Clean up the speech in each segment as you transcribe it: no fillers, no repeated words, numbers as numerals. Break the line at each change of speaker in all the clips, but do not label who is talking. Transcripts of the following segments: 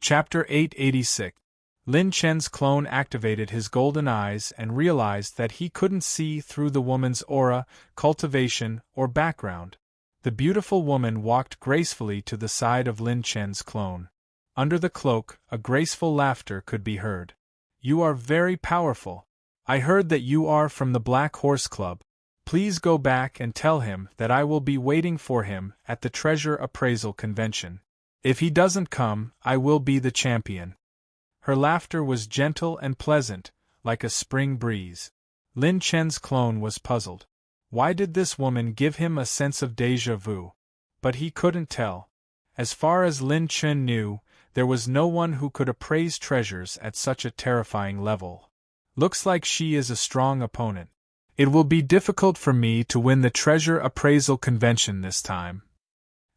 Chapter 886. Lin Chen's clone activated his golden eyes and realized that he couldn't see through the woman's aura, cultivation, or background. The beautiful woman walked gracefully to the side of Lin Chen's clone. Under the cloak, a graceful laughter could be heard. "You are very powerful. I heard that you are from the Black Horse Club. Please go back and tell him that I will be waiting for him at the treasure appraisal convention. If he doesn't come, I will be the champion." Her laughter was gentle and pleasant, like a spring breeze. Lin Chen's clone was puzzled. Why did this woman give him a sense of déjà vu? But he couldn't tell. As far as Lin Chen knew, there was no one who could appraise treasures at such a terrifying level. "Looks like she is a strong opponent. It will be difficult for me to win the treasure appraisal convention this time."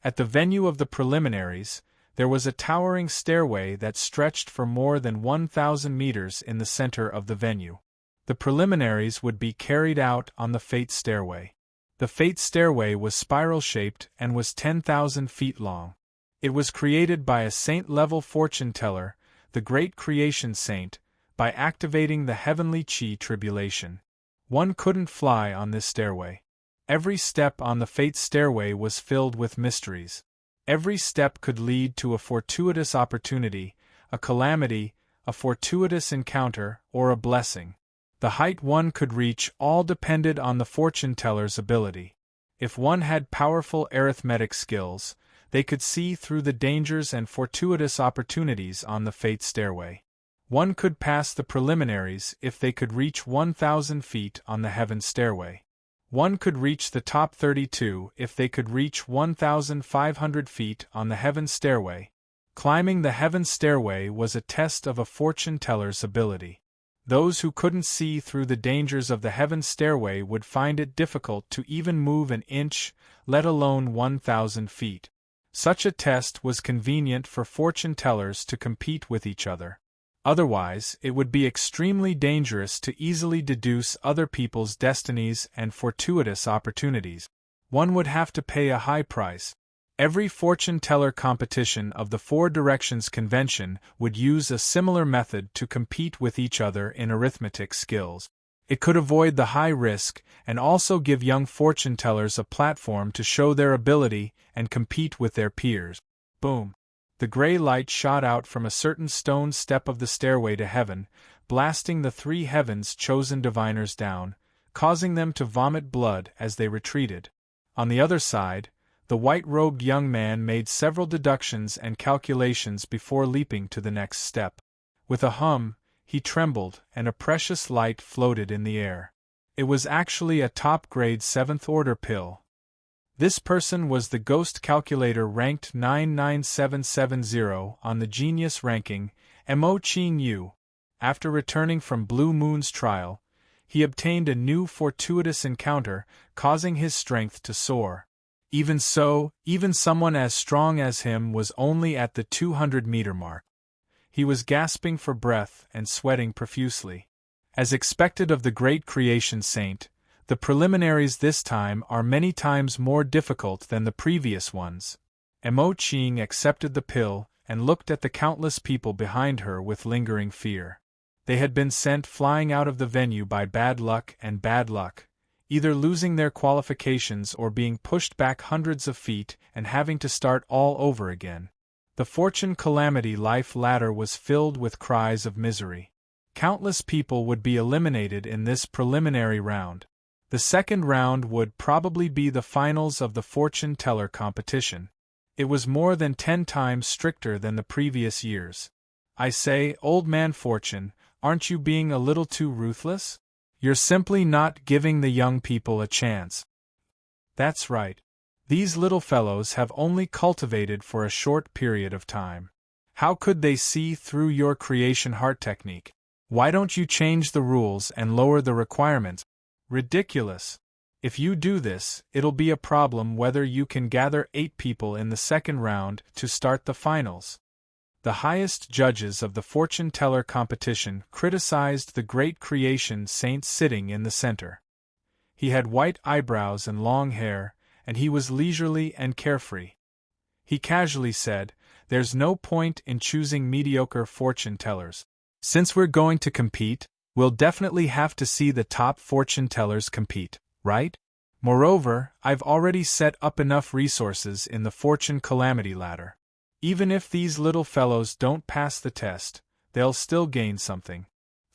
At the venue of the preliminaries, there was a towering stairway that stretched for more than 1,000 meters in the center of the venue. The preliminaries would be carried out on the Fate Stairway. The Fate Stairway was spiral-shaped and was 10,000 feet long. It was created by a saint-level fortune teller, the Great Creation Saint, by activating the heavenly Qi tribulation. One couldn't fly on this stairway. Every step on the Fate Stairway was filled with mysteries. Every step could lead to a fortuitous opportunity, a calamity, a fortuitous encounter, or a blessing. The height one could reach all depended on the fortune teller's ability. If one had powerful arithmetic skills, they could see through the dangers and fortuitous opportunities on the Fate Stairway. One could pass the preliminaries if they could reach 1,000 feet on the Heaven Stairway. One could reach the top 32 if they could reach 1,500 feet on the Heaven Stairway. Climbing the Heaven Stairway was a test of a fortune teller's ability. Those who couldn't see through the dangers of the Heaven Stairway would find it difficult to even move an inch, let alone 1,000 feet. Such a test was convenient for fortune tellers to compete with each other. Otherwise, it would be extremely dangerous to easily deduce other people's destinies and fortuitous opportunities. One would have to pay a high price. Every fortune teller competition of the Four Directions Convention would use a similar method to compete with each other in arithmetic skills. It could avoid the high risk and also give young fortune tellers a platform to show their ability and compete with their peers. Boom! The gray light shot out from a certain stone step of the stairway to heaven, blasting the three heavens' chosen diviners down, causing them to vomit blood as they retreated. On the other side, the white-robed young man made several deductions and calculations before leaping to the next step. With a hum, he trembled, and a precious light floated in the air. It was actually a top-grade 7th-order pill. This person was the Ghost Calculator ranked 99770 on the Genius ranking, Mo Qing Yu. After returning from Blue Moon's trial, he obtained a new fortuitous encounter, causing his strength to soar. Even so, even someone as strong as him was only at the 200-meter mark. He was gasping for breath and sweating profusely. As expected of the Great Creation Saint, the preliminaries this time are many times more difficult than the previous ones. Mo Qing accepted the pill and looked at the countless people behind her with lingering fear. They had been sent flying out of the venue by bad luck, either losing their qualifications or being pushed back hundreds of feet and having to start all over again. The Fortune Calamity Life ladder was filled with cries of misery. Countless people would be eliminated in this preliminary round. The second round would probably be the finals of the fortune teller competition. It was more than 10 times stricter than the previous years. I say, old man Fortune, aren't you being a little too ruthless? You're simply not giving the young people a chance. That's right. These little fellows have only cultivated for a short period of time. How could they see through your creation heart technique? Why don't you change the rules and lower the requirements? Ridiculous. If you do this, it'll be a problem whether you can gather 8 people in the second round to start the finals. The highest judges of the fortune teller competition criticized the Great Creation Saint sitting in the center. He had white eyebrows and long hair, and he was leisurely and carefree. He casually said, There's no point in choosing mediocre fortune tellers. Since we're going to compete, we'll definitely have to see the top fortune tellers compete, right? Moreover, I've already set up enough resources in the fortune calamity ladder. Even if these little fellows don't pass the test, they'll still gain something.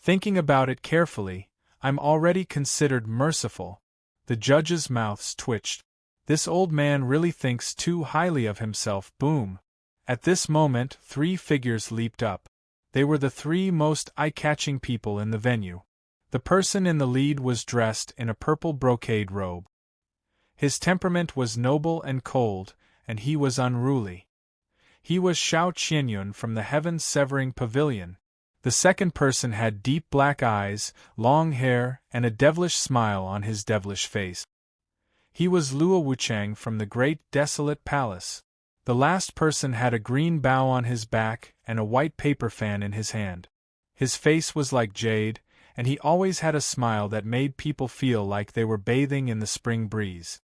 Thinking about it carefully, I'm already considered merciful. The judges' mouths twitched. This old man really thinks too highly of himself. Boom! At this moment, 3 figures leaped up. They were the 3 most eye-catching people in the venue. The person in the lead was dressed in a purple brocade robe. His temperament was noble and cold, and he was unruly. He was Xiao Qianyun from the heaven-severing pavilion. The second person had deep black eyes, long hair, and a devilish smile on his devilish face. He was Luo Wuchang from the great desolate palace. The last person had a green bow on his back and a white paper fan in his hand. His face was like jade, and he always had a smile that made people feel like they were bathing in the spring breeze.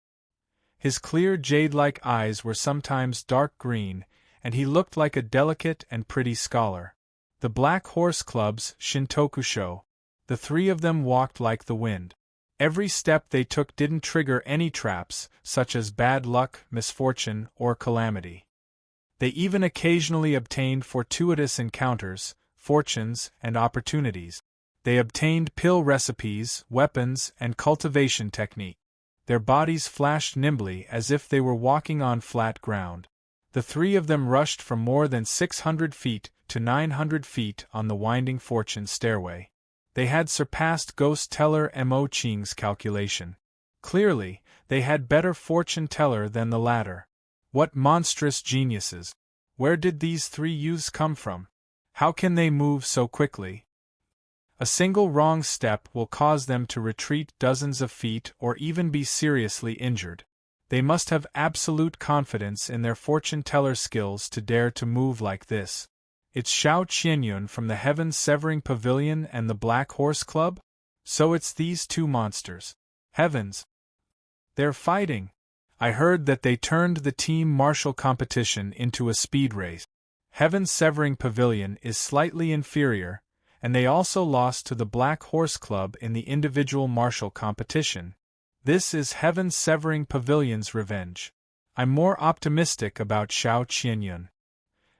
His clear jade-like eyes were sometimes dark green, and he looked like a delicate and pretty scholar. The Black Horse Club's Shintokusho. The 3 of them walked like the wind. Every step they took didn't trigger any traps, such as bad luck, misfortune, or calamity. They even occasionally obtained fortuitous encounters, fortunes, and opportunities. They obtained pill recipes, weapons, and cultivation technique. Their bodies flashed nimbly as if they were walking on flat ground. The 3 of them rushed from more than 600 feet to 900 feet on the winding fortune stairway. They had surpassed ghost teller Mo Qing's calculation. Clearly, they had better fortune teller than the latter. What monstrous geniuses! Where did these 3 youths come from? How can they move so quickly? A single wrong step will cause them to retreat dozens of feet or even be seriously injured. They must have absolute confidence in their fortune teller skills to dare to move like this. It's Xiao Qianyun from the heaven-severing pavilion and the Black Horse Club? So it's these 2 monsters. Heavens! They're fighting! I heard that they turned the team martial competition into a speed race. Heaven-severing pavilion is slightly inferior, and they also lost to the Black Horse Club in the individual martial competition. This is heaven-severing pavilion's revenge. I'm more optimistic about Xiao Qianyun.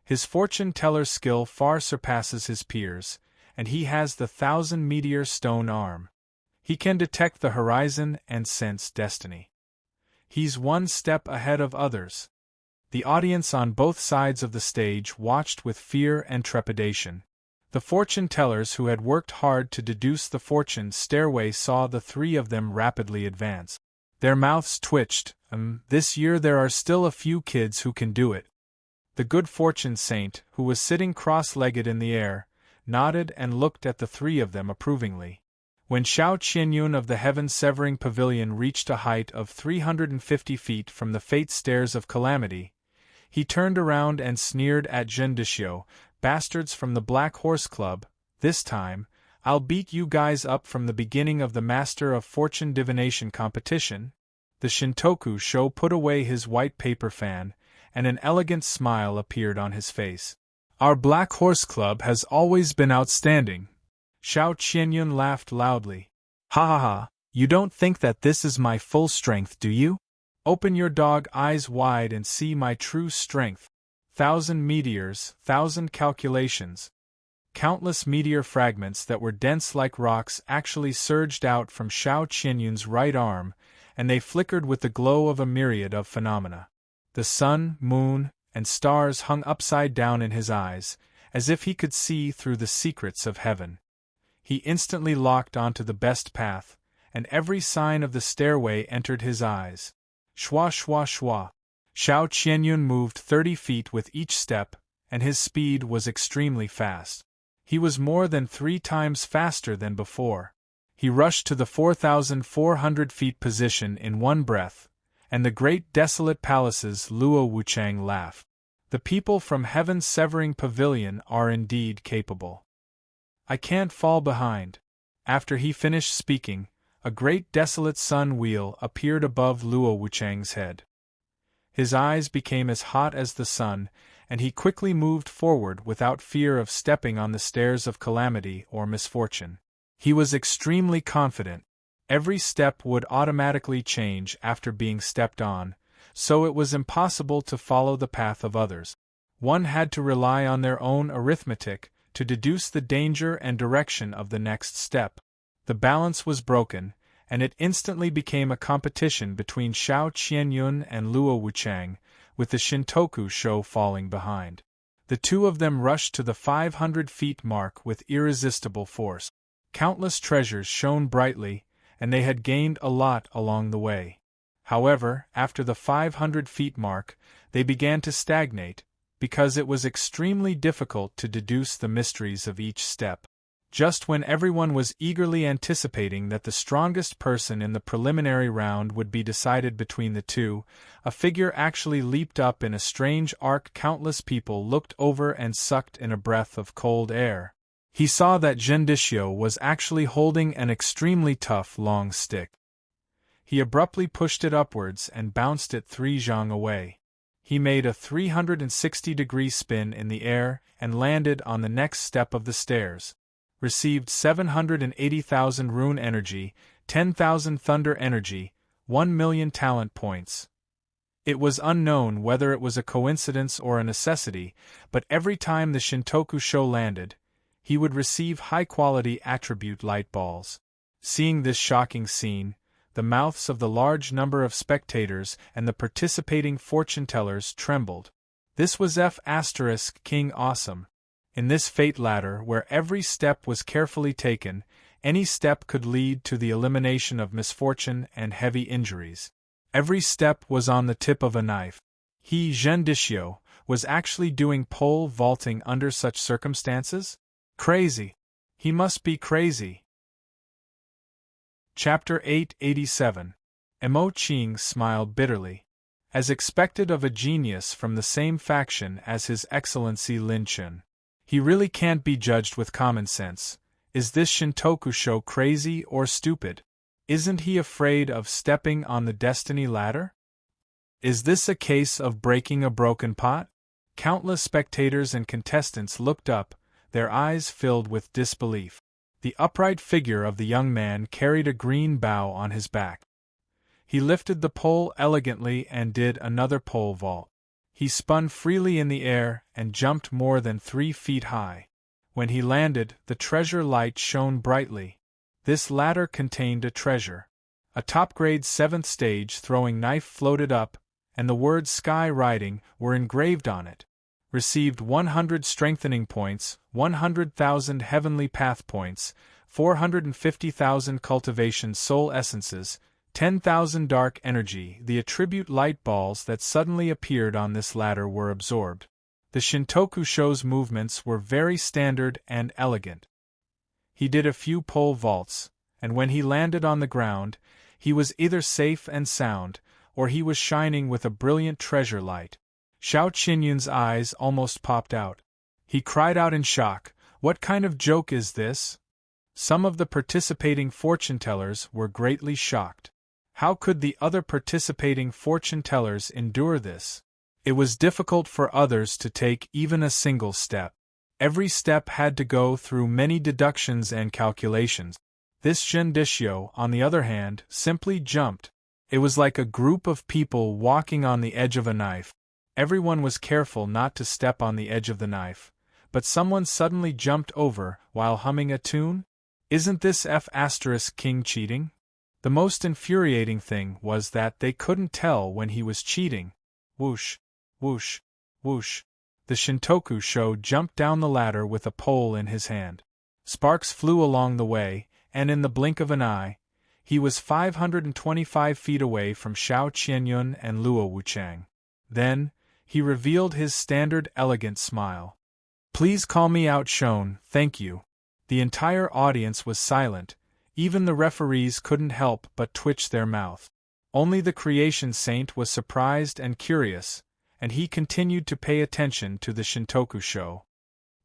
His fortune-teller skill far surpasses his peers, and he has the 1,000-meteor stone arm. He can detect the horizon and sense destiny. He's one step ahead of others. The audience on both sides of the stage watched with fear and trepidation. The fortune-tellers who had worked hard to deduce the fortune stairway saw the 3 of them rapidly advance. Their mouths twitched. This year there are still a few kids who can do it. The good fortune saint, who was sitting cross-legged in the air, nodded and looked at the 3 of them approvingly. When Xiao Qianyun of the heaven-severing pavilion reached a height of 350 feet from the fate stairs of calamity, he turned around and sneered at Zhen Deshio, bastards from the Black Horse Club. This time, I'll beat you guys up from the beginning of the Master of Fortune Divination competition. The Shintoku Sho put away his white paper fan, and an elegant smile appeared on his face. Our Black Horse Club has always been outstanding. Xiao Qianyun laughed loudly. Ha ha ha, you don't think that this is my full strength, do you? Open your dog eyes wide and see my true strength. 1,000 meteors, 1,000 calculations. Countless meteor fragments that were dense like rocks actually surged out from Xiao Qianyun's right arm, and they flickered with the glow of a myriad of phenomena. The sun, moon, and stars hung upside down in his eyes, as if he could see through the secrets of heaven. He instantly locked onto the best path, and every sign of the stairway entered his eyes. Shwa shwa shwa. Xiao Qianyun moved 30 feet with each step, and his speed was extremely fast. He was more than 3 times faster than before. He rushed to the 4,400 feet position in one breath, and the great desolate palace's Luo Wuchang laughed. The people from Heaven's Severing Pavilion are indeed capable. I can't fall behind. After he finished speaking, a great desolate sun wheel appeared above Luo Wuchang's head. His eyes became as hot as the sun, and he quickly moved forward without fear of stepping on the stairs of calamity or misfortune. He was extremely confident. Every step would automatically change after being stepped on, so it was impossible to follow the path of others. One had to rely on their own arithmetic to deduce the danger and direction of the next step. The balance was broken, and it instantly became a competition between Xiao Qianyun and Luo Wuchang, with the Shintoku show falling behind. The two of them rushed to the 500 feet mark with irresistible force. Countless treasures shone brightly, and they had gained a lot along the way. However, after the 500 feet mark, they began to stagnate, because it was extremely difficult to deduce the mysteries of each step. Just when everyone was eagerly anticipating that the strongest person in the preliminary round would be decided between the two, a figure actually leaped up in a strange arc. Countless people looked over and sucked in a breath of cold air. He saw that Zhendishio was actually holding an extremely tough long stick. He abruptly pushed it upwards and bounced it 3 zhang away. He made a 360-degree spin in the air and landed on the next step of the stairs. Received 780,000 rune energy, 10,000 thunder energy, 1,000,000 talent points. It was unknown whether it was a coincidence or a necessity, but every time the Shintoku show landed, he would receive high-quality attribute light balls. Seeing this shocking scene, the mouths of the large number of spectators and the participating fortune-tellers trembled. This was King Awesome. In this fate ladder where every step was carefully taken, any step could lead to the elimination of misfortune and heavy injuries. Every step was on the tip of a knife. He, Zhendishio, was actually doing pole vaulting under such circumstances? Crazy. He must be crazy. Chapter 887. Emo Qing smiled bitterly. As expected of a genius from the same faction as His Excellency Lin Chun. He really can't be judged with common sense. Is this Shintoku show crazy or stupid? Isn't he afraid of stepping on the destiny ladder? Is this a case of breaking a broken pot? Countless spectators and contestants looked up, their eyes filled with disbelief. The upright figure of the young man carried a green bough on his back. He lifted the pole elegantly and did another pole vault. He spun freely in the air and jumped more than 3 feet high. When he landed, the treasure light shone brightly. This ladder contained a treasure. A top-grade 7th stage throwing knife floated up, and the words Sky Riding were engraved on it. Received 100 strengthening points, 100,000 heavenly path points, 450,000 cultivation soul essences, 10,000 dark energy. The attribute light balls that suddenly appeared on this ladder were absorbed. The Shintoku show's movements were very standard and elegant. He did a few pole vaults, and when he landed on the ground, he was either safe and sound, or he was shining with a brilliant treasure light. Xiao Qianyun's eyes almost popped out. He cried out in shock, "What kind of joke is this?" Some of the participating fortune-tellers were greatly shocked. How could the other participating fortune-tellers endure this? It was difficult for others to take even a single step. Every step had to go through many deductions and calculations. This Zhendishio, on the other hand, simply jumped. It was like a group of people walking on the edge of a knife. Everyone was careful not to step on the edge of the knife, but someone suddenly jumped over while humming a tune? Isn't this King cheating? The most infuriating thing was that they couldn't tell when he was cheating. Whoosh, whoosh, whoosh. The Shintoku show jumped down the ladder with a pole in his hand. Sparks flew along the way, and in the blink of an eye, he was 525 feet away from Xiao Qianyun and Luo Wuchang. Then, he revealed his standard elegant smile. "Please call me outshone, thank you." The entire audience was silent. Even the referees couldn't help but twitch their mouth. Only the creation saint was surprised and curious, and he continued to pay attention to the Shintoku show.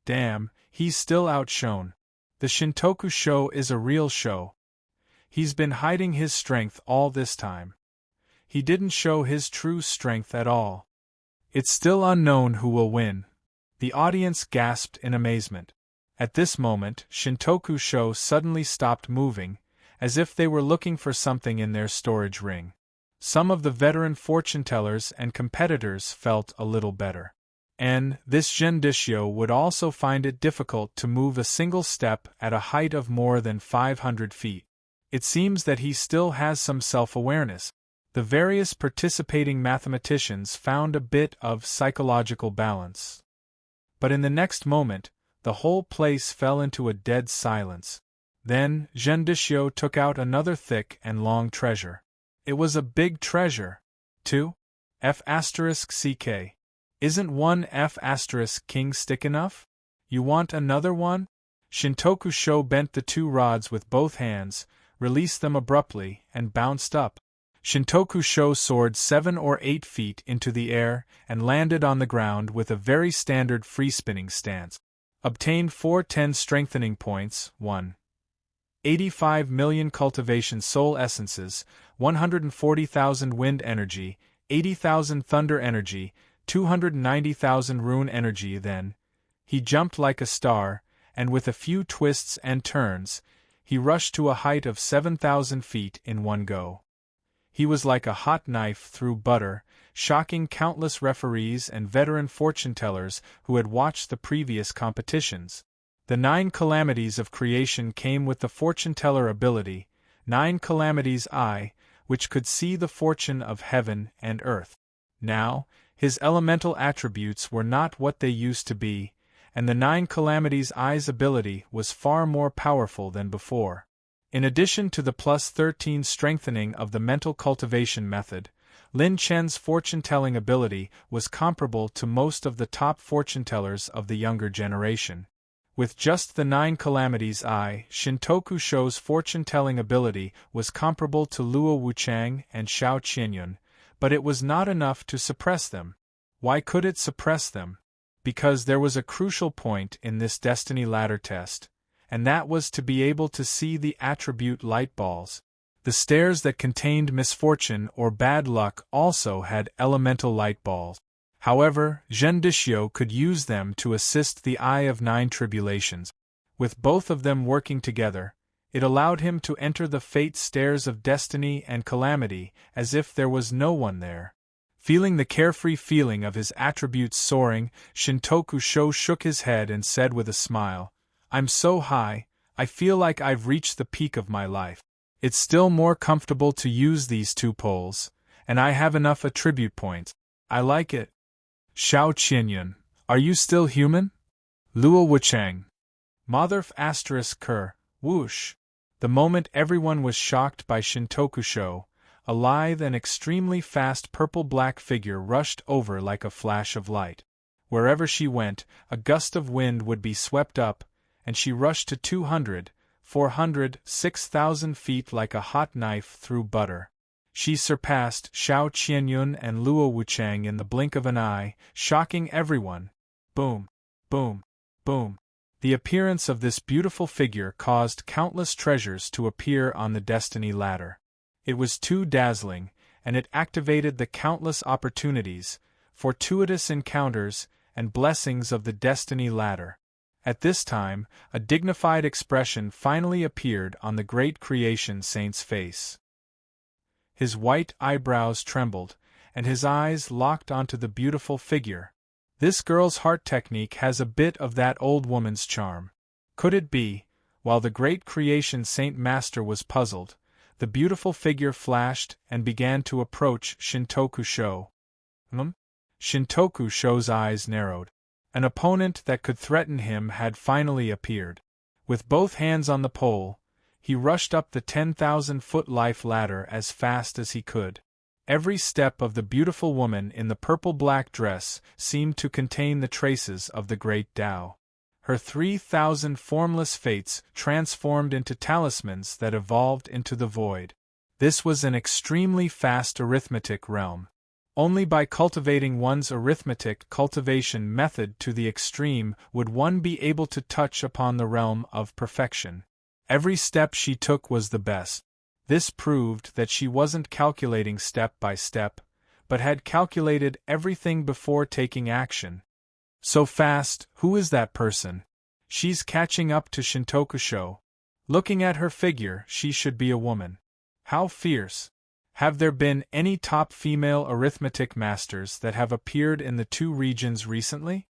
Damn, he's still outshone. The Shintoku show is a real show. He's been hiding his strength all this time. He didn't show his true strength at all. It's still unknown who will win. The audience gasped in amazement. At this moment, Shintoku Sho suddenly stopped moving, as if they were looking for something in their storage ring. Some of the veteran fortune-tellers and competitors felt a little better. And this Gendishyo would also find it difficult to move a single step at a height of more than 500 feet. It seems that he still has some self-awareness. The various participating mathematicians found a bit of psychological balance. But in the next moment, the whole place fell into a dead silence. Then, Gendishyo took out another thick and long treasure. It was a big treasure. 2. F***CK. Isn't one F***king stick enough? You want another one? Shintoku Sho bent the two rods with both hands, released them abruptly, and bounced up. Shintoku Sho soared 7 or 8 feet into the air and landed on the ground with a very standard free-spinning stance. Obtained 410 strengthening points, 1. 85 million cultivation soul essences, 140,000 wind energy, 80,000 thunder energy, 290,000 rune energy. Then, he jumped like a star, and with a few twists and turns, he rushed to a height of 7,000 feet in one go. He was like a hot knife through butter, shocking countless referees and veteran fortune-tellers who had watched the previous competitions. The 9 calamities of creation came with the fortune-teller ability, 9 calamities which could see the fortune of heaven and earth. Now, his elemental attributes were not what they used to be, and the 9 calamities ability was far more powerful than before. In addition to the plus 13 strengthening of the mental cultivation method, Lin Chen's fortune-telling ability was comparable to most of the top fortune-tellers of the younger generation. With just the 9 calamities Shintoku Sho's fortune-telling ability was comparable to Luo Wuchang and Xiao Qianyun, but it was not enough to suppress them. Why could it suppress them? Because there was a crucial point in this destiny ladder test, and that was to be able to see the attribute light balls. The stairs that contained misfortune or bad luck also had elemental light balls. However, Gendishyo could use them to assist the Eye of 9 Tribulations. With both of them working together, it allowed him to enter the fate stairs of destiny and calamity as if there was no one there. Feeling the carefree feeling of his attributes soaring, Shintoku Sho shook his head and said with a smile, "I'm so high, I feel like I've reached the peak of my life. It's still more comfortable to use these 2 poles, and I have enough attribute points. I like it." Xiao Qianyun, are you still human? Luo Wuchang. Motherf **Ker, whoosh. The moment everyone was shocked by Shintoku Sho, a lithe and extremely fast purple-black figure rushed over like a flash of light. Wherever she went, a gust of wind would be swept up, and she rushed to 200, 400, 6,000 feet like a hot knife through butter. She surpassed Xiao Qianyun and Luo Wuchang in the blink of an eye, shocking everyone. Boom, boom, boom. The appearance of this beautiful figure caused countless treasures to appear on the destiny ladder. It was too dazzling, and it activated the countless opportunities, fortuitous encounters, and blessings of the destiny ladder. At this time, a dignified expression finally appeared on the great creation saint's face. His white eyebrows trembled, and his eyes locked onto the beautiful figure. This girl's heart technique has a bit of that old woman's charm. Could it be, while the great creation saint master was puzzled, the beautiful figure flashed and began to approach Shintoku Sho? Shintoku Sho's eyes narrowed. An opponent that could threaten him had finally appeared. With both hands on the pole, he rushed up the 10,000-foot life ladder as fast as he could. Every step of the beautiful woman in the purple-black dress seemed to contain the traces of the great Tao. Her 3,000 formless fates transformed into talismans that evolved into the void. This was an extremely fast arithmetic realm. Only by cultivating one's arithmetic cultivation method to the extreme would one be able to touch upon the realm of perfection. Every step she took was the best. This proved that she wasn't calculating step by step, but had calculated everything before taking action. So fast, who is that person? She's catching up to Shintokusho. Looking at her figure, she should be a woman. How fierce! Have there been any top female arithmetic masters that have appeared in the two regions recently?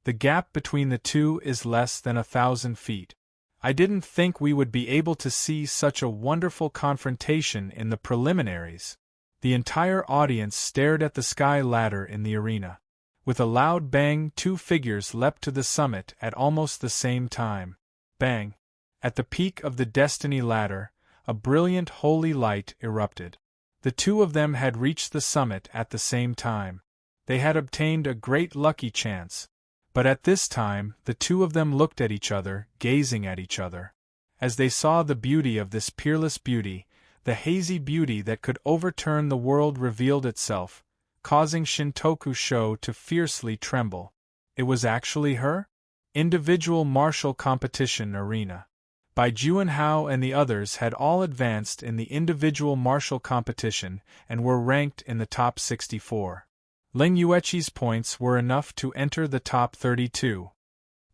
The gap between the two is less than 1,000 feet. I didn't think we would be able to see such a wonderful confrontation in the preliminaries. The entire audience stared at the sky ladder in the arena. With a loud bang, two figures leapt to the summit at almost the same time. Bang! At the peak of the destiny ladder, a brilliant holy light erupted. The two of them had reached the summit at the same time. They had obtained a great lucky chance. But at this time, the two of them looked at each other, gazing at each other. As they saw the beauty of this peerless beauty, the hazy beauty that could overturn the world revealed itself, causing Shintokusho to fiercely tremble. It was actually her? Individual martial competition arena. Bai Juanhao and the others had all advanced in the individual martial competition and were ranked in the top 64. Ling Yueqi's points were enough to enter the top 32.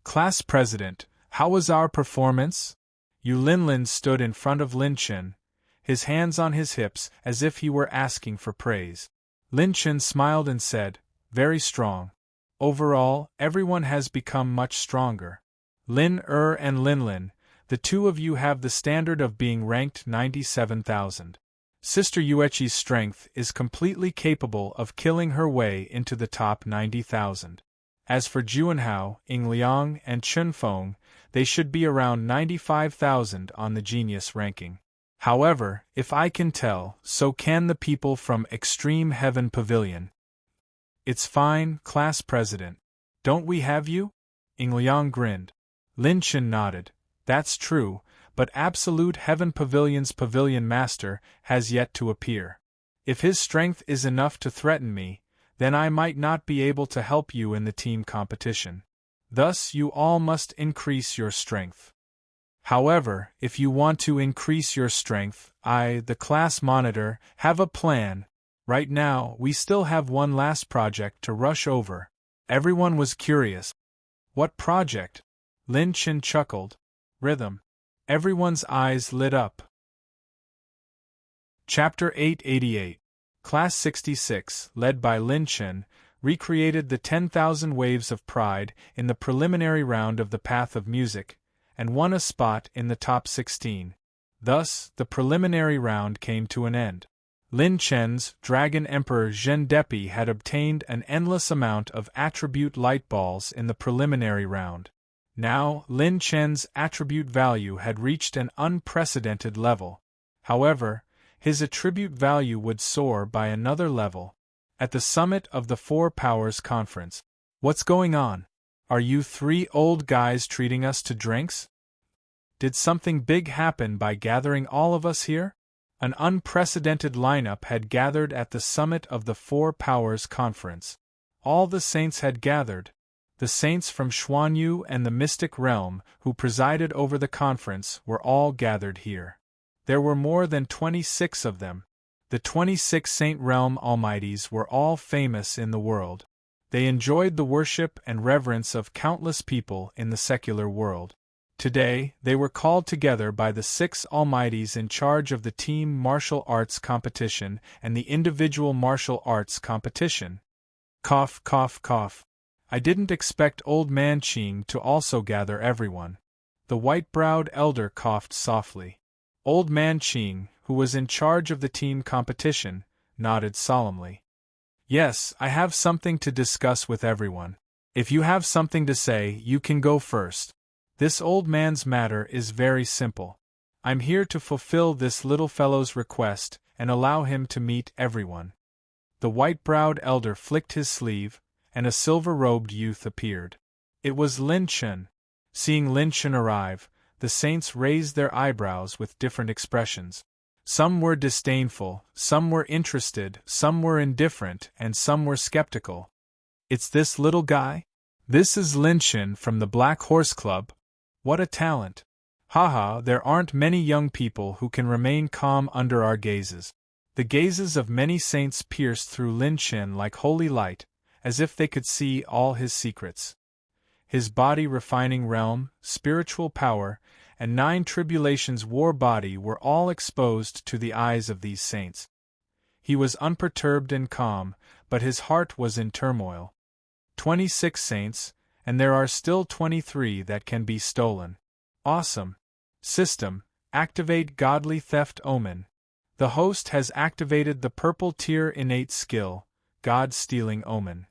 Class President, how was our performance? Yu Linlin stood in front of Lin Chen, his hands on his hips as if he were asking for praise. Lin Chen smiled and said, very strong. Overall, everyone has become much stronger. Lin and Linlin, the two of you have the standard of being ranked 97,000. Sister Yueqi's strength is completely capable of killing her way into the top 90,000. As for Juanhao, Yingliang, and Chunfeng, they should be around 95,000 on the genius ranking. However, if I can tell, so can the people from Extreme Heaven Pavilion. It's fine, Class President. Don't we have you? Yingliang grinned. Lin Chen nodded. That's true, but Absolute Heaven Pavilion's Pavilion Master has yet to appear. If his strength is enough to threaten me, then I might not be able to help you in the team competition. Thus you all must increase your strength. However, if you want to increase your strength, I, the class monitor, have a plan. Right now, we still have one last project to rush over. Everyone was curious. What project? Lin Chen chuckled. Rhythm. Everyone's eyes lit up. Chapter 888. Class 66, led by Lin Chen, recreated the 10,000 Waves of Pride in the preliminary round of the Path of Music, and won a spot in the top 16. Thus, the preliminary round came to an end. Lin Chen's Dragon Emperor Zhen Depi had obtained an endless amount of attribute light balls in the preliminary round. Now, Lin Chen's attribute value had reached an unprecedented level. However, his attribute value would soar by another level. At the summit of the Four Powers Conference. What's going on? Are you three old guys treating us to drinks? Did something big happen by gathering all of us here? An unprecedented lineup had gathered at the summit of the Four Powers Conference. All the saints had gathered. The saints from Xuanyu and the Mystic Realm who presided over the conference were all gathered here. There were more than 26 of them. The 26 Saint Realm Almighties were all famous in the world. They enjoyed the worship and reverence of countless people in the secular world. Today, they were called together by the 6 Almighties in charge of the team martial arts competition and the individual martial arts competition. Cough, cough, cough. I didn't expect Old Man Qing to also gather everyone. The white-browed elder coughed softly. Old Man Qing, who was in charge of the team competition, nodded solemnly. Yes, I have something to discuss with everyone. If you have something to say, you can go first. This old man's matter is very simple. I'm here to fulfill this little fellow's request and allow him to meet everyone. The white-browed elder flicked his sleeve, and a silver-robed youth appeared. It was Lin Chen. Seeing Lin Chen arrive, the saints raised their eyebrows with different expressions. Some were disdainful, some were interested, some were indifferent, and some were skeptical. It's this little guy? This is Lin Chen from the Black Horse Club. What a talent! Haha, there aren't many young people who can remain calm under our gazes. The gazes of many saints pierced through Lin Chen like holy light, as if they could see all his secrets. His body refining realm, spiritual power, and 9 tribulations war body were all exposed to the eyes of these saints. He was unperturbed and calm, but his heart was in turmoil. 26 saints, and there are still 23 that can be stolen. Awesome. System, activate godly theft omen. The host has activated the purple tier innate skill, God stealing omen.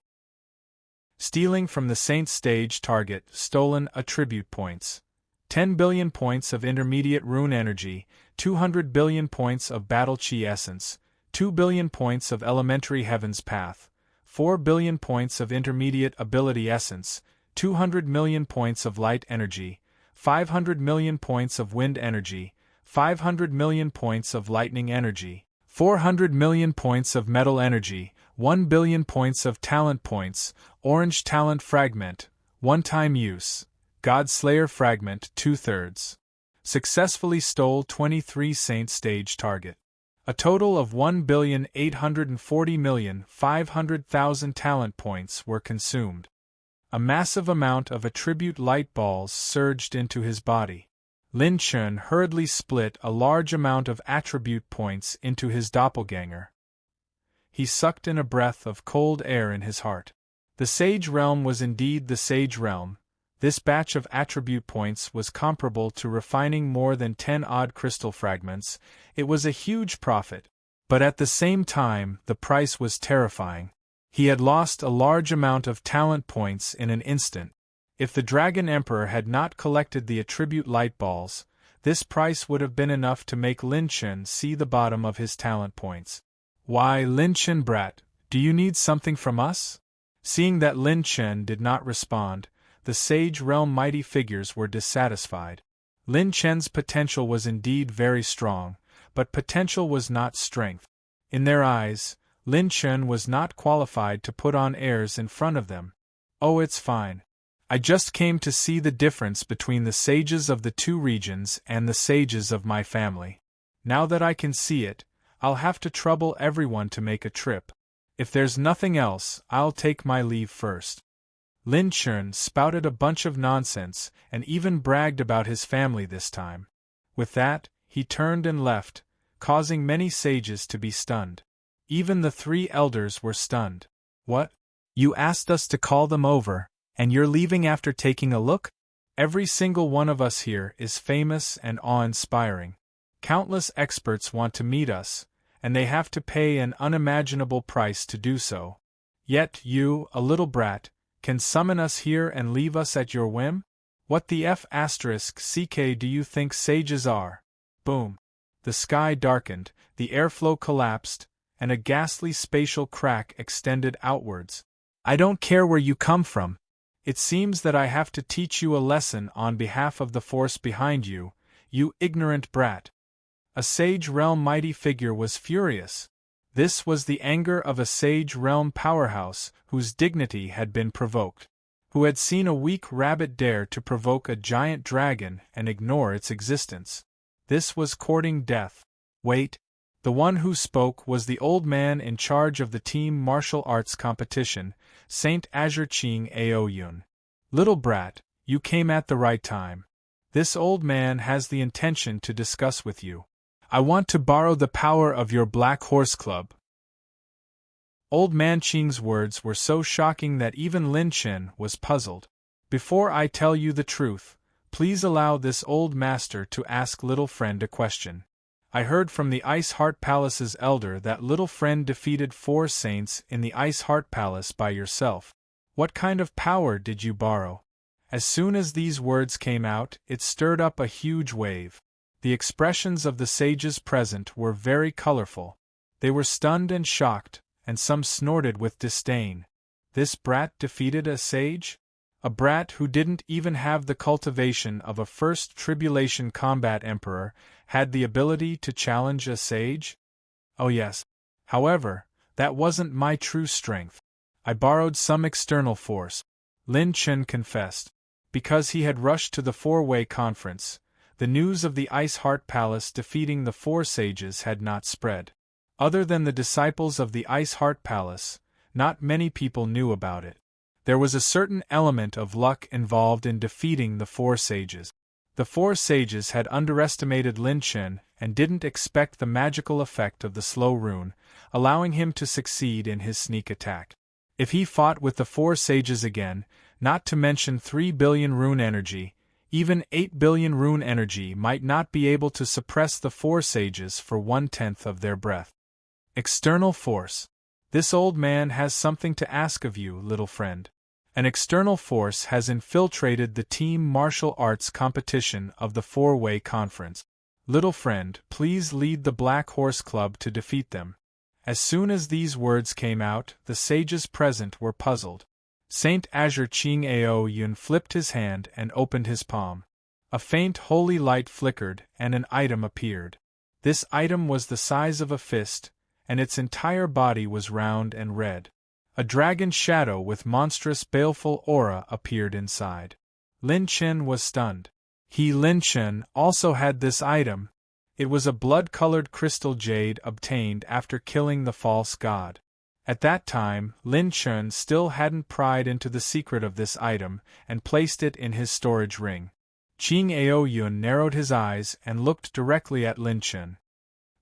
Stealing from the saint's stage target, stolen attribute points. 10 billion points of intermediate rune energy, 200 billion points of battle chi essence, 2 billion points of elementary heaven's path, 4 billion points of intermediate ability essence, 200 million points of light energy, 500 million points of wind energy, 500 million points of lightning energy, 400 million points of metal energy, 1 billion points of talent points, orange talent fragment, one-time use, God Slayer fragment 2/3. Successfully stole 23 saint stage target. A total of 1,840,500,000 talent points were consumed. A massive amount of attribute light balls surged into his body. Lin Chen hurriedly split a large amount of attribute points into his doppelganger. He sucked in a breath of cold air in his heart. The Sage Realm was indeed the Sage Realm. This batch of attribute points was comparable to refining more than 10 odd crystal fragments. It was a huge profit. But at the same time, the price was terrifying. He had lost a large amount of talent points in an instant. If the Dragon Emperor had not collected the attribute light balls, this price would have been enough to make Lin Chen see the bottom of his talent points. Why, Lin Chen brat, do you need something from us? Seeing that Lin Chen did not respond, the Sage Realm mighty figures were dissatisfied. Lin Chen's potential was indeed very strong, but potential was not strength. In their eyes, Lin Chen was not qualified to put on airs in front of them. Oh, it's fine. I just came to see the difference between the sages of the 2 regions and the sages of my family. Now that I can see it, I'll have to trouble everyone to make a trip. If there's nothing else, I'll take my leave first. Lin Chen spouted a bunch of nonsense and even bragged about his family this time. With that, he turned and left, causing many sages to be stunned. Even the 3 elders were stunned. What? You asked us to call them over, and you're leaving after taking a look? Every single one of us here is famous and awe-inspiring. Countless experts want to meet us, and they have to pay an unimaginable price to do so. Yet you, a little brat, can summon us here and leave us at your whim? What the F***ck do you think sages are? Boom. The sky darkened, the airflow collapsed, and a ghastly spatial crack extended outwards. I don't care where you come from. It seems that I have to teach you a lesson on behalf of the force behind you, you ignorant brat. A Sage Realm mighty figure was furious. This was the anger of a Sage Realm powerhouse whose dignity had been provoked, who had seen a weak rabbit dare to provoke a giant dragon and ignore its existence. This was courting death. Wait. The one who spoke was the old man in charge of the team martial arts competition, Saint Azure Ching Aoyun. Little brat, you came at the right time. This old man has the intention to discuss with you. I want to borrow the power of your Black Horse Club. Old Man Qing's words were so shocking that even Lin Chen was puzzled. Before I tell you the truth, please allow this old master to ask little friend a question. I heard from the Ice Heart Palace's elder that little friend defeated 4 saints in the Ice Heart Palace by yourself. What kind of power did you borrow? As soon as these words came out, it stirred up a huge wave. The expressions of the sages present were very colorful. They were stunned and shocked, and some snorted with disdain. This brat defeated a sage? A brat who didn't even have the cultivation of a first tribulation combat emperor had the ability to challenge a sage? Oh yes. However, that wasn't my true strength. I borrowed some external force, Lin Chen confessed. Because he had rushed to the 4-way conference, the news of the Ice Heart Palace defeating the 4 sages had not spread. Other than the disciples of the Ice Heart Palace, not many people knew about it. There was a certain element of luck involved in defeating the four sages. The four sages had underestimated Lin Chen and didn't expect the magical effect of the slow rune, allowing him to succeed in his sneak attack. If he fought with the four sages again, not to mention 3 billion rune energy, even 8 billion rune energy might not be able to suppress the four sages for 1/10 of their breath. External force. This old man has something to ask of you, little friend. An external force has infiltrated the team martial arts competition of the four-way conference. Little friend, please lead the Black Horse Club to defeat them. As soon as these words came out, the sages present were puzzled. Saint Azure Ching Ao Yun flipped his hand and opened his palm. A faint holy light flickered and an item appeared. This item was the size of a fist, and its entire body was round and red. A dragon shadow with monstrous baleful aura appeared inside. Lin Chen was stunned. Lin Chen, also had this item. It was a blood-colored crystal jade obtained after killing the false god. At that time, Lin Chen still hadn't pried into the secret of this item and placed it in his storage ring. Ching Ao Yun narrowed his eyes and looked directly at Lin Chen.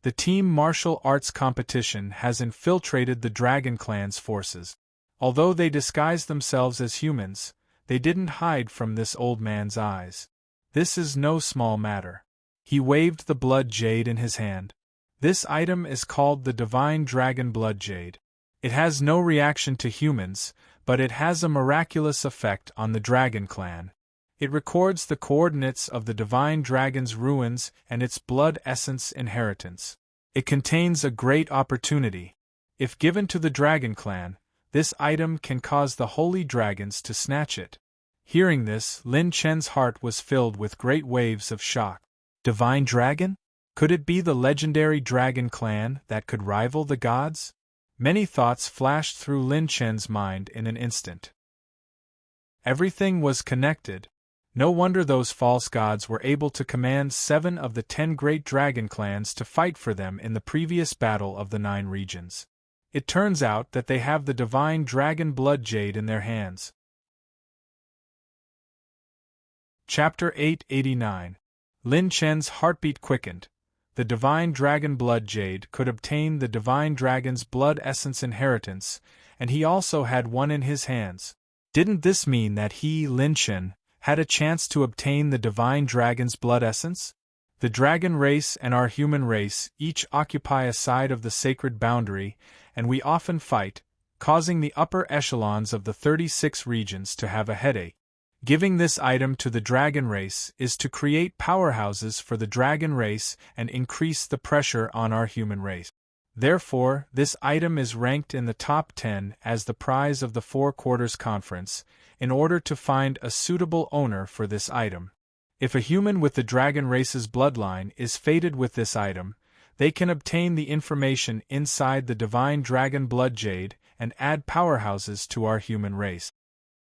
The team martial arts competition has infiltrated the Dragon Clan's forces. Although they disguised themselves as humans, they didn't hide from this old man's eyes. This is no small matter. He waved the blood jade in his hand. This item is called the Divine Dragon Blood Jade. It has no reaction to humans, but it has a miraculous effect on the Dragon Clan. It records the coordinates of the Divine Dragon's ruins and its blood essence inheritance. It contains a great opportunity. If given to the Dragon Clan, this item can cause the holy dragons to snatch it. Hearing this, Lin Chen's heart was filled with great waves of shock. Divine Dragon? Could it be the legendary Dragon Clan that could rival the gods? Many thoughts flashed through Lin Chen's mind in an instant. Everything was connected. No wonder those false gods were able to command 7 of the 10 great dragon clans to fight for them in the previous battle of the 9 regions. It turns out that they have the Divine Dragon Blood Jade in their hands. Chapter 889. Lin Chen's heartbeat quickened. The Divine Dragon Blood Jade could obtain the Divine Dragon's blood essence inheritance, and he also had one in his hands. Didn't this mean that he, Lin Chen, had a chance to obtain the Divine Dragon's blood essence? The dragon race and our human race each occupy a side of the sacred boundary, and we often fight, causing the upper echelons of the 36 regions to have a headache. Giving this item to the dragon race is to create powerhouses for the dragon race and increase the pressure on our human race. Therefore, this item is ranked in the top 10 as the prize of the Four Quarters Conference, in order to find a suitable owner for this item. If a human with the dragon race's bloodline is fated with this item, they can obtain the information inside the Divine Dragon Blood Jade and add powerhouses to our human race.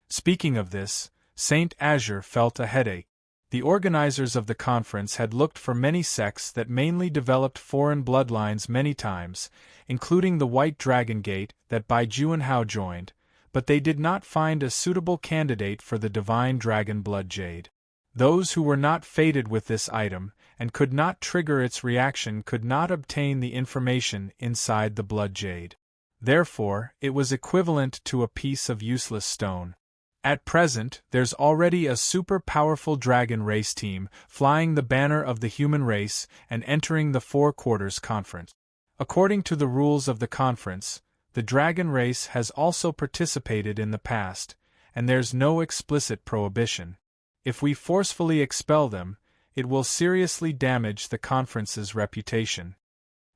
Speaking of this, Saint Azure felt a headache. The organizers of the conference had looked for many sects that mainly developed foreign bloodlines many times, including the White Dragon Gate that Bai Juanhao joined, but they did not find a suitable candidate for the Divine Dragon Blood Jade. Those who were not fated with this item and could not trigger its reaction could not obtain the information inside the Blood Jade. Therefore, it was equivalent to a piece of useless stone. At present, there's already a super powerful dragon race team flying the banner of the human race and entering the Four Quarters Conference. According to the rules of the conference, the dragon race has also participated in the past, and there's no explicit prohibition. If we forcefully expel them, it will seriously damage the conference's reputation.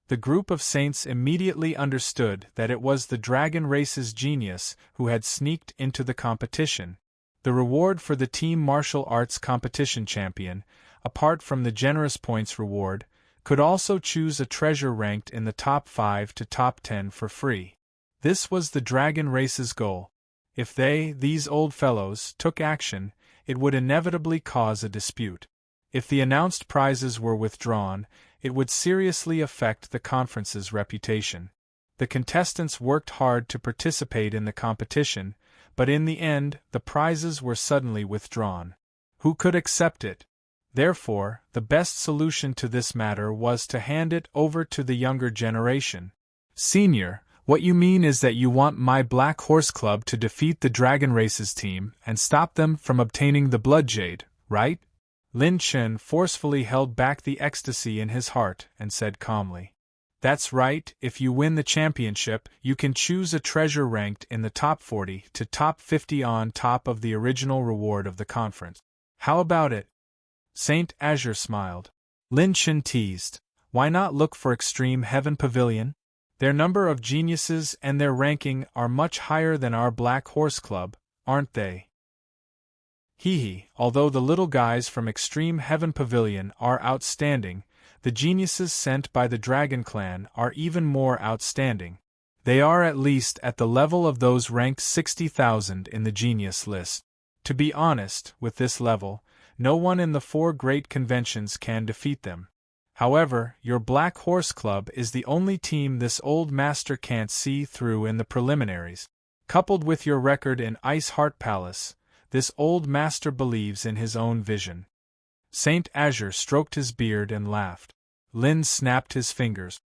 The group of saints immediately understood that it was the dragon race's genius who had sneaked into the competition. The reward for the team martial arts competition champion, apart from the generous points reward, could also choose a treasure ranked in the top 5 to top 10 for free. This was the dragon race's goal. If these old fellows, took action, it would inevitably cause a dispute. If the announced prizes were withdrawn, it would seriously affect the conference's reputation. The contestants worked hard to participate in the competition, but in the end, the prizes were suddenly withdrawn. Who could accept it? Therefore, the best solution to this matter was to hand it over to the younger generation. Senior, what you mean is that you want my Black Horse Club to defeat the Dragon Races team and stop them from obtaining the Blood Jade, right? Lin Chen forcefully held back the ecstasy in his heart and said calmly. That's right, if you win the championship, you can choose a treasure ranked in the top 40 to top 50 on top of the original reward of the conference. How about it? Saint Azure smiled. Lin Chen teased. Why not look for Extreme Heaven Pavilion? Their number of geniuses and their ranking are much higher than our Black Horse Club, aren't they? Hee, although the little guys from Extreme Heaven Pavilion are outstanding, the geniuses sent by the Dragon Clan are even more outstanding. They are at least at the level of those ranked 60,000 in the genius list. To be honest, with this level, no one in the 4 great conventions can defeat them. However, your Black Horse Club is the only team this old master can't see through in the preliminaries. Coupled with your record in Ice Heart Palace, this old master believes in his own vision. Saint Azure stroked his beard and laughed. Lin snapped his fingers.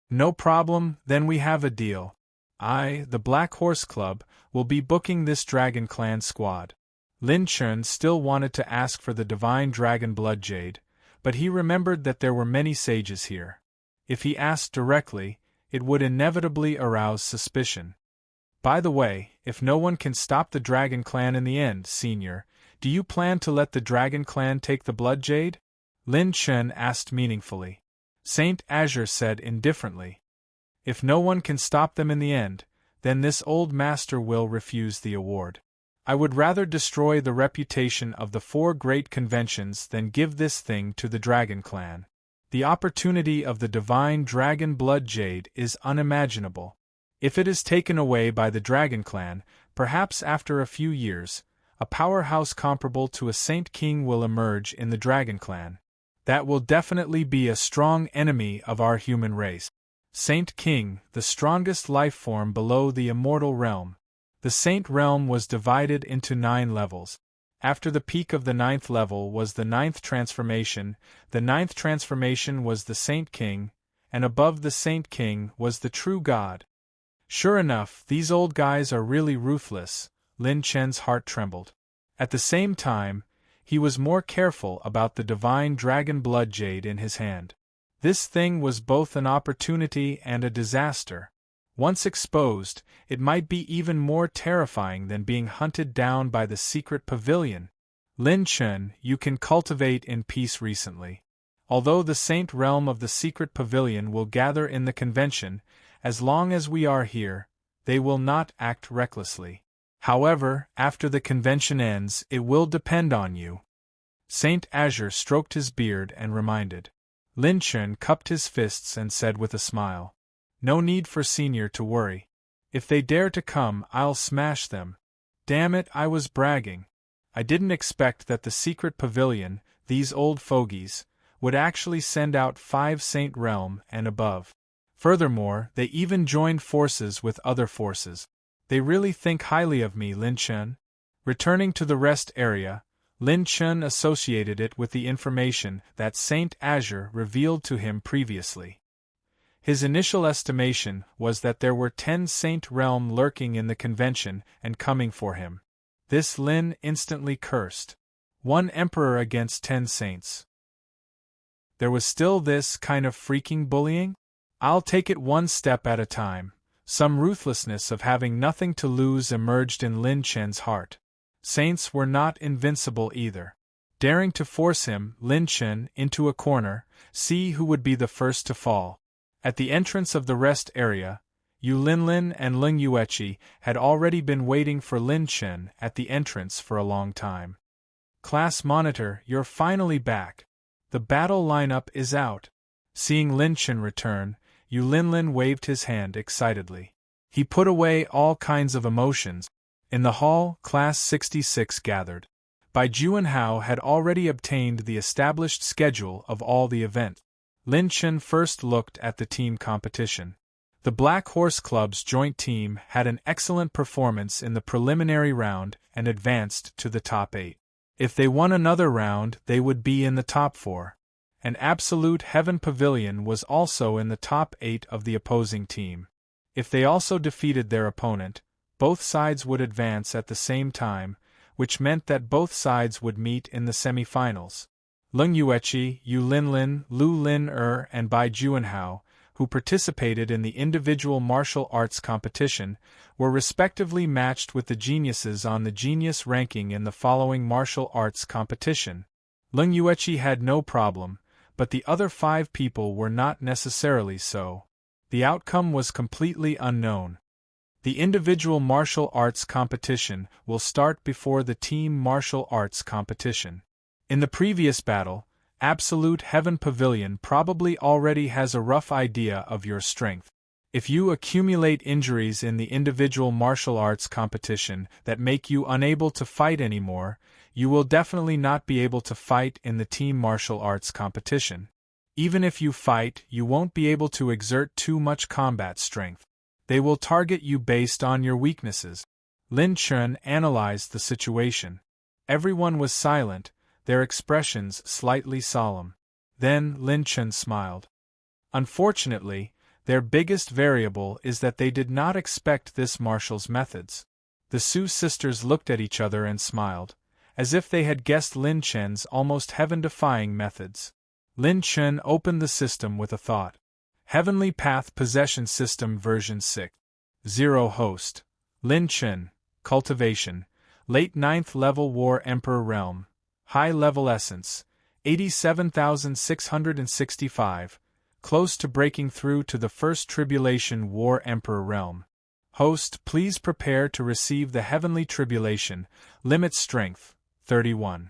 No problem, then we have a deal. I, the Black Horse Club, will be booking this Dragon Clan squad. Lin Chen still wanted to ask for the Divine Dragon Blood Jade, but he remembered that there were many sages here. If he asked directly, it would inevitably arouse suspicion. By the way, if no one can stop the Dragon Clan in the end, Senior, do you plan to let the Dragon Clan take the Blood Jade? Lin Chen asked meaningfully. Saint Azure said indifferently. If no one can stop them in the end, then this old master will refuse the award. I would rather destroy the reputation of the 4 great conventions than give this thing to the Dragon Clan. The opportunity of the Divine Dragon Blood Jade is unimaginable. If it is taken away by the Dragon Clan, perhaps after a few years, a powerhouse comparable to a Saint King will emerge in the Dragon Clan. That will definitely be a strong enemy of our human race. Saint King, the strongest life form below the immortal realm. The Saint Realm was divided into 9 levels. After the peak of the 9th level was the 9th transformation, the 9th transformation was the Saint King, and above the Saint King was the true God. Sure enough, these old guys are really ruthless. Lin Chen's heart trembled. At the same time, he was more careful about the Divine Dragon Blood Jade in his hand. This thing was both an opportunity and a disaster. Once exposed, it might be even more terrifying than being hunted down by the secret pavilion. Lin Chen, you can cultivate in peace recently. Although the Saint Realm of the secret pavilion will gather in the convention, as long as we are here, they will not act recklessly. However, after the convention ends, it will depend on you. Saint Azure stroked his beard and reminded. Lin Chen cupped his fists and said with a smile. No need for Senior to worry. If they dare to come, I'll smash them. Damn it, I was bragging. I didn't expect that the secret pavilion, these old fogies, would actually send out 5 Saint Realm and above. Furthermore, they even joined forces with other forces. They really think highly of me, Lin Chen. Returning to the rest area, Lin Chen associated it with the information that Saint Azure revealed to him previously. His initial estimation was that there were 10 Saint Realm lurking in the convention and coming for him. This Lin instantly cursed. 1 emperor against 10 saints. There was still this kind of freaking bullying? I'll take it one step at a time. Some ruthlessness of having nothing to lose emerged in Lin Chen's heart. Saints were not invincible either. Daring to force him, Lin Chen, into a corner, see who would be the first to fall. At the entrance of the rest area, Yu Linlin and Ling Yueqi had already been waiting for Lin Chen at the entrance for a long time. Class Monitor, you're finally back. The battle lineup is out. Seeing Lin Chen return, Yu Linlin waved his hand excitedly. He put away all kinds of emotions. In the hall, Class 66 gathered. Bai Juanhao had already obtained the established schedule of all the events. Lin Chen first looked at the team competition. The Black Horse Club's joint team had an excellent performance in the preliminary round and advanced to the top 8. If they won another round, they would be in the top 4. An Absolute Heaven Pavilion was also in the top 8 of the opposing team. If they also defeated their opponent, both sides would advance at the same time, which meant that both sides would meet in the semi-finals. Leng Yueqi, Yu Linlin, Lu Lin and Bai Juanhao, who participated in the individual martial arts competition, were respectively matched with the geniuses on the genius ranking in the following martial arts competition. Leng Yueqi had no problem, but the other 5 people were not necessarily so. The outcome was completely unknown. The individual martial arts competition will start before the team martial arts competition. In the previous battle, Absolute Heaven Pavilion probably already has a rough idea of your strength. If you accumulate injuries in the individual martial arts competition that make you unable to fight anymore, you will definitely not be able to fight in the team martial arts competition. Even if you fight, you won't be able to exert too much combat strength. They will target you based on your weaknesses. Lin Chen analyzed the situation. Everyone was silent, their expressions slightly solemn. Then Lin Chen smiled. Unfortunately, their biggest variable is that they did not expect this marshal's methods. The Su sisters looked at each other and smiled, as if they had guessed Lin Chen's almost heaven-defying methods. Lin Chen opened the system with a thought. Heavenly Path Possession System version 6. 0 Host. Lin Chen. Cultivation. Late 9th level War Emperor Realm. High level Essence. 87,665. Close to breaking through to the First Tribulation War Emperor Realm. Host, please prepare to receive the Heavenly Tribulation. Limit Strength. 31.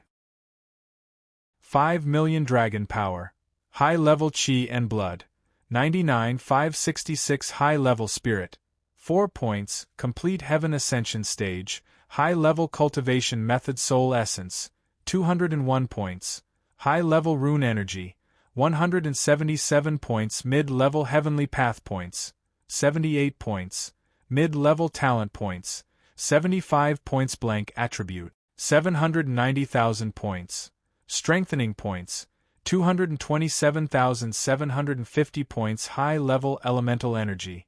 5 million Dragon Power. High level Chi and Blood. 99,566 High level Spirit. 4 points. Complete Heaven Ascension Stage. High level Cultivation Method Soul Essence. 201 points. High level Rune Energy. 177 points. Mid-level Heavenly Path points. 78 points. Mid-level Talent points. 75 points. Blank Attribute. 790,000 points. Strengthening points. 227,750 points. High-level Elemental Energy.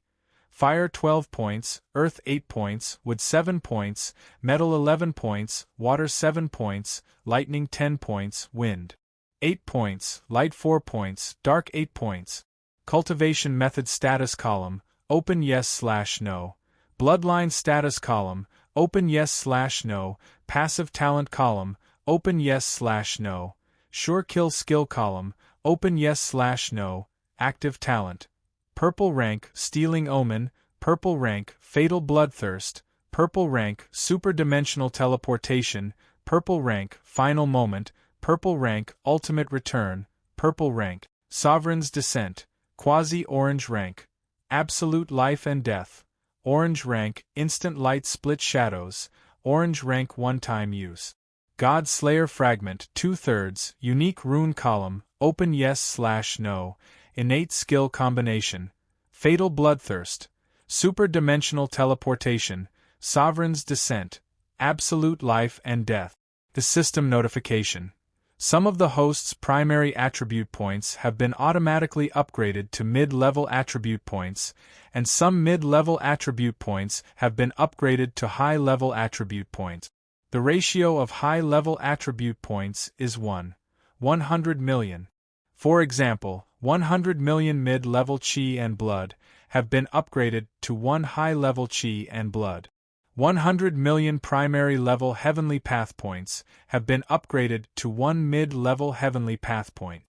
Fire 12 points, Earth 8 points, Wood 7 points, Metal 11 points, Water 7 points, Lightning 10 points, Wind 8 points, Light 4 points, Dark 8 points. Cultivation Method Status Column, Open Yes/No. Bloodline Status Column, Open Yes/No. Passive Talent Column, Open Yes/No. Sure Kill Skill Column, Open Yes/No. Active Talent. Purple rank, Stealing Omen, purple rank, Fatal Bloodthirst, purple rank, Superdimensional Teleportation, purple rank, Final Moment, purple rank, Ultimate Return, purple rank, Sovereign's Descent, Quasi-Orange rank, Absolute Life and Death, orange rank, Instant Light Split Shadows, orange rank One-Time Use. God Slayer Fragment 2/3, Unique Rune Column, Open Yes/No. Innate Skill Combination, Fatal Bloodthirst, Superdimensional Teleportation, Sovereign's Descent, Absolute Life and Death. The System Notification. Some of the host's primary attribute points have been automatically upgraded to mid-level attribute points, and some mid-level attribute points have been upgraded to high-level attribute points. The ratio of high-level attribute points is 100 million. For example, 100 million mid-level Chi and Blood have been upgraded to 1 high-level Chi and Blood. 100 million primary level Heavenly Path points have been upgraded to 1 mid-level Heavenly Path point.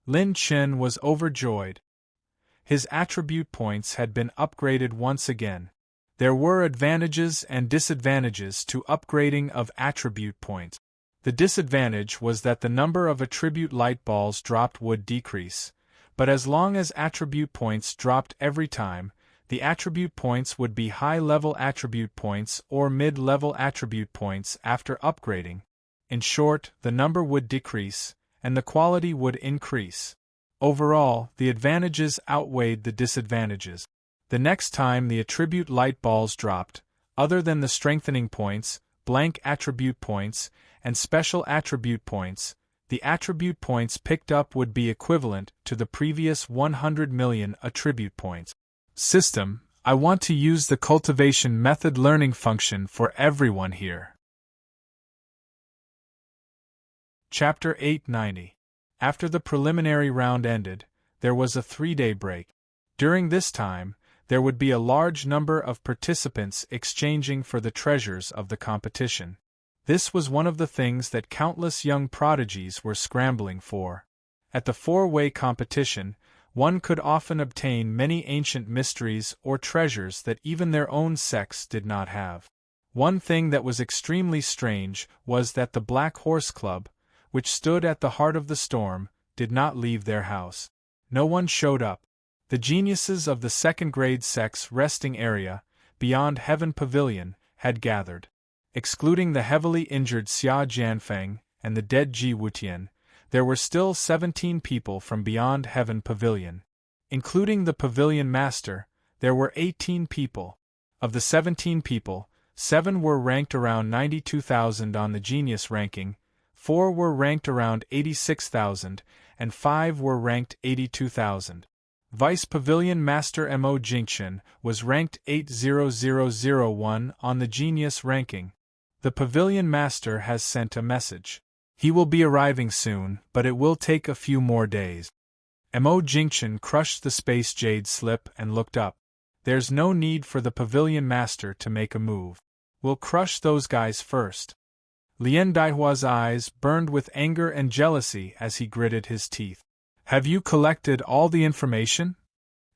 Lin Chen was overjoyed. His attribute points had been upgraded once again. There were advantages and disadvantages to upgrading of attribute points. The disadvantage was that the number of attribute light balls dropped would decrease, but as long as attribute points dropped every time, the attribute points would be high-level attribute points or mid-level attribute points after upgrading. In short, the number would decrease, and the quality would increase. Overall, the advantages outweighed the disadvantages. The next time the attribute light balls dropped, other than the strengthening points, blank attribute points, and special attribute points, the attribute points picked up would be equivalent to the previous 100 million attribute points. System, I want to use the cultivation method learning function for everyone here. Chapter 890. After the preliminary round ended, there was a 3-day break. During this time, there would be a large number of participants exchanging for the treasures of the competition. This was one of the things that countless young prodigies were scrambling for. At the 4-way competition, one could often obtain many ancient mysteries or treasures that even their own sex did not have. One thing that was extremely strange was that the Black Horse Club, which stood at the heart of the storm, did not leave their house. No one showed up. The geniuses of the second-grade sex resting area, beyond Heaven Pavilion, had gathered. Excluding the heavily injured Xia Jianfeng and the dead Ji Wutian, there were still 17 people from beyond Heaven Pavilion. Including the Pavilion Master, there were 18 people. Of the 17 people, 7 were ranked around 92,000 on the Genius ranking, 4 were ranked around 86,000, and 5 were ranked 82,000. Vice Pavilion Master Mo Jingchen was ranked 80001 on the Genius ranking. The Pavilion Master has sent a message. He will be arriving soon, but it will take a few more days. Mo Jingchen crushed the Space Jade slip and looked up. There's no need for the Pavilion Master to make a move. We'll crush those guys first. Lian Daihua's eyes burned with anger and jealousy as he gritted his teeth. Have you collected all the information?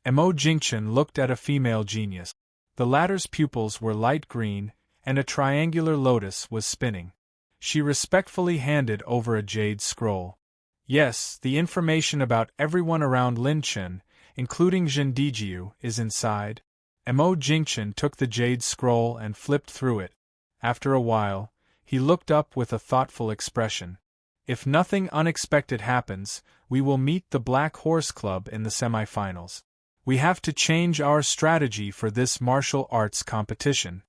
Mo Jingchen looked at a female genius. The latter's pupils were light green, and a triangular lotus was spinning. She respectfully handed over a jade scroll. Yes, the information about everyone around Linchen, including Zhen Dijiu, is inside. Mo Jingchen took the jade scroll and flipped through it. After a while, he looked up with a thoughtful expression. If nothing unexpected happens, we will meet the Black Horse Club in the semifinals. We have to change our strategy for this martial arts competition.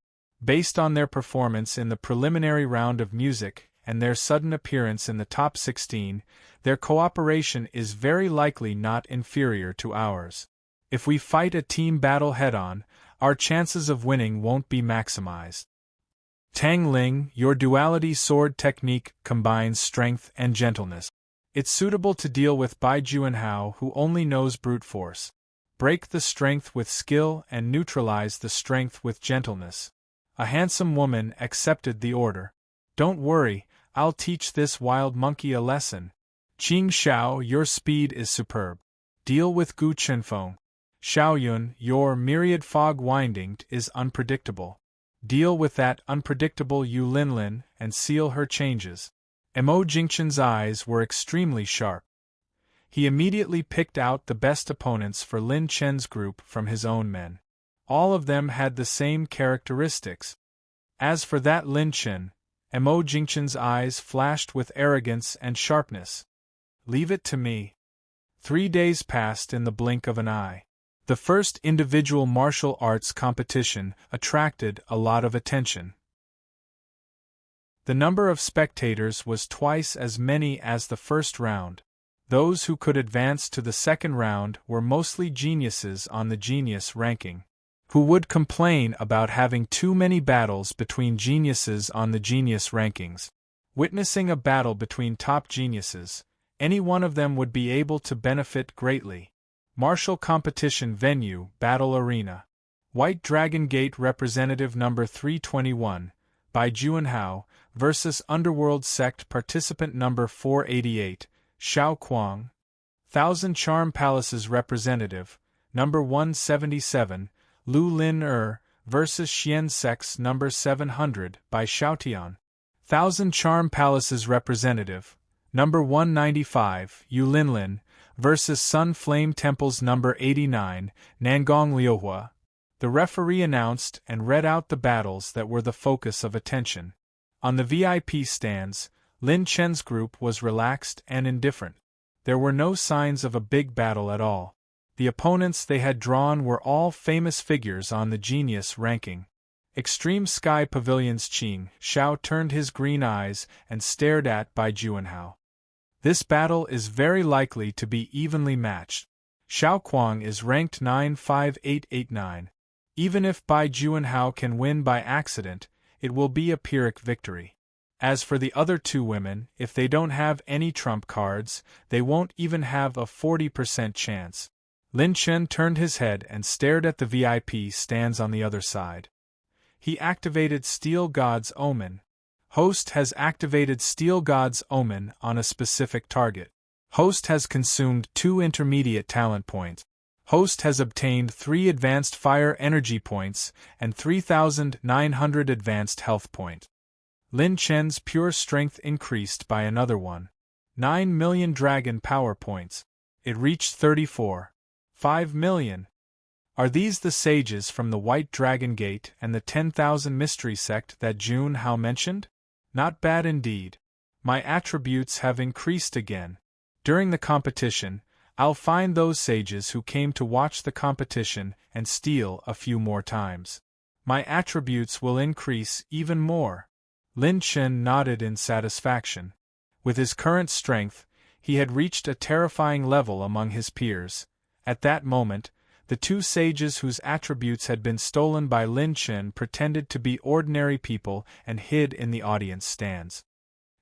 Based on their performance in the preliminary round of music and their sudden appearance in the top 16, their cooperation is very likely not inferior to ours. If we fight a team battle head-on, our chances of winning won't be maximized. Tang Ling, your duality sword technique combines strength and gentleness. It's suitable to deal with Bai Juanhao, who only knows brute force. Break the strength with skill and neutralize the strength with gentleness. A handsome woman accepted the order. Don't worry, I'll teach this wild monkey a lesson. Qing Xiao, your speed is superb. Deal with Gu Chenfeng. Xiaoyun, your myriad fog winding is unpredictable. Deal with that unpredictable Yu Linlin and seal her changes. Mo Jingchen's eyes were extremely sharp. He immediately picked out the best opponents for Lin Chen's group from his own men. All of them had the same characteristics. As for that Lin Chen, Mo Jingchen's eyes flashed with arrogance and sharpness. Leave it to me. 3 days passed in the blink of an eye. The first individual martial arts competition attracted a lot of attention. The number of spectators was twice as many as the first round. Those who could advance to the second round were mostly geniuses on the genius ranking, who would complain about having too many battles between geniuses on the genius rankings. Witnessing a battle between top geniuses, any one of them would be able to benefit greatly. Martial competition venue, Battle Arena. White Dragon Gate Representative Number 321, Bai Juanhao, versus Underworld Sect Participant Number 488, Xiao Kuang. Thousand Charm Palaces Representative, Number 177, Lu Lin versus Xian Sects Number 700, by Xiaotian. Thousand Charm Palaces Representative, Number 195, Yu Linlin, versus Sun Flame Temples Number 89, Nangong Liuhua. The referee announced and read out the battles that were the focus of attention. On the VIP stands, Lin Chen's group was relaxed and indifferent. There were no signs of a big battle at all. The opponents they had drawn were all famous figures on the genius ranking. Extreme Sky Pavilion's Qing Xiao turned his green eyes and stared at Bai Juanhao. This battle is very likely to be evenly matched. Xiao Kuang is ranked 95889. Even if Bai Juanhao can win by accident, it will be a Pyrrhic victory. As for the other two women, if they don't have any trump cards, they won't even have a 40% chance. Lin Chen turned his head and stared at the VIP stands on the other side. He activated Steel God's Omen. Host has activated Steel God's Omen on a specific target. Host has consumed 2 intermediate talent points. Host has obtained 3 advanced fire energy points and 3,900 advanced health points. Lin Chen's pure strength increased by another 9 million dragon power points. It reached 34.5 million. Are these the sages from the White Dragon Gate and the 10,000 mystery sect that Jun Hao mentioned? Not bad indeed. My attributes have increased again. During the competition, I'll find those sages who came to watch the competition and steal a few more times. My attributes will increase even more. Lin Chen nodded in satisfaction. With his current strength, he had reached a terrifying level among his peers. At that moment, the 2 sages whose attributes had been stolen by Lin Chen pretended to be ordinary people and hid in the audience stands.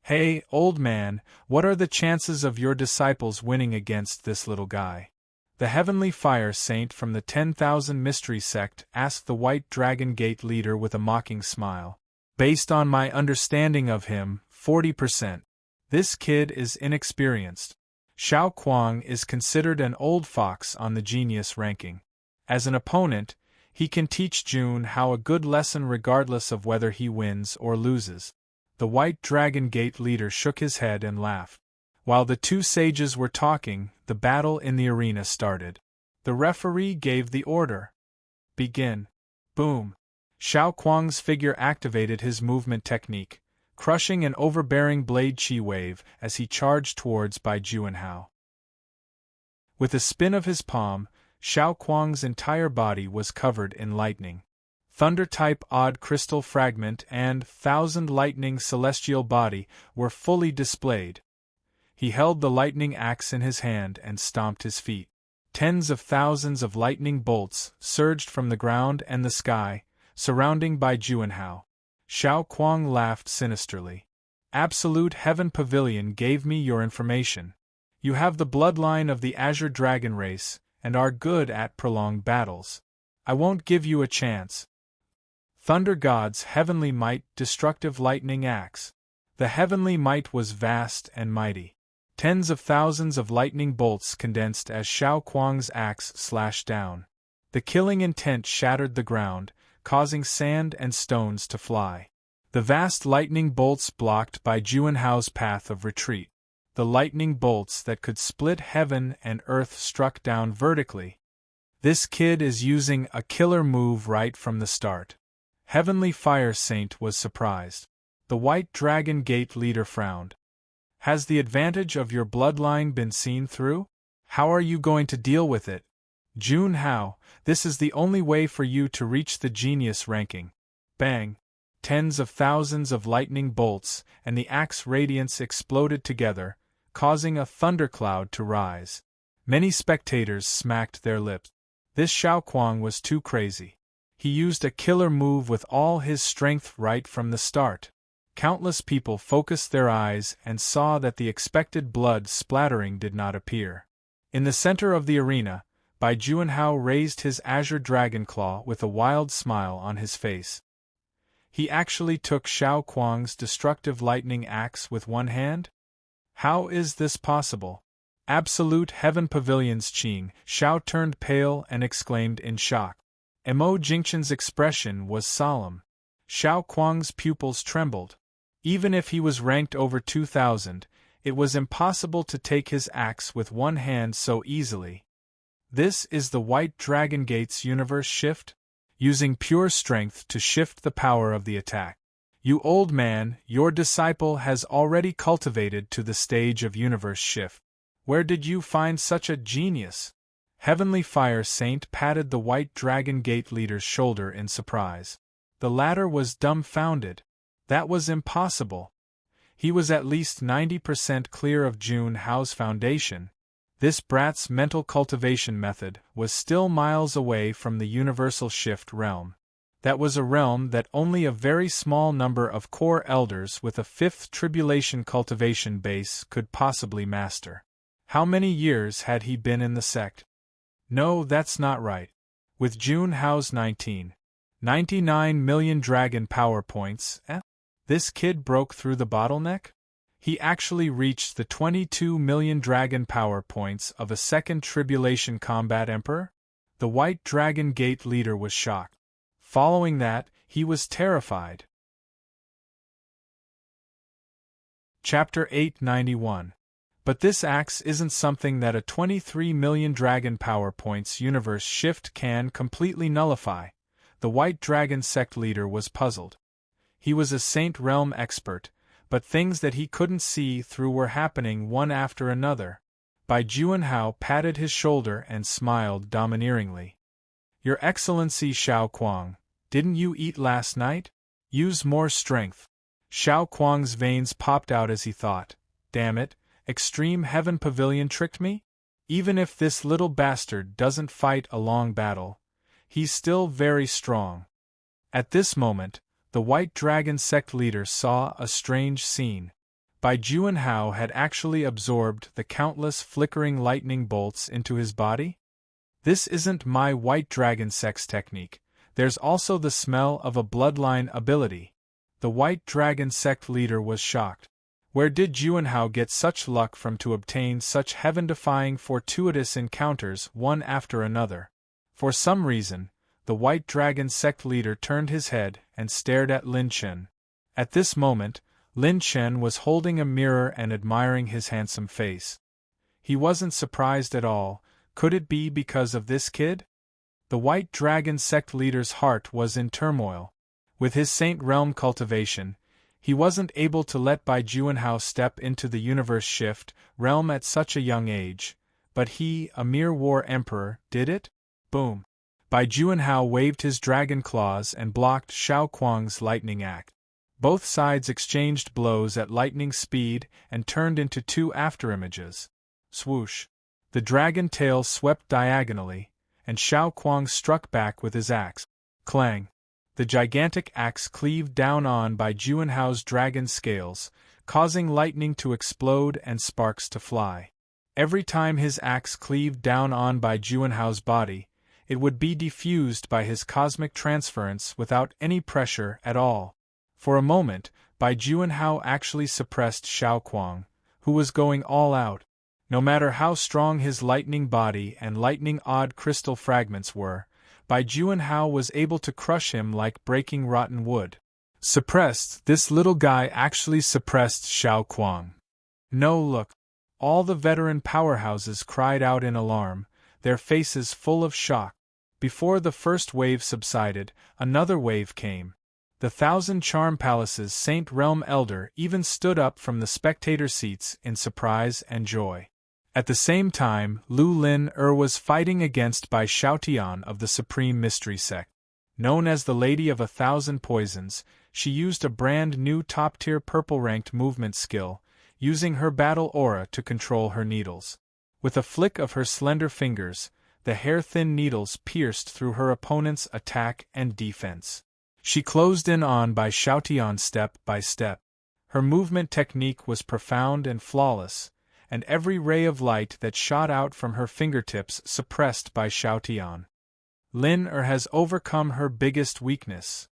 Hey, old man, what are the chances of your disciples winning against this little guy? The Heavenly Fire Saint from the 10,000 Mystery Sect asked the White Dragon Gate leader with a mocking smile. Based on my understanding of him, 40%. This kid is inexperienced. Xiao Kuang is considered an old fox on the genius ranking. As an opponent, he can teach Jun Hao a good lesson regardless of whether he wins or loses. The White Dragon Gate leader shook his head and laughed. While the 2 sages were talking, the battle in the arena started. The referee gave the order. Begin. Boom. Xiao Kuang's figure activated his movement technique, crushing an overbearing blade chi wave as he charged towards Bai Juanhao. With a spin of his palm, Xiao Kuang's entire body was covered in lightning. Thunder-type odd crystal fragment and 1,000 lightning celestial body were fully displayed. He held the lightning axe in his hand and stomped his feet. Tens of thousands of lightning bolts surged from the ground and the sky, surrounding Bai Juanhao. Xiao Kuang laughed sinisterly. Absolute Heaven Pavilion gave me your information. You have the bloodline of the Azure Dragon race, and are good at prolonged battles. I won't give you a chance. Thunder God's Heavenly Might Destructive Lightning Axe. The Heavenly Might was vast and mighty. Tens of thousands of lightning bolts condensed as Xiao Kuang's axe slashed down. The killing intent shattered the ground, causing sand and stones to fly. The vast lightning bolts blocked Bai Juanhao's path of retreat. The lightning bolts that could split heaven and earth struck down vertically. This kid is using a killer move right from the start. Heavenly Fire Saint was surprised. The White Dragon Gate leader frowned. Has the advantage of your bloodline been seen through? How are you going to deal with it? Jun Hao, this is the only way for you to reach the genius ranking. Bang! Tens of thousands of lightning bolts and the axe radiance exploded together, causing a thundercloud to rise. Many spectators smacked their lips. This Xiao Kuang was too crazy. He used a killer move with all his strength right from the start. Countless people focused their eyes and saw that the expected blood splattering did not appear. In the center of the arena, Bai Juanhao raised his azure dragon claw with a wild smile on his face. He actually took Xiao Kuang's destructive lightning axe with one hand? How is this possible? Absolute Heaven Pavilion's Qing Xiao turned pale and exclaimed in shock. Mo Jingchen's expression was solemn. Xiao Kuang's pupils trembled. Even if he was ranked over 2,000, it was impossible to take his axe with one hand so easily. This is the White Dragon Gate's universe shift? Using pure strength to shift the power of the attack. You old man, your disciple has already cultivated to the stage of universe shift. Where did you find such a genius? Heavenly Fire Saint patted the white dragon gate leader's shoulder in surprise. The latter was dumbfounded. That was impossible. He was at least 90% clear of Jun Hao's foundation. This brat's mental cultivation method was still miles away from the universal shift realm. That was a realm that only a very small number of core elders with a fifth tribulation cultivation base could possibly master. How many years had he been in the sect? No, that's not right. With Jun Hao's 99 million dragon power points, this kid broke through the bottleneck? He actually reached the 22 million dragon power points of a second tribulation combat emperor? The white dragon gate leader was shocked. Following that, he was terrified. Chapter 891. But this axe isn't something that a 23 million dragon power points universe shift can completely nullify. The white dragon sect leader was puzzled. He was a Saint Realm expert, but things that he couldn't see through were happening one after another. Bai Juanhao patted his shoulder and smiled domineeringly. Your Excellency Xiao Kuang, didn't you eat last night? Use more strength. Xiao Kuang's veins popped out as he thought, damn it, Extreme Heaven Pavilion tricked me? Even if this little bastard doesn't fight a long battle, he's still very strong. At this moment, the White Dragon sect leader saw a strange scene. Bai Juanhao had actually absorbed the countless flickering lightning bolts into his body? This isn't my White Dragon sect's technique. There's also the smell of a bloodline ability. The White Dragon sect leader was shocked. Where did Juanhao get such luck from to obtain such heaven-defying fortuitous encounters one after another? For some reason, the White Dragon sect leader turned his head and stared at Lin Chen. At this moment, Lin Chen was holding a mirror and admiring his handsome face. He wasn't surprised at all. Could it be because of this kid? The White Dragon sect leader's heart was in turmoil. With his Saint Realm cultivation, he wasn't able to let Bai Juanhao step into the universe shift realm at such a young age, but he, a mere war emperor, did it? Boom! Bai Juanhao waved his dragon claws and blocked Xiao Kuang's lightning axe. Both sides exchanged blows at lightning speed and turned into two afterimages. Swoosh! The dragon tail swept diagonally, and Xiao Kuang struck back with his axe. Clang! The gigantic axe cleaved down on Bai Juanhao's dragon scales, causing lightning to explode and sparks to fly. Every time his axe cleaved down on Bai Juanhao's body, it would be diffused by his cosmic transference without any pressure at all. For a moment, Bai Juanhao actually suppressed Xiao Kuang, who was going all out. No matter how strong his lightning body and lightning-odd crystal fragments were, Bai Juanhao was able to crush him like breaking rotten wood. Suppressed, this little guy actually suppressed Xiao Kuang. No, look. All the veteran powerhouses cried out in alarm, their faces full of shock. Before the first wave subsided, another wave came. The 1,000 Charm Palace's Saint Realm Elder even stood up from the spectator seats in surprise and joy. At the same time, Lu Lin was fighting against Bai Xiaotian of the Supreme Mystery Sect. Known as the Lady of 1,000 Poisons, she used a brand new top-tier purple-ranked movement skill, using her battle aura to control her needles. With a flick of her slender fingers, the hair-thin needles pierced through her opponent's attack and defense. She closed in on Bai Xiaotian step by step. Her movement technique was profound and flawless, and every ray of light that shot out from her fingertips suppressed Bai Xiaotian. Lin has overcome her biggest weakness.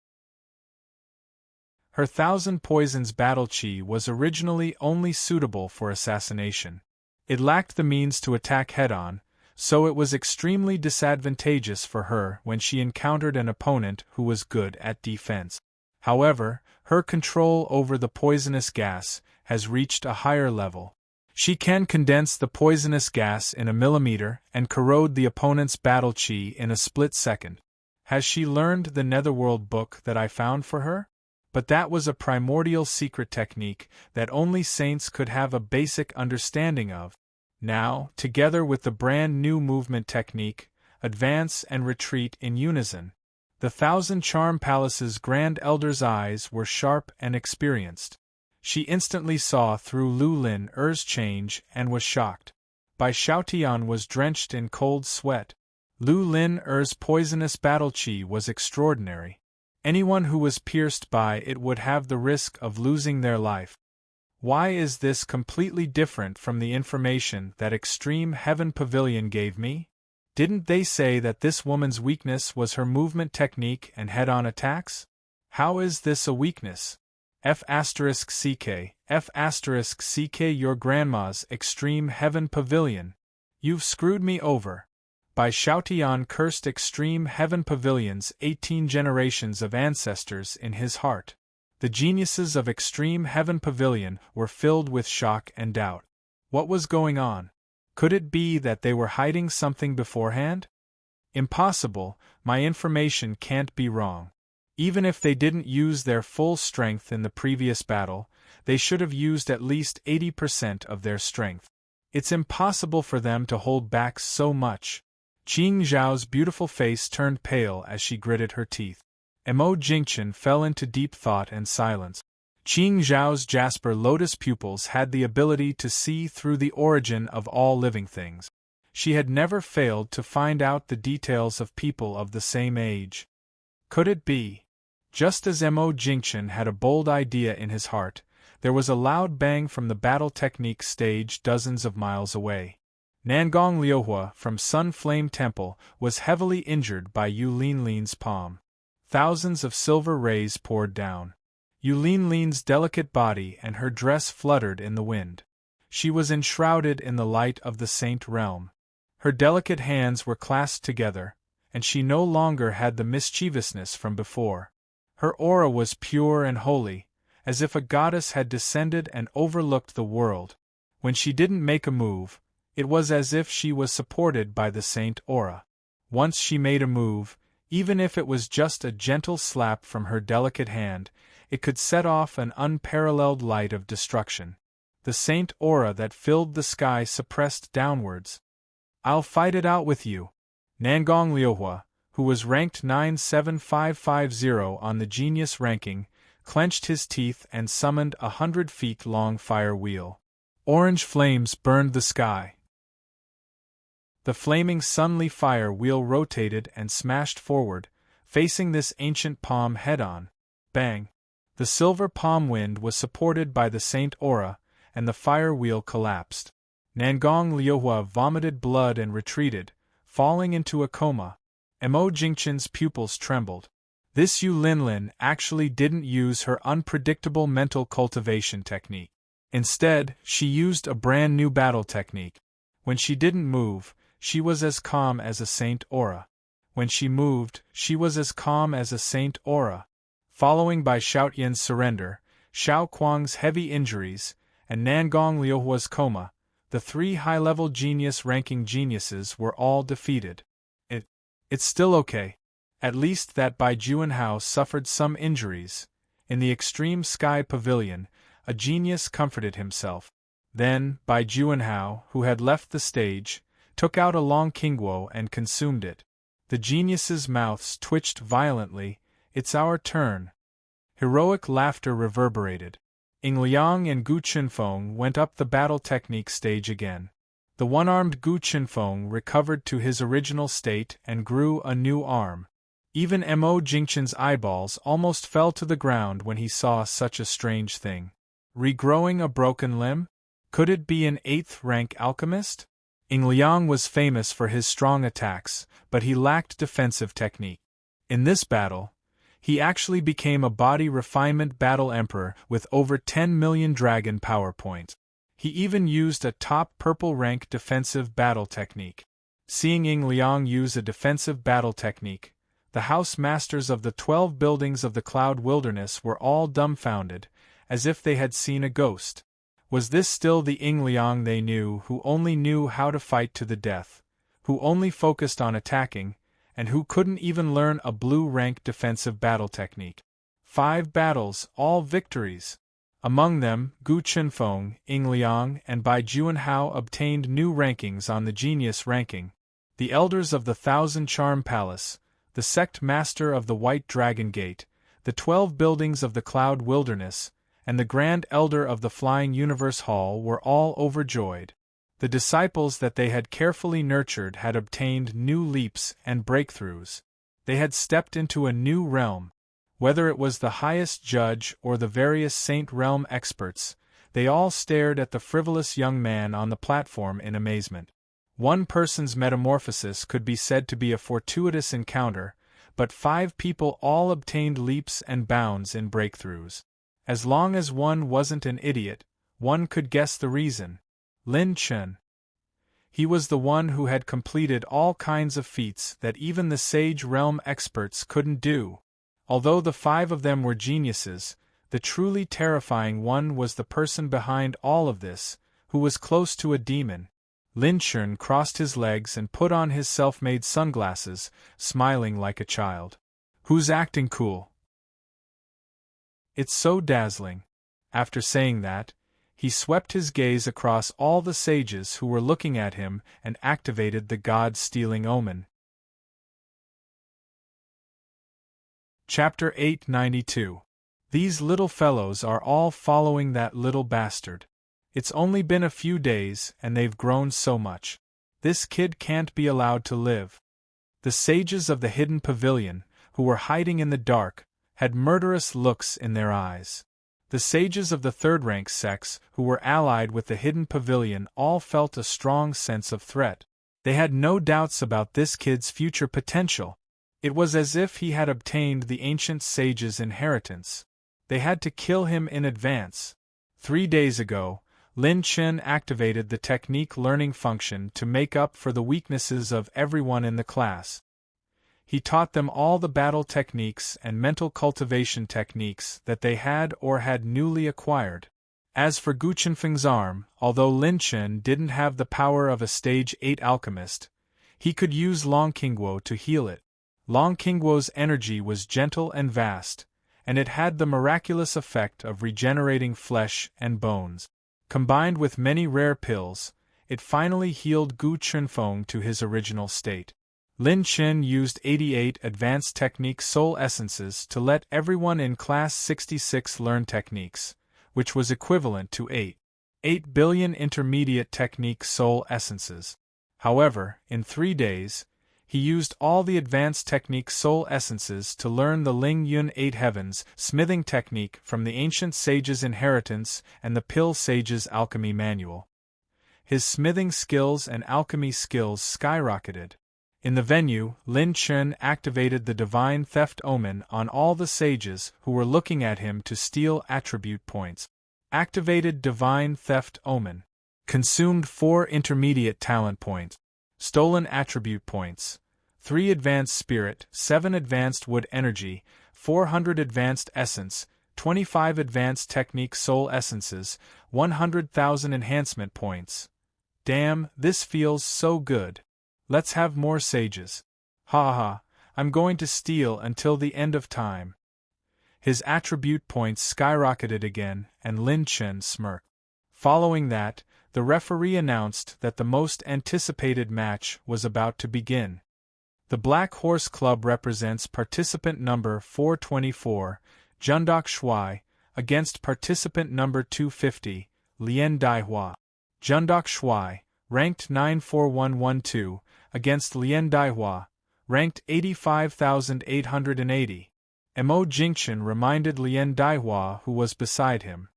Her 1,000 Poisons battle chi was originally only suitable for assassination. It lacked the means to attack head-on, so it was extremely disadvantageous for her when she encountered an opponent who was good at defense. However, her control over the poisonous gas has reached a higher level. She can condense the poisonous gas in a millimeter and corrode the opponent's battle chi in a split second. Has she learned the Netherworld book that I found for her? But that was a primordial secret technique that only saints could have a basic understanding of. Now, together with the brand new movement technique, advance and retreat in unison. The Thousand Charm Palace's Grand Elder's eyes were sharp and experienced. She instantly saw through Lu Lin-er's change and was shocked. Bai Xiaotian was drenched in cold sweat. Lu Lin-er's poisonous battle chi was extraordinary. Anyone who was pierced by it would have the risk of losing their life. Why is this completely different from the information that Extreme Heaven Pavilion gave me? Didn't they say that this woman's weakness was her movement technique and head-on attacks? How is this a weakness? F*CK, F*CK, your grandma's Extreme Heaven Pavilion. You've screwed me over. Bai Xiaotian cursed Extreme Heaven Pavilion's 18 generations of ancestors in his heart. The geniuses of Extreme Heaven Pavilion were filled with shock and doubt. What was going on? Could it be that they were hiding something beforehand? Impossible, my information can't be wrong. Even if they didn't use their full strength in the previous battle, they should have used at least 80% of their strength. It's impossible for them to hold back so much. Qing Zhao's beautiful face turned pale as she gritted her teeth. Mo Jingchen fell into deep thought and silence. Qing Zhao's jasper lotus pupils had the ability to see through the origin of all living things. She had never failed to find out the details of people of the same age. Could it be? Just as Mo Jingchen had a bold idea in his heart, there was a loud bang from the battle technique stage dozens of miles away. Nangong Liuhua from Sun Flame Temple was heavily injured by Yu Linlin's palm. Thousands of silver rays poured down. Yu Linlin's delicate body and her dress fluttered in the wind. She was enshrouded in the light of the Saint Realm. Her delicate hands were clasped together, and she no longer had the mischievousness from before. Her aura was pure and holy, as if a goddess had descended and overlooked the world. When she didn't make a move, it was as if she was supported by the saint aura. Once she made a move, even if it was just a gentle slap from her delicate hand, it could set off an unparalleled light of destruction. The saint aura that filled the sky suppressed downwards. I'll fight it out with you. Nangong Liuhua, who was ranked 97550 on the genius ranking, clenched his teeth and summoned a 100-feet-long fire wheel. Orange flames burned the sky. The flaming sunly fire wheel rotated and smashed forward, facing this ancient palm head-on. Bang! The silver palm wind was supported by the saint aura, and the fire wheel collapsed. Nangong Liuhua vomited blood and retreated, falling into a coma. Mo Jingchen's pupils trembled. This Yu Linlin actually didn't use her unpredictable mental cultivation technique. Instead, she used a brand new battle technique. When she didn't move, she was as calm as a saint aura. When she moved, she was as calm as a saint aura. Following by Xiaotian's surrender, Xiao Kuang's heavy injuries, and Nangong Liuhua's coma, the three high-level genius-ranking geniuses were all defeated. It's still okay. At least that Bai Juanhao suffered some injuries. In the Extreme Sky Pavilion, a genius comforted himself. Then, Bai Juanhao, who had left the stage, took out a long qingguo and consumed it. The geniuses' mouths twitched violently. It's our turn. Heroic laughter reverberated. Ying Liang and Gu Qinfeng went up the battle technique stage again. The one-armed Gu Qinfeng recovered to his original state and grew a new arm. Even Mo Jingchen's eyeballs almost fell to the ground when he saw such a strange thing. Regrowing a broken limb? Could it be an 8th-rank alchemist? Ying Liang was famous for his strong attacks, but he lacked defensive technique. In this battle, he actually became a body refinement battle emperor with over 10 million dragon power points. He even used a top purple rank defensive battle technique. Seeing Ying Liang use a defensive battle technique, the house masters of the 12 buildings of the Cloud Wilderness were all dumbfounded, as if they had seen a ghost. Was this still the Ying Liang they knew, who only knew how to fight to the death, who only focused on attacking, and who couldn't even learn a blue rank defensive battle technique? 5 battles, all victories. Among them, Gu Chunfeng, Ying Liang, and Bai Juanhao obtained new rankings on the Genius ranking. The elders of the Thousand Charm Palace, the sect master of the White Dragon Gate, the 12 buildings of the Cloud Wilderness, and the Grand Elder of the Flying Universe Hall were all overjoyed. The disciples that they had carefully nurtured had obtained new leaps and breakthroughs. They had stepped into a new realm. Whether it was the highest judge or the various Saint Realm experts, they all stared at the frivolous young man on the platform in amazement. One person's metamorphosis could be said to be a fortuitous encounter, but 5 people all obtained leaps and bounds in breakthroughs. As long as one wasn't an idiot, one could guess the reason. Lin Chen. He was the one who had completed all kinds of feats that even the Sage Realm experts couldn't do. Although the 5 of them were geniuses, the truly terrifying one was the person behind all of this, who was close to a demon. Lin Chen crossed his legs and put on his self-made sunglasses, smiling like a child. Who's acting cool? It's so dazzling. After saying that, he swept his gaze across all the sages who were looking at him and activated the God-stealing omen. Chapter 892. These little fellows are all following that little bastard. It's only been a few days and they've grown so much. This kid can't be allowed to live. The sages of the hidden pavilion, who were hiding in the dark, had murderous looks in their eyes. The sages of the third-rank sects, who were allied with the hidden pavilion, all felt a strong sense of threat. They had no doubts about this kid's future potential. It was as if he had obtained the ancient sage's inheritance. They had to kill him in advance. 3 days ago, Lin Chen activated the technique learning function to make up for the weaknesses of everyone in the class. He taught them all the battle techniques and mental cultivation techniques that they had or had newly acquired. As for Gu Chunfeng's arm, although Lin Chen didn't have the power of a stage 8 alchemist, he could use Long Qingguo to heal it. Long Qingguo's energy was gentle and vast, and it had the miraculous effect of regenerating flesh and bones. Combined with many rare pills, it finally healed Gu Chunfeng to his original state. Lin Chen used 88 advanced technique soul essences to let everyone in Class 66 learn techniques, which was equivalent to 8 billion intermediate technique soul essences. However, in 3 days, he used all the advanced technique soul essences to learn the Ling Yun 8 Heavens smithing technique from the ancient sage's inheritance and the Pill Sage's alchemy manual. His smithing skills and alchemy skills skyrocketed. In the venue, Lin Chen activated the divine theft omen on all the sages who were looking at him to steal attribute points. Activated divine theft omen. Consumed 4 intermediate talent points. Stolen attribute points. 3 advanced spirit, 7 advanced wood energy, 400 advanced essence, 25 advanced technique soul essences, 100,000 enhancement points. Damn, this feels so good. Let's have more sages. Ha ha, I'm going to steal until the end of time. His attribute points skyrocketed again, and Lin Chen smirked. Following that, the referee announced that the most anticipated match was about to begin. The Black Horse Club represents participant number 424, Jundok Shuai, against participant number 250, Lien Daihua. Jundok Shuai, ranked 94112, against Lien Daihua, ranked 85,880. Mo Jingchen reminded Lien Daihua, who was beside him.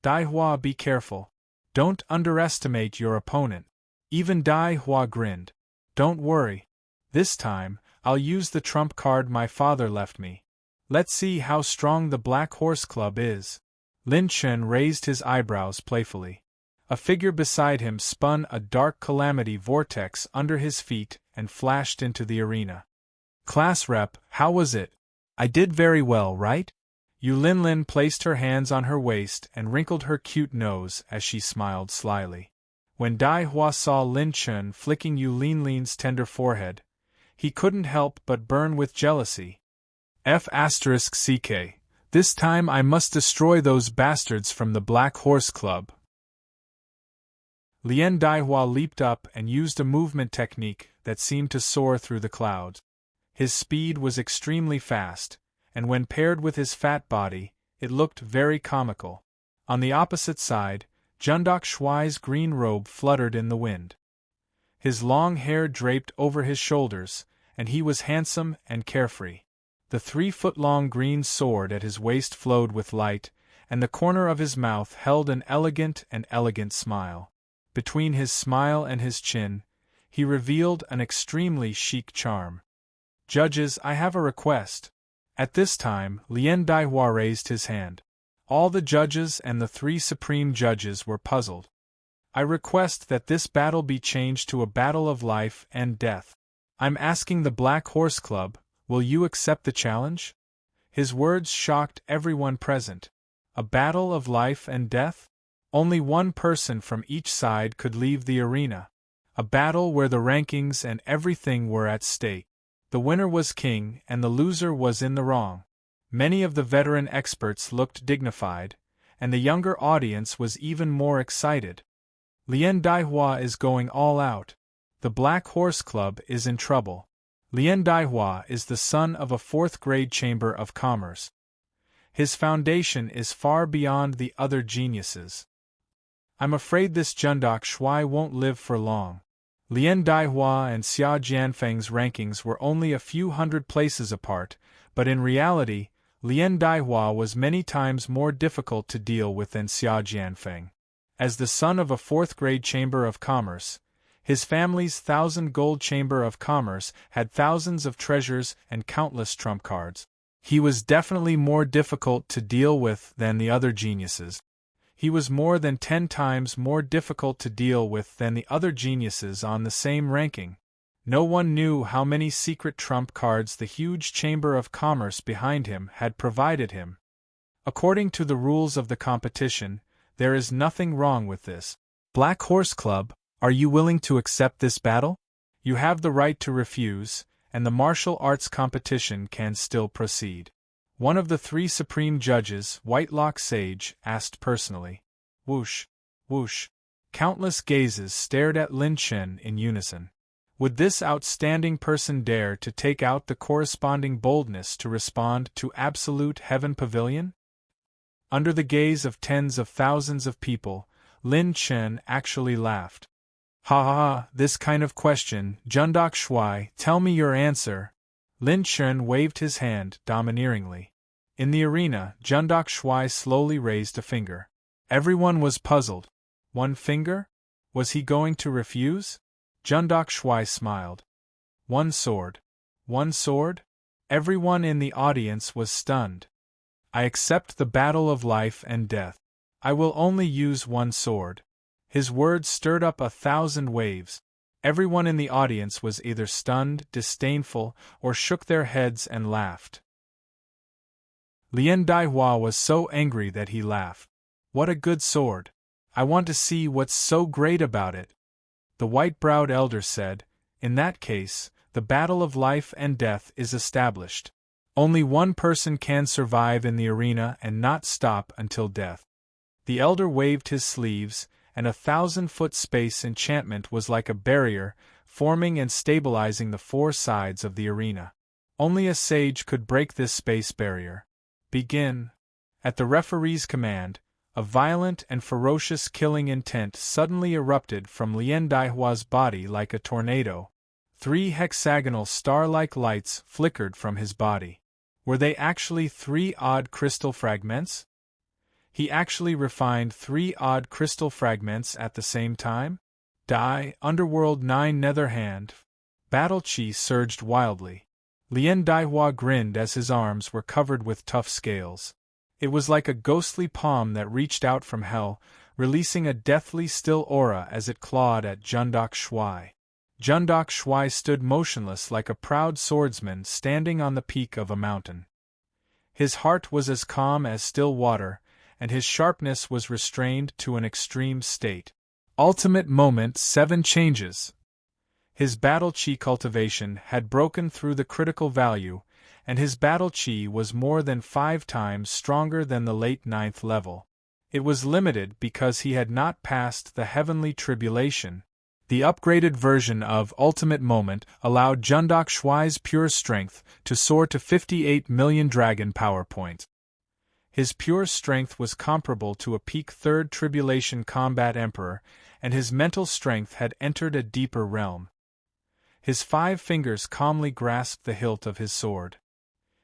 Daihua, be careful. Don't underestimate your opponent. Even Daihua grinned. Don't worry. This time, I'll use the trump card my father left me. Let's see how strong the Black Horse Club is. Lin Chen raised his eyebrows playfully. A figure beside him spun a dark calamity vortex under his feet and flashed into the arena. Class rep, how was it? I did very well, right? Yu Linlin placed her hands on her waist and wrinkled her cute nose as she smiled slyly. When Dai Hua saw Lin Chen flicking Yu Linlin's tender forehead, he couldn't help but burn with jealousy. F***ck, this This time I must destroy those bastards from the Black Horse Club. Lien Daihua leaped up and used a movement technique that seemed to soar through the clouds. His speed was extremely fast, and when paired with his fat body, it looked very comical. On the opposite side, Jundok Shuai's green robe fluttered in the wind. His long hair draped over his shoulders, and he was handsome and carefree. The 3-foot-long green sword at his waist flowed with light, and the corner of his mouth held an elegant smile. Between his smile and his chin, he revealed an extremely chic charm. "Judges, I have a request." At this time, Lien Daihua raised his hand. All the judges and the 3 supreme judges were puzzled. "I request that this battle be changed to a battle of life and death. I'm asking the Black Horse Club, will you accept the challenge?" His words shocked everyone present. A battle of life and death? Only one person from each side could leave the arena. A battle where the rankings and everything were at stake. The winner was king and the loser was in the wrong. Many of the veteran experts looked dignified, and the younger audience was even more excited. Lien Daihua is going all out. The Black Horse Club is in trouble. Lien Daihua is the son of a 4th-grade chamber of commerce. His foundation is far beyond the other geniuses. I'm afraid this Jundok Shuai won't live for long. Lien Daihua and Xia Jianfeng's rankings were only a few hundred places apart, but in reality, Lien Daihua was many times more difficult to deal with than Xia Jianfeng. As the son of a 4th-grade chamber of commerce, his family's 1,000-gold chamber of commerce had thousands of treasures and countless trump cards. He was definitely more difficult to deal with than the other geniuses. He was more than 10 times more difficult to deal with than the other geniuses on the same ranking. No one knew how many secret trump cards the huge chamber of commerce behind him had provided him. According to the rules of the competition, there is nothing wrong with this. Black Horse Club, are you willing to accept this battle? You have the right to refuse, and the martial arts competition can still proceed. One of the 3 supreme judges, Whitelock Sage, asked personally. Whoosh, whoosh. Countless gazes stared at Lin Chen in unison. Would this outstanding person dare to take out the corresponding boldness to respond to Absolute Heaven Pavilion? Under the gaze of tens of thousands of people, Lin Chen actually laughed. Ha ha ha, this kind of question, Jundok Shuai, tell me your answer. Lin Chen waved his hand domineeringly. In the arena, Jundok Shuai slowly raised a finger. Everyone was puzzled. One finger? Was he going to refuse? Jundok Shuai smiled. One sword. One sword? Everyone in the audience was stunned. I accept the battle of life and death. I will only use one sword. His words stirred up 1,000 waves. Everyone in the audience was either stunned, disdainful, or shook their heads and laughed. Lien Daihua was so angry that he laughed. What a good sword! I want to see what's so great about it. The white-browed elder said, in that case, the battle of life and death is established. Only one person can survive in the arena and not stop until death. The elder waved his sleeves, and 1,000-foot space enchantment was like a barrier, forming and stabilizing the 4 sides of the arena. Only a sage could break this space barrier. Begin. At the referee's command, a violent and ferocious killing intent suddenly erupted from Lien Daihua's body like a tornado. 3 hexagonal star-like lights flickered from his body. Were they actually 3 odd crystal fragments? He actually refined 3 odd crystal fragments at the same time? Underworld 9 Nether Hand. Battle Chi surged wildly. Lien Daihua grinned as his arms were covered with tough scales. It was like a ghostly palm that reached out from hell, releasing a deathly still aura as it clawed at Jundok Shuai. Jundok Shuai stood motionless like a proud swordsman standing on the peak of a mountain. His heart was as calm as still water, and his sharpness was restrained to an extreme state. Ultimate moment 7 changes. His battle chi cultivation had broken through the critical value, and his battle chi was more than 5 times stronger than the late 9th level. It was limited because he had not passed the heavenly tribulation. The upgraded version of Ultimate Moment allowed Jundok Shuai's pure strength to soar to 58 million dragon power points. His pure strength was comparable to a peak 3rd Tribulation Combat Emperor, and his mental strength had entered a deeper realm. His 5 fingers calmly grasped the hilt of his sword.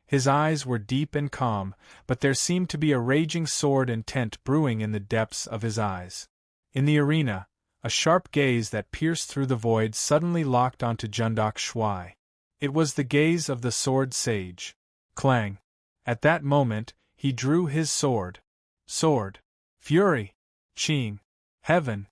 His eyes were deep and calm, but there seemed to be a raging sword intent brewing in the depths of his eyes. In the arena, a sharp gaze that pierced through the void suddenly locked onto Jundok Shuai. It was the gaze of the sword sage. Clang! At that moment, he drew his sword. Sword. Fury. Qing. Heaven.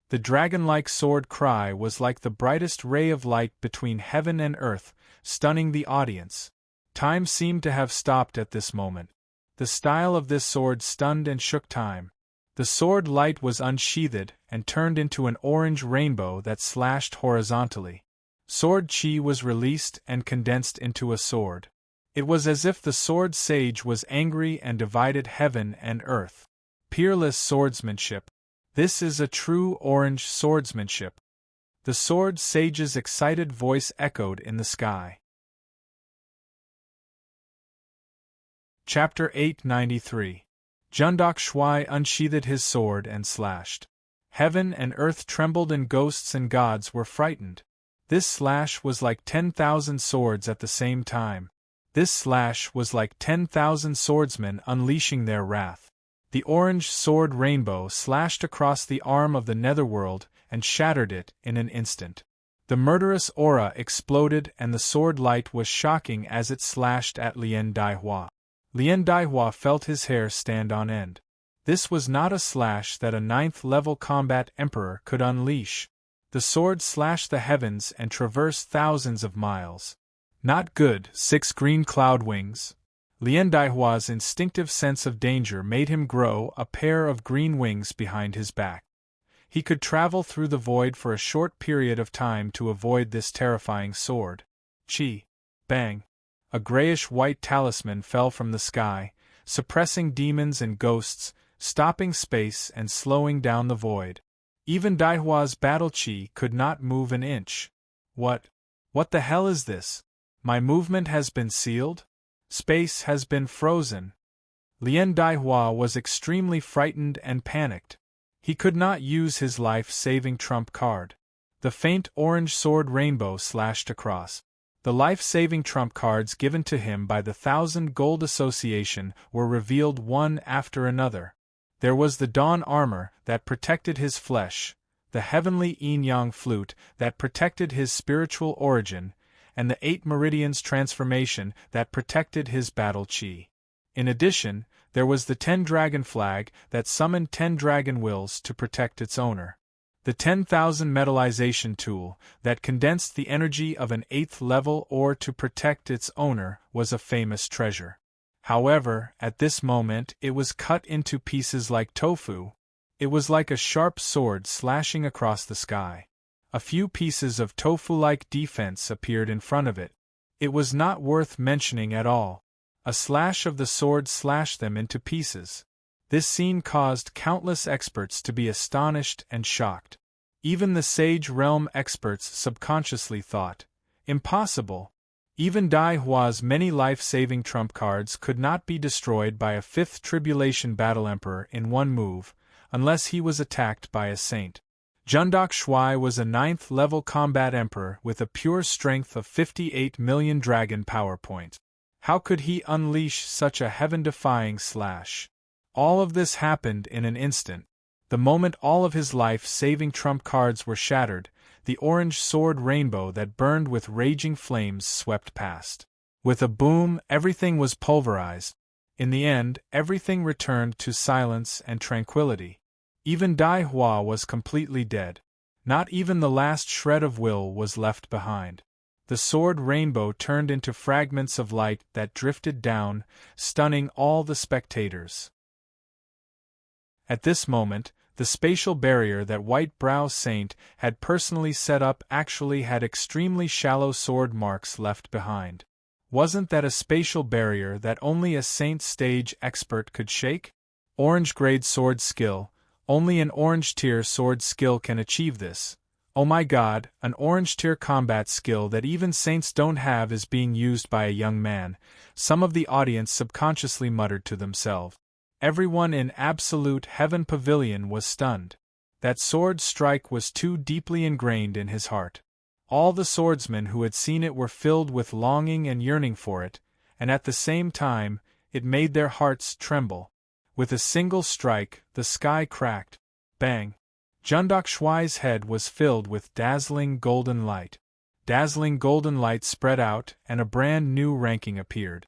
The dragon-like sword cry was like the brightest ray of light between heaven and earth, stunning the audience. Time seemed to have stopped at this moment. The style of this sword stunned and shook time. The sword light was unsheathed and turned into an orange rainbow that slashed horizontally. Sword chi was released and condensed into a sword. It was as if the sword sage was angry and divided heaven and earth. Peerless swordsmanship. This is a true orange swordsmanship. The sword sage's excited voice echoed in the sky. Chapter 893. Jundok Shuai unsheathed his sword and slashed. Heaven and earth trembled and ghosts and gods were frightened. This slash was like 10,000 swords at the same time. This slash was like 10,000 swordsmen unleashing their wrath. The orange sword rainbow slashed across the arm of the netherworld and shattered it in an instant. The murderous aura exploded and the sword light was shocking as it slashed at Lien Daihua. Lien Daihua felt his hair stand on end. This was not a slash that a 9th-level combat emperor could unleash. The sword slashed the heavens and traversed thousands of miles. Not good. 6 green cloud wings. Lien Daihua's instinctive sense of danger made him grow a pair of green wings behind his back. He could travel through the void for a short period of time to avoid this terrifying sword. Chi. Bang. A grayish-white talisman fell from the sky, suppressing demons and ghosts, stopping space and slowing down the void. Even Daihua's battle chi could not move an inch. What the hell is this? My movement has been sealed? Space has been frozen. Lien Daihua was extremely frightened and panicked. He could not use his life-saving trump card. The faint orange sword rainbow slashed across. The life-saving trump cards given to him by the 1,000 Gold Association were revealed one after another. There was the Dawn Armor that protected his flesh, the Heavenly Yin-Yang Flute that protected his spiritual origin, and the 8 Meridians Transformation that protected his battle chi. In addition, there was the 10 Dragon Flag that summoned 10 Dragon Wills to protect its owner. The 10,000 Metallization Tool that condensed the energy of an 8th level ore to protect its owner was a famous treasure. However, at this moment it was cut into pieces like tofu. It was like a sharp sword slashing across the sky. A few pieces of tofu-like defense appeared in front of it. It was not worth mentioning at all. A slash of the sword slashed them into pieces. This scene caused countless experts to be astonished and shocked. Even the Sage Realm experts subconsciously thought, impossible. Even Daihua's many life-saving trump cards could not be destroyed by a 5th Tribulation Battle Emperor in one move, unless he was attacked by a saint. Jundok Shuai was a 9th-level combat emperor with a pure strength of 58 million dragon power points. How could he unleash such a heaven-defying slash? All of this happened in an instant. The moment all of his life-saving trump cards were shattered, the orange sword rainbow that burned with raging flames swept past. With a boom, everything was pulverized. In the end, everything returned to silence and tranquility. Even Daihua was completely dead. Not even the last shred of will was left behind. The sword rainbow turned into fragments of light that drifted down, stunning all the spectators. At this moment, the spatial barrier that White Brow Saint had personally set up actually had extremely shallow sword marks left behind. Wasn't that a spatial barrier that only a Saint stage expert could shake? Orange grade sword skill. Only an orange tier sword skill can achieve this. Oh my god, an orange tier combat skill that even saints don't have is being used by a young man, some of the audience subconsciously muttered to themselves. Everyone in Absolute Heaven Pavilion was stunned. That sword strike was too deeply ingrained in his heart. All the swordsmen who had seen it were filled with longing and yearning for it, and at the same time, it made their hearts tremble. With a single strike, the sky cracked. Bang! Jundok Shuai's head was filled with dazzling golden light. Dazzling golden light spread out, and a brand new ranking appeared.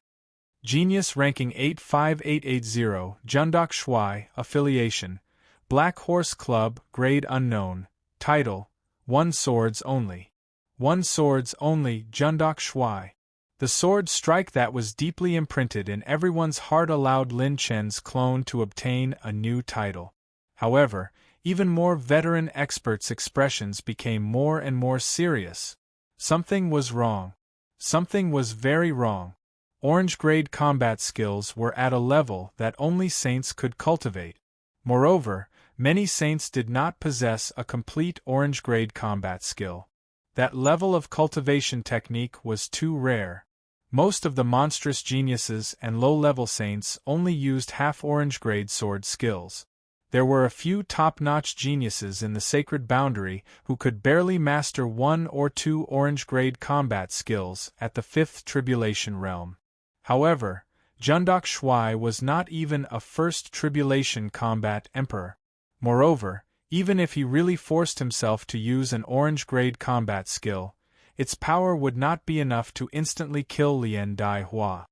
Genius ranking 85880, Jundok Shuai, affiliation, Black Horse Club, grade unknown, title, 1 swords only. 1 swords only, Jundok Shuai. The sword strike that was deeply imprinted in everyone's heart allowed Lin Chen's clone to obtain a new title. However, even more veteran experts' expressions became more and more serious. Something was wrong. Something was very wrong. Orange-grade combat skills were at a level that only saints could cultivate. Moreover, many saints did not possess a complete orange-grade combat skill. That level of cultivation technique was too rare. Most of the monstrous geniuses and low-level saints only used half-orange-grade sword skills. There were a few top-notch geniuses in the sacred boundary who could barely master 1 or 2 orange-grade combat skills at the 5th Tribulation Realm. However, Jundok Shuai was not even a First Tribulation combat emperor. Moreover, even if he really forced himself to use an orange-grade combat skill, its power would not be enough to instantly kill Lien Dai Hua.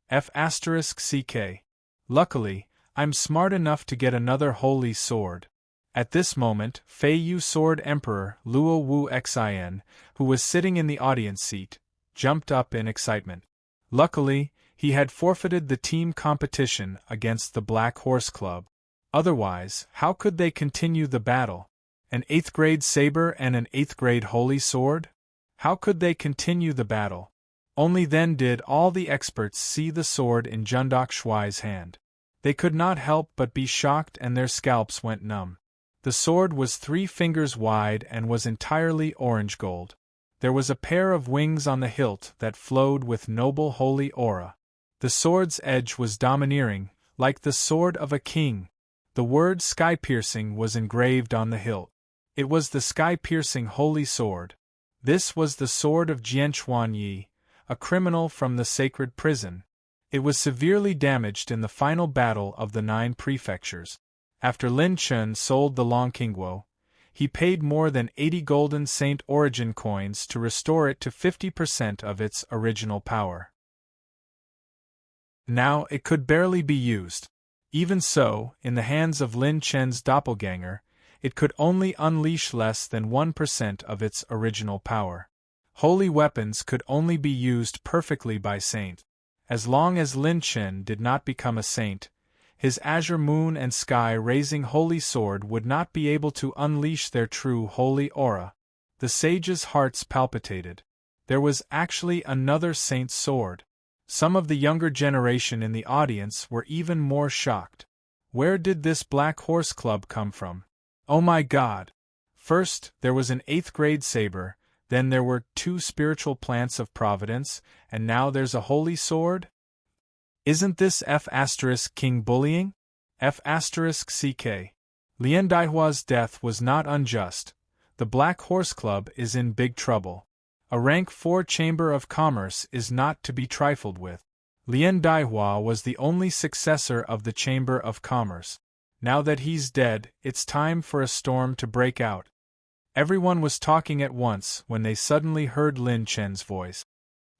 F***CK. Luckily, I'm smart enough to get another holy sword. At this moment, Fei Yu Sword Emperor Luo Wu Xin, who was sitting in the audience seat, jumped up in excitement. Luckily, he had forfeited the team competition against the Black Horse Club. Otherwise, how could they continue the battle? An 8th grade saber and an 8th grade holy sword? How could they continue the battle? Only then did all the experts see the sword in Jundok Shuai's hand. They could not help but be shocked and their scalps went numb. The sword was 3 fingers wide and was entirely orange gold. There was a pair of wings on the hilt that flowed with noble holy aura. The sword's edge was domineering, like the sword of a king. The word sky-piercing was engraved on the hilt. It was the sky-piercing holy sword. This was the sword of Jian Chuanyi, a criminal from the sacred prison. It was severely damaged in the final battle of the 9 prefectures. After Lin Chen sold the Longqingguo, he paid more than 80 golden Saint Origin coins to restore it to 50% of its original power. Now it could barely be used. Even so, in the hands of Lin Chen's doppelganger, it could only unleash less than 1% of its original power. Holy weapons could only be used perfectly by saint. As long as Lin Chen did not become a saint, his azure moon and sky-raising holy sword would not be able to unleash their true holy aura. The sages' hearts palpitated. There was actually another saint's sword. Some of the younger generation in the audience were even more shocked. Where did this Black Horse Club come from? Oh my god! First, there was an 8th grade saber, then there were 2 spiritual plants of providence, and now there's a holy sword? Isn't this F***king bullying? F***CK. Lien Daihua's death was not unjust. The Black Horse Club is in big trouble. A rank 4 Chamber of Commerce is not to be trifled with. Lien Daihua was the only successor of the Chamber of Commerce. Now that he's dead, it's time for a storm to break out. Everyone was talking at once when they suddenly heard Lin Chen's voice.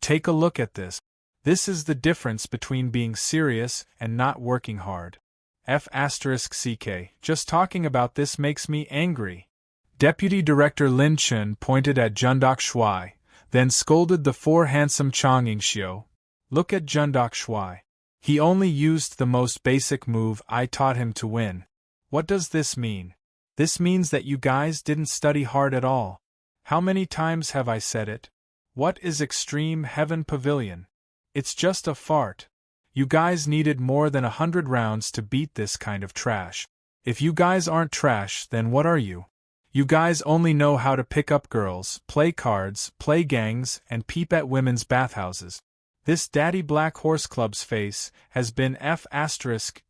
Take a look at this. This is the difference between being serious and not working hard. F***CK. Just talking about this makes me angry. Deputy Director Lin Chen pointed at Jundok Shuai, then scolded the 4 handsome Changingxiu. Look at Jundok Shuai. He only used the most basic move I taught him to win. What does this mean? This means that you guys didn't study hard at all. How many times have I said it? What is Extreme Heaven Pavilion? It's just a fart. You guys needed more than 100 rounds to beat this kind of trash. If you guys aren't trash, then what are you? You guys only know how to pick up girls, play cards, play gangs, and peep at women's bathhouses. This Daddy Black Horse Club's face has been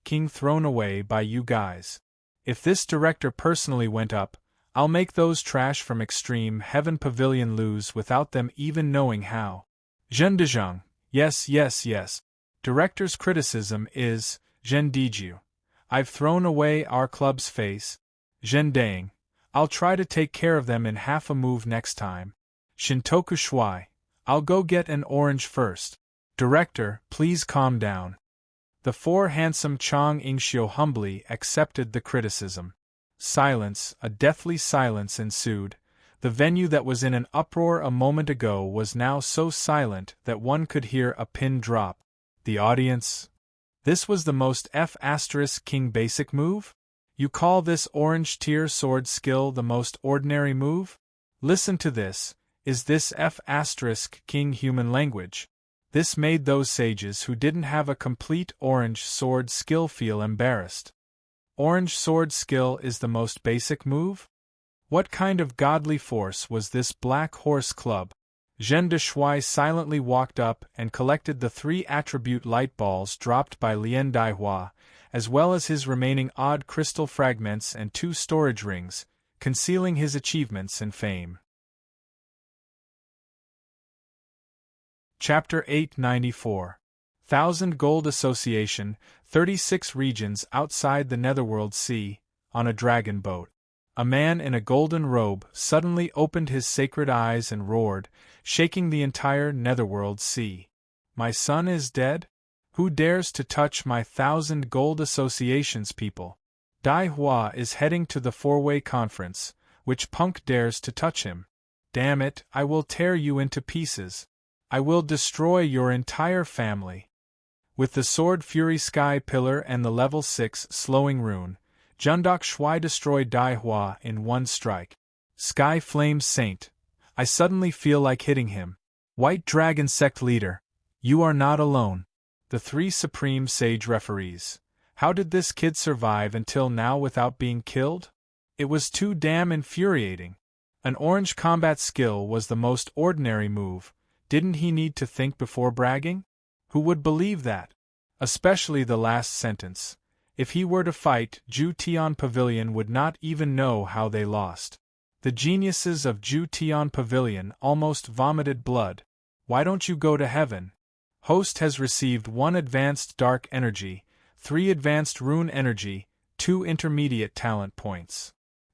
King thrown away by you guys. If this director personally went up, I'll make those trash from Extreme Heaven Pavilion lose without them even knowing how. Jean de Jong, yes. Director's criticism is, Jean Diju. I've thrown away our club's face. Jean Dang. I'll try to take care of them in half a move next time. Shintoku Shuai. I'll go get an orange first. Director, please calm down. The four handsome Chong Ingxiu humbly accepted the criticism. Silence, a deathly silence ensued. The venue that was in an uproar a moment ago was now so silent that one could hear a pin drop. The audience? This was the most King basic move? You call this orange tier sword skill the most ordinary move? Listen to this. Is this King human language? This made those sages who didn't have a complete orange sword skill feel embarrassed. Orange sword skill is the most basic move? What kind of godly force was this Black Horse Club? Zhen de Shuai silently walked up and collected the 3 attribute light balls dropped by Lien Daihua, as well as his remaining odd crystal fragments and 2 storage rings, concealing his achievements and fame. Chapter 894. 1000 Gold Association, 36 regions outside the Netherworld Sea, on a dragon boat. A man in a golden robe suddenly opened his sacred eyes and roared, shaking the entire Netherworld Sea. My son is dead? Who dares to touch my 1000 Gold Association's people? Dai Hua is heading to the 4-way conference. Which punk dares to touch him? Damn it, I will tear you into pieces. I will destroy your entire family. With the Sword Fury Sky Pillar and the level 6 Slowing Rune, Jundok Shuai destroyed Dai Hua in one strike. Sky Flame Saint. I suddenly feel like hitting him. White Dragon Sect Leader. You are not alone. The 3 Supreme Sage Referees. How did this kid survive until now without being killed? It was too damn infuriating. An orange combat skill was the most ordinary move. Didn't he need to think before bragging? Who would believe that? Especially the last sentence. If he were to fight, Ju Tian Pavilion would not even know how they lost. The geniuses of Ju Tian Pavilion almost vomited blood. Why don't you go to heaven? Host has received 1 advanced dark energy, 3 advanced rune energy, 2 intermediate talent points.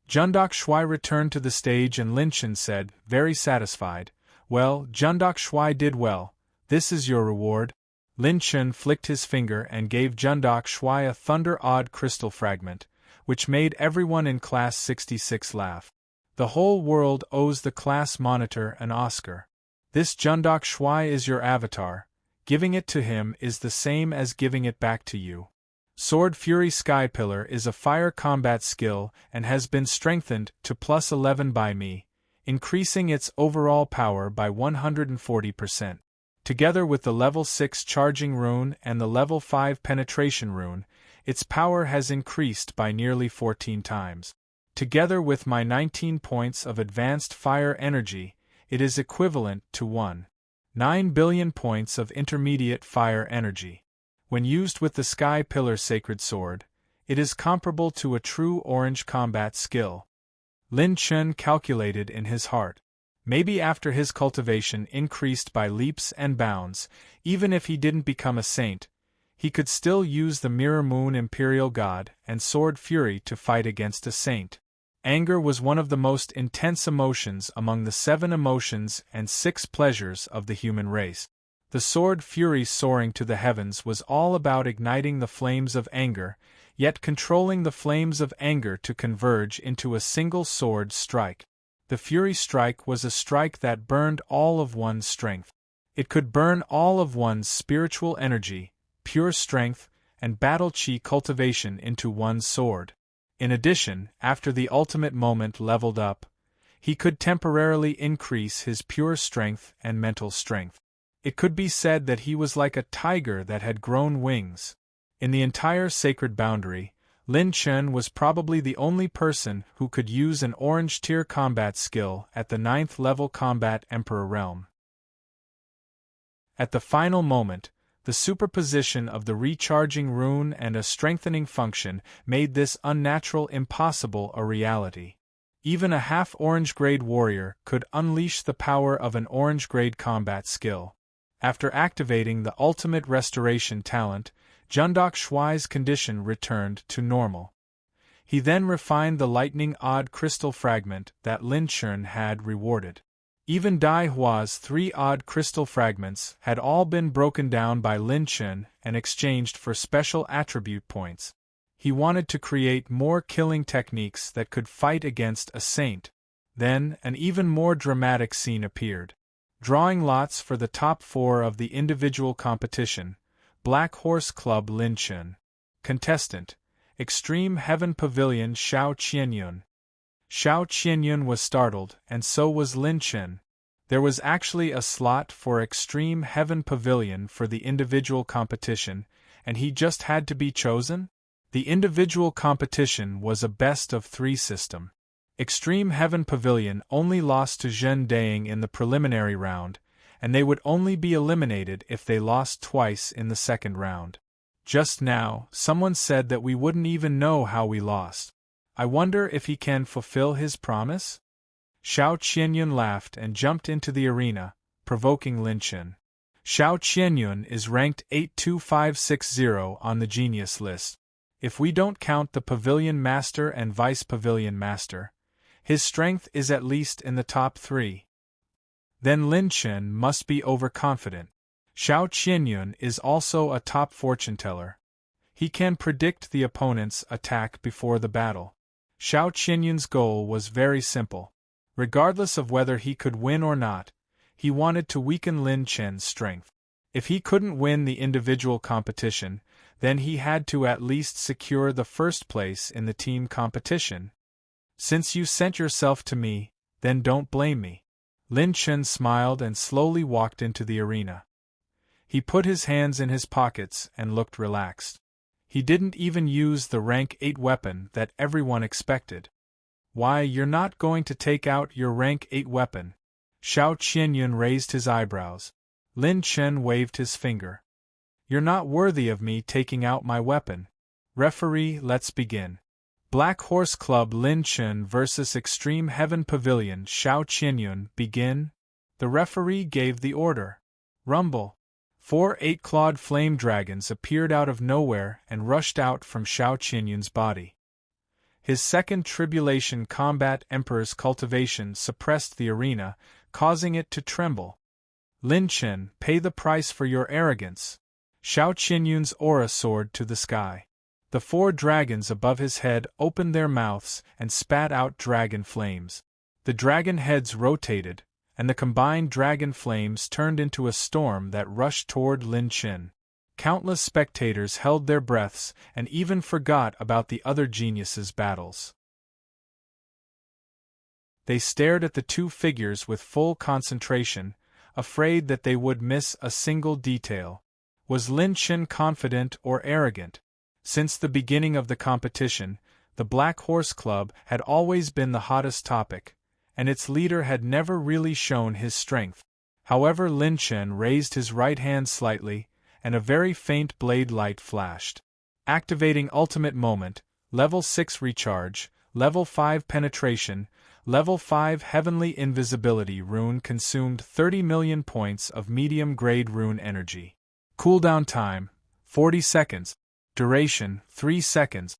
Jundok Shuai returned to the stage and Lin Chen said, very satisfied, Well, Jundok Shuai did well. This is your reward. Lin Chen flicked his finger and gave Jundok Shuai a thunder-odd crystal fragment, which made everyone in Class 66 laugh. The whole world owes the class monitor an Oscar. This Jundok Shuai is your avatar. Giving it to him is the same as giving it back to you. Sword Fury Sky Pillar is a fire combat skill and has been strengthened to plus 11 by me, increasing its overall power by 140%. Together with the level 6 Charging Rune and the level 5 Penetration Rune, its power has increased by nearly 14 times. Together with my 19 points of advanced fire energy, it is equivalent to 1.9 billion points of intermediate fire energy. When used with the Sky Pillar Sacred Sword, it is comparable to a true orange combat skill. Lin Chen calculated in his heart. Maybe after his cultivation increased by leaps and bounds, even if he didn't become a saint, he could still use the Mirror Moon Imperial God and Sword Fury to fight against a saint. Anger was one of the most intense emotions among the 7 emotions and 6 pleasures of the human race. The Sword Fury soaring to the heavens was all about igniting the flames of anger, yet controlling the flames of anger to converge into a single sword strike. The Fury Strike was a strike that burned all of one's strength. It could burn all of one's spiritual energy, pure strength, and battle chi cultivation into one's sword. In addition, after the ultimate moment leveled up, he could temporarily increase his pure strength and mental strength. It could be said that he was like a tiger that had grown wings. In the entire sacred boundary, Lin Chen was probably the only person who could use an orange tier combat skill at the 9th level combat Emperor realm. At the final moment, the superposition of the recharging rune and a strengthening function made this unnatural impossible a reality. Even a half-orange-grade warrior could unleash the power of an orange-grade combat skill. After activating the ultimate restoration talent, Jundok Shuai's condition returned to normal. He then refined the lightning odd crystal fragment that Lin Chen had rewarded. Even Dai Hua's 3 odd crystal fragments had all been broken down by Lin Chen and exchanged for special attribute points. He wanted to create more killing techniques that could fight against a saint. Then, an even more dramatic scene appeared. Drawing lots for the top 4 of the individual competition, Black Horse Club Lin Chen. Contestant, Extreme Heaven Pavilion Xiao Qianyun. Xiao Qianyun was startled, and so was Lin Chen. There was actually a slot for Extreme Heaven Pavilion for the individual competition, and he just had to be chosen? The individual competition was a best-of-3 system. Extreme Heaven Pavilion only lost to Zhen Daying in the preliminary round, and they would only be eliminated if they lost twice in the second round. Just now, someone said that we wouldn't even know how we lost. I wonder if he can fulfill his promise? Xiao Qianyun laughed and jumped into the arena, provoking Lin Chen. Xiao Qianyun is ranked 82560 on the genius list. If we don't count the Pavilion Master and Vice Pavilion Master, his strength is at least in the top 3. Then Lin Chen must be overconfident. Xiao Qianyun is also a top fortune teller. He can predict the opponent's attack before the battle. Xiao Qianyun's goal was very simple. Regardless of whether he could win or not, he wanted to weaken Lin Chen's strength. If he couldn't win the individual competition, then he had to at least secure the first place in the team competition. Since you sent yourself to me, then don't blame me. Lin Chen smiled and slowly walked into the arena. He put his hands in his pockets and looked relaxed. He didn't even use the rank 8 weapon that everyone expected. Why, you're not going to take out your rank 8 weapon? Xiao Qianyun raised his eyebrows. Lin Chen waved his finger. You're not worthy of me taking out my weapon. Referee, let's begin. Black Horse Club Lin Chen vs Extreme Heaven Pavilion Xiao Qianyun, begin. The referee gave the order. Rumble. 4 8-clawed flame dragons appeared out of nowhere and rushed out from Xiao Qianyun's body. His second Tribulation Combat Emperor's cultivation suppressed the arena, causing it to tremble. Lin Chen, pay the price for your arrogance. Xiao Qianyun's aura soared to the sky. The 4 dragons above his head opened their mouths and spat out dragon flames. The dragon heads rotated, and the combined dragon flames turned into a storm that rushed toward Lin Chen. Countless spectators held their breaths and even forgot about the other geniuses' battles. They stared at the 2 figures with full concentration, afraid that they would miss a single detail. Was Lin Chen confident or arrogant? Since the beginning of the competition, the Black Horse Club had always been the hottest topic, and its leader had never really shown his strength. However, Lin Chen raised his right hand slightly, and a very faint blade light flashed. Activating Ultimate Moment, Level 6 Recharge, Level 5 Penetration, Level 5 Heavenly Invisibility rune consumed 30 million points of medium-grade rune energy. Cooldown time, 40 seconds. Duration, 3 seconds.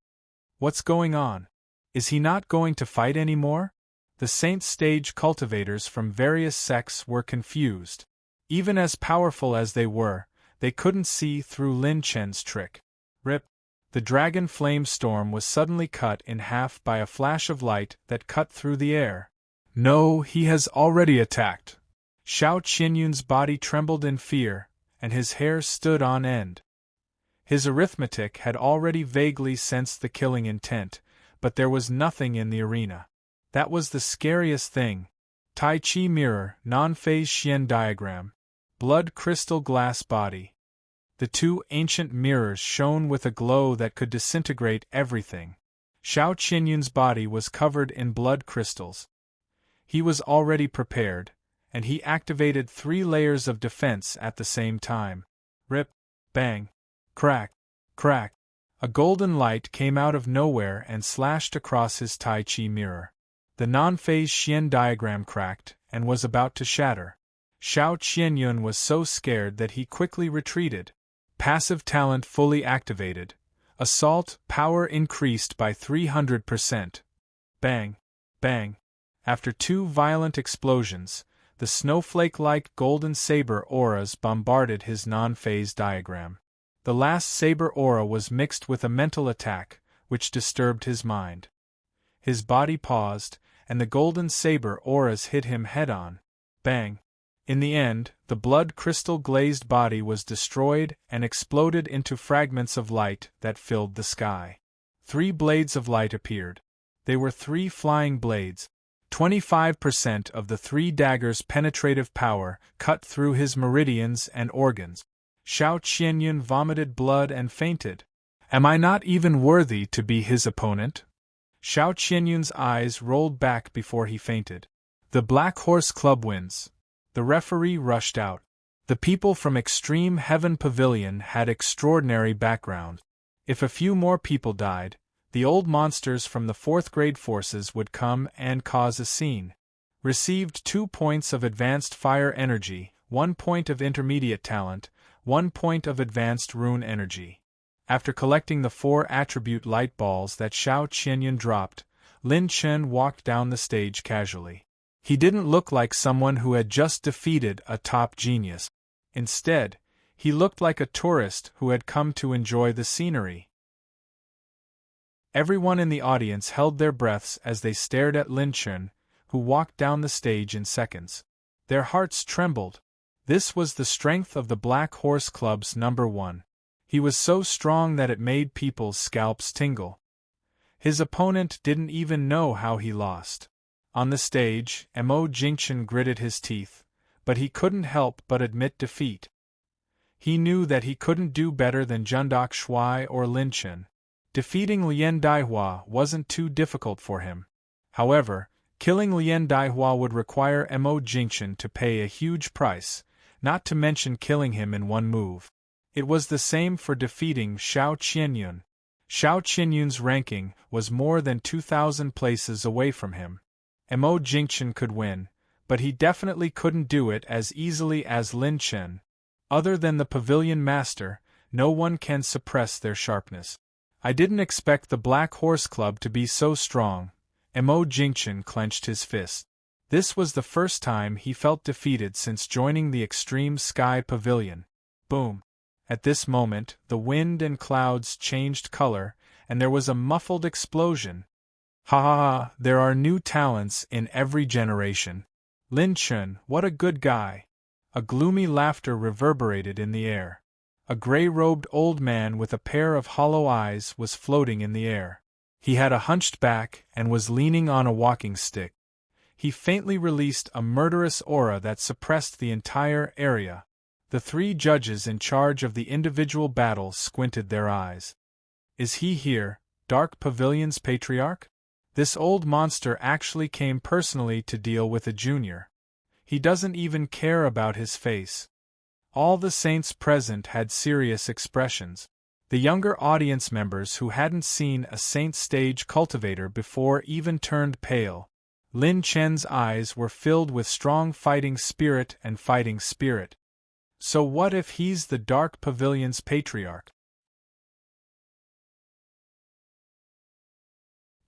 What's going on? Is he not going to fight anymore? The Saint Stage cultivators from various sects were confused. Even as powerful as they were, they couldn't see through Lin Chen's trick. Rip! The dragon flame storm was suddenly cut in half by a flash of light that cut through the air. No, he has already attacked. Xiao Qianyun's body trembled in fear, and his hair stood on end. His arithmetic had already vaguely sensed the killing intent, but there was nothing in the arena. That was the scariest thing. Tai Chi Mirror, Non-Phase Xian Diagram. blood crystal glass body. The two ancient mirrors shone with a glow that could disintegrate everything. Xiao Qianyun's body was covered in blood crystals. He was already prepared, and he activated 3 layers of defense at the same time. Rip, bang, crack, crack. A golden light came out of nowhere and slashed across his Tai Chi mirror. The non-phase Xian diagram cracked and was about to shatter. Xiao Qianyun was so scared that he quickly retreated. Passive talent fully activated. Assault power increased by 300%. Bang, bang. After 2 violent explosions, the snowflake-like golden saber auras bombarded his non-phase diagram. The last saber aura was mixed with a mental attack, which disturbed his mind. His body paused, and the golden saber auras hit him head-on. Bang! In the end, the blood crystal-glazed body was destroyed and exploded into fragments of light that filled the sky. 3 blades of light appeared. They were 3 flying blades. 25% of the 3 daggers' penetrative power cut through his meridians and organs. Xiao Qianyun vomited blood and fainted. Am I not even worthy to be his opponent? Xiao Qianyun's eyes rolled back before he fainted. The Black Horse Club wins. The referee rushed out. The people from Extreme Heaven Pavilion had extraordinary backgrounds. If a few more people died, the old monsters from the 4th grade forces would come and cause a scene. Received 2 points of advanced fire energy, 1 point of intermediate talent, 1 point of advanced rune energy. After collecting the 4 attribute light balls that Xiao Qianyun dropped, Lin Chen walked down the stage casually. He didn't look like someone who had just defeated a top genius. Instead, he looked like a tourist who had come to enjoy the scenery. Everyone in the audience held their breaths as they stared at Lin Chen, who walked down the stage in seconds. Their hearts trembled. This was the strength of the Black Horse Club's number 1. He was so strong that it made people's scalps tingle. His opponent didn't even know how he lost. On the stage, Mo Jingchen gritted his teeth, but he couldn't help but admit defeat. He knew that he couldn't do better than Jundok Shuai or Lin Chen. Defeating Lien Daihua wasn't too difficult for him. However, killing Lien Daihua would require Mo Jingchen to pay a huge price, not to mention killing him in one move. It was the same for defeating Xiao Qianyun. Xiao Qianyun's ranking was more than 2,000 places away from him. Mo Jingchen could win, but he definitely couldn't do it as easily as Lin Chen. Other than the pavilion master, no one can suppress their sharpness. I didn't expect the Black Horse Club to be so strong. Mo Jingchen clenched his fist. This was the first time he felt defeated since joining the Extreme Sky Pavilion. Boom! At this moment, the wind and clouds changed color, and there was a muffled explosion. Ha ha ha, there are new talents in every generation. Lin Chen, what a good guy. A gloomy laughter reverberated in the air. A gray-robed old man with a pair of hollow eyes was floating in the air. He had a hunched back and was leaning on a walking stick. He faintly released a murderous aura that suppressed the entire area. The 3 judges in charge of the individual battles squinted their eyes. Is he here, Dark Pavilion's patriarch? This old monster actually came personally to deal with a junior. He doesn't even care about his face. All the saints present had serious expressions. The younger audience members who hadn't seen a saint stage cultivator before even turned pale. Lin Chen's eyes were filled with strong fighting spirit and fighting spirit. So what if he's the Dark Pavilion's patriarch?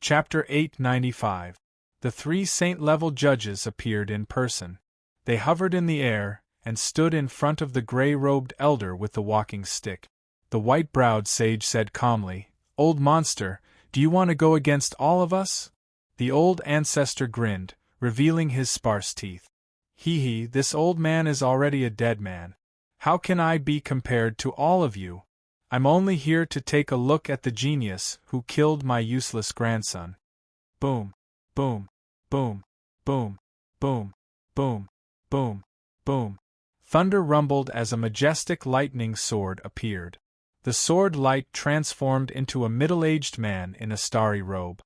Chapter 895. The 3 saint-level judges appeared in person. They hovered in the air and stood in front of the gray-robed elder with the walking stick. The white-browed sage said calmly, "Old monster, do you want to go against all of us?" The old ancestor grinned, revealing his sparse teeth. Hee, this old man is already a dead man. How can I be compared to all of you? I'm only here to take a look at the genius who killed my useless grandson. Boom, boom, boom, boom, boom, boom, boom, boom. Thunder rumbled as a majestic lightning sword appeared. The sword light transformed into a middle-aged man in a starry robe.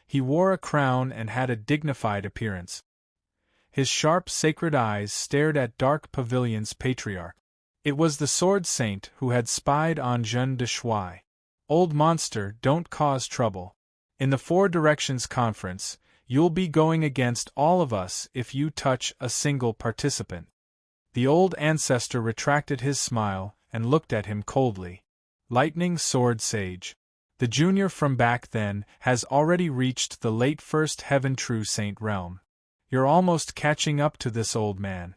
He wore a crown and had a dignified appearance. His sharp, sacred eyes stared at Dark Pavilion's patriarch. It was the Sword Saint who had spied on Jeanne de Chouy. "Old monster, don't cause trouble. In the Four Directions Conference, you'll be going against all of us if you touch a single participant." The old ancestor retracted his smile and looked at him coldly. "Lightning Sword Sage. The junior from back then has already reached the late first heaven true saint realm. You're almost catching up to this old man.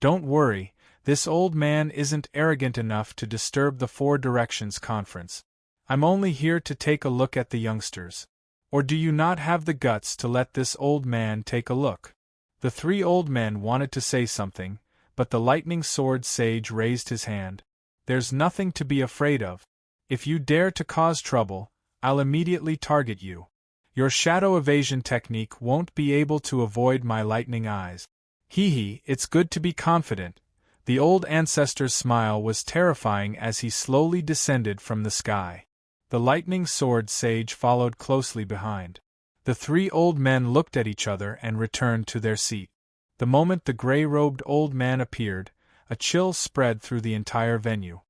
Don't worry, this old man isn't arrogant enough to disturb the Four Directions Conference. I'm only here to take a look at the youngsters. Or do you not have the guts to let this old man take a look?" The three old men wanted to say something, but the Lightning Sword Sage raised his hand. "There's nothing to be afraid of. If you dare to cause trouble, I'll immediately target you. Your shadow evasion technique won't be able to avoid my lightning eyes." Hee, it's good to be confident. The old ancestor's smile was terrifying as he slowly descended from the sky. The Lightning Sword Sage followed closely behind. The three old men looked at each other and returned to their seat. The moment the gray-robed old man appeared, a chill spread through the entire venue.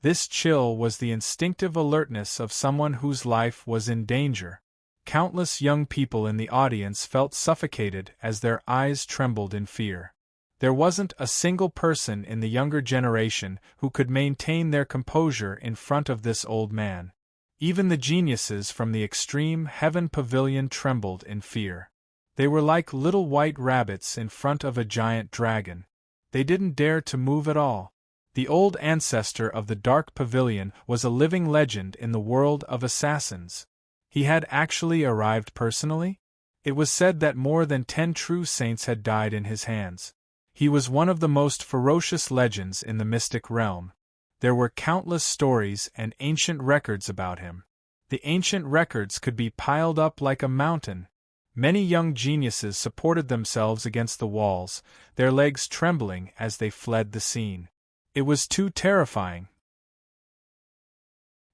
This chill was the instinctive alertness of someone whose life was in danger. Countless young people in the audience felt suffocated as their eyes trembled in fear. There wasn't a single person in the younger generation who could maintain their composure in front of this old man. Even the geniuses from the extreme Heaven Pavilion trembled in fear. They were like little white rabbits in front of a giant dragon. They didn't dare to move at all. The old ancestor of the Dark Pavilion was a living legend in the world of assassins. He had actually arrived personally? It was said that more than 10 true saints had died in his hands. He was one of the most ferocious legends in the mystic realm. There were countless stories and ancient records about him. The ancient records could be piled up like a mountain. Many young geniuses supported themselves against the walls, their legs trembling as they fled the scene. It was too terrifying.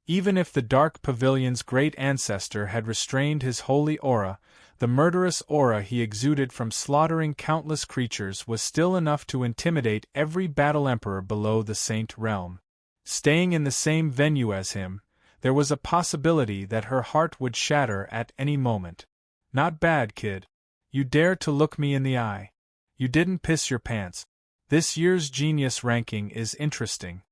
Even if the Dark Pavilion's great ancestor had restrained his holy aura, the murderous aura he exuded from slaughtering countless creatures was still enough to intimidate every battle emperor below the Saint realm. Staying in the same venue as him, there was a possibility that her heart would shatter at any moment. "Not bad, kid. You dare to look me in the eye. You didn't piss your pants. This year's genius ranking is interesting."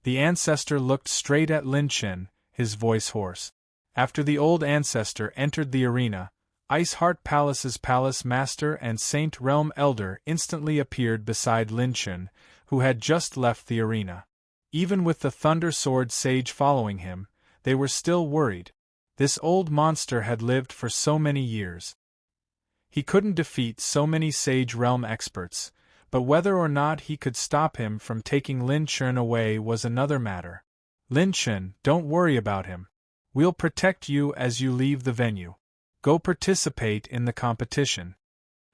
The ancestor looked straight at Lin Chen, his voice hoarse. After the old ancestor entered the arena, Iceheart Palace's palace master and Saint Realm Elder instantly appeared beside Lin Chen, who had just left the arena. Even with the Thunder Sword Sage following him, they were still worried. This old monster had lived for so many years. He couldn't defeat so many Sage Realm experts, but whether or not he could stop him from taking Lin Chen away was another matter. "Lin Chen, don't worry about him. We'll protect you as you leave the venue. Go participate in the competition."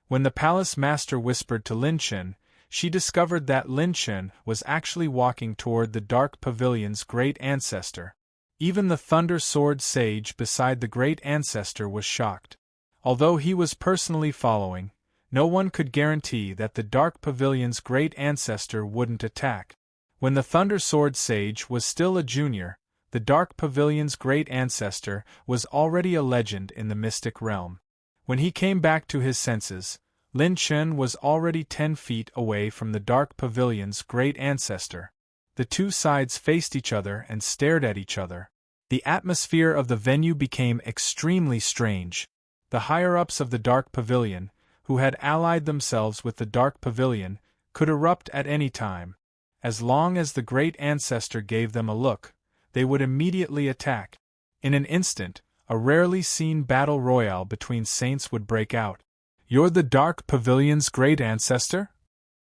When the palace master whispered to Lin Chen, she discovered that Lin Chen was actually walking toward the Dark Pavilion's great ancestor. Even the Thunder Sword Sage beside the great ancestor was shocked. Although he was personally following, no one could guarantee that the Dark Pavilion's great ancestor wouldn't attack. When the Thunder Sword Sage was still a junior, the Dark Pavilion's great ancestor was already a legend in the mystic realm. When he came back to his senses, Lin Chen was already 10 feet away from the Dark Pavilion's great ancestor. The two sides faced each other and stared at each other. The atmosphere of the venue became extremely strange. The higher-ups of the Dark Pavilion, who had allied themselves with the Dark Pavilion, could erupt at any time. As long as the great ancestor gave them a look, they would immediately attack. In an instant, a rarely seen battle royale between saints would break out. "You're the Dark Pavilion's great ancestor?"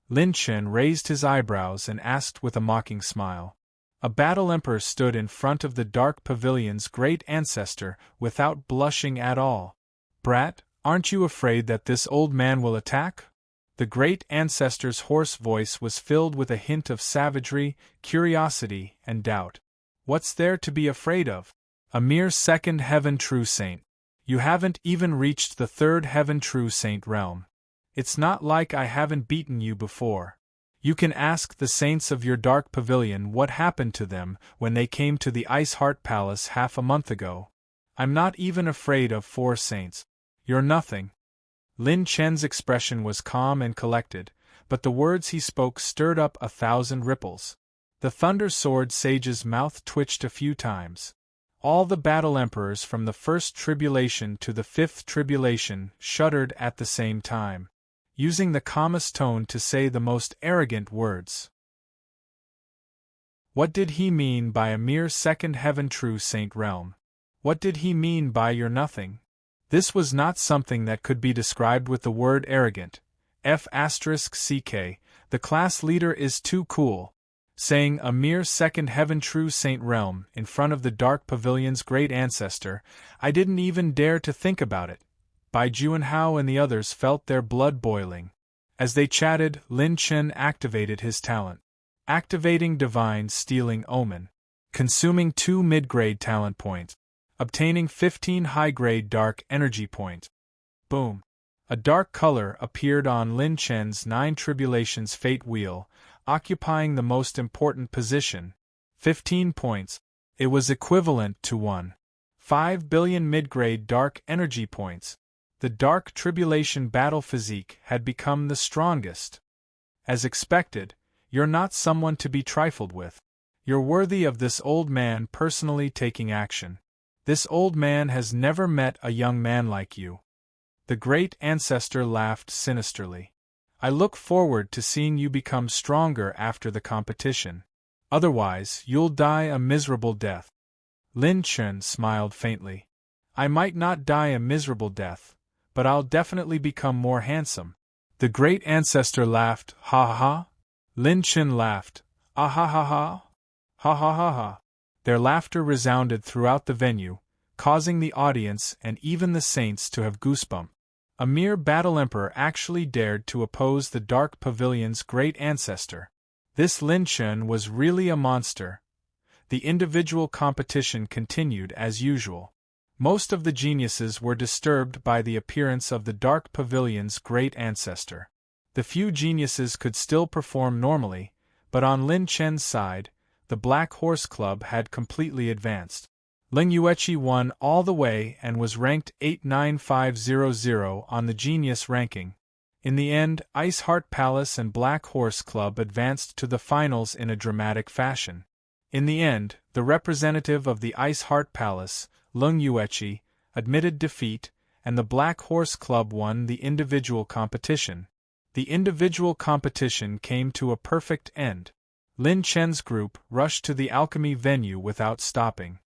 Lin Chen raised his eyebrows and asked with a mocking smile. A battle emperor stood in front of the Dark Pavilion's great ancestor without blushing at all. "Brat, aren't you afraid that this old man will attack?" The great ancestor's hoarse voice was filled with a hint of savagery, curiosity, and doubt. What's there to be afraid of? A mere second heaven true saint. You haven't even reached the third heaven true saint realm. It's not like I haven't beaten you before. You can ask the saints of your dark pavilion what happened to them when they came to the Ice Heart Palace half a month ago. I'm not even afraid of 4 saints. You're nothing. Lin Chen's expression was calm and collected, but the words he spoke stirred up 1,000 ripples. The Thunder Sword Sage's mouth twitched a few times. All the battle emperors from the first tribulation to the 5th tribulation shuddered at the same time, using the calmest tone to say the most arrogant words. What did he mean by a mere second heaven true saint realm? What did he mean by you're nothing? This was not something that could be described with the word arrogant. F***ck, the class leader is too cool. Saying a mere second heaven true saint realm in front of the Dark Pavilion's great ancestor, I didn't even dare to think about it. Bai Juanhao and the others felt their blood boiling. As they chatted, Lin Chen activated his talent. Activating Divine Stealing Omen. Consuming 2 mid-grade talent points. Obtaining 15 high-grade dark energy points. Boom. A dark color appeared on Lin Chen's 9 Tribulations Fate Wheel, occupying the most important position. 15 points. It was equivalent to 1.5 billion mid-grade dark energy points. The Dark Tribulation battle physique had become the strongest. As expected, you're not someone to be trifled with. You're worthy of this old man personally taking action. This old man has never met a young man like you. The great ancestor laughed sinisterly. I look forward to seeing you become stronger after the competition. Otherwise, you'll die a miserable death. Lin Chen smiled faintly. I might not die a miserable death, but I'll definitely become more handsome. The great ancestor laughed, ha ha ha. Lin Chen laughed, ah ha ha ha. Ha ha ha ha. Their laughter resounded throughout the venue, causing the audience and even the saints to have goosebumps. A mere battle emperor actually dared to oppose the Dark Pavilion's great ancestor. This Lin Chen was really a monster. The individual competition continued as usual. Most of the geniuses were disturbed by the appearance of the Dark Pavilion's great ancestor. The few geniuses could still perform normally, but on Lin Chen's side, the Black Horse Club had completely advanced. Ling Yueqi won all the way and was ranked 89500 on the Genius ranking. In the end, Ice Heart Palace and Black Horse Club advanced to the finals in a dramatic fashion. In the end, the representative of the Ice Heart Palace, Ling Yueqi, admitted defeat, and the Black Horse Club won the individual competition. The individual competition came to a perfect end. Lin Chen's group rushed to the alchemy venue without stopping.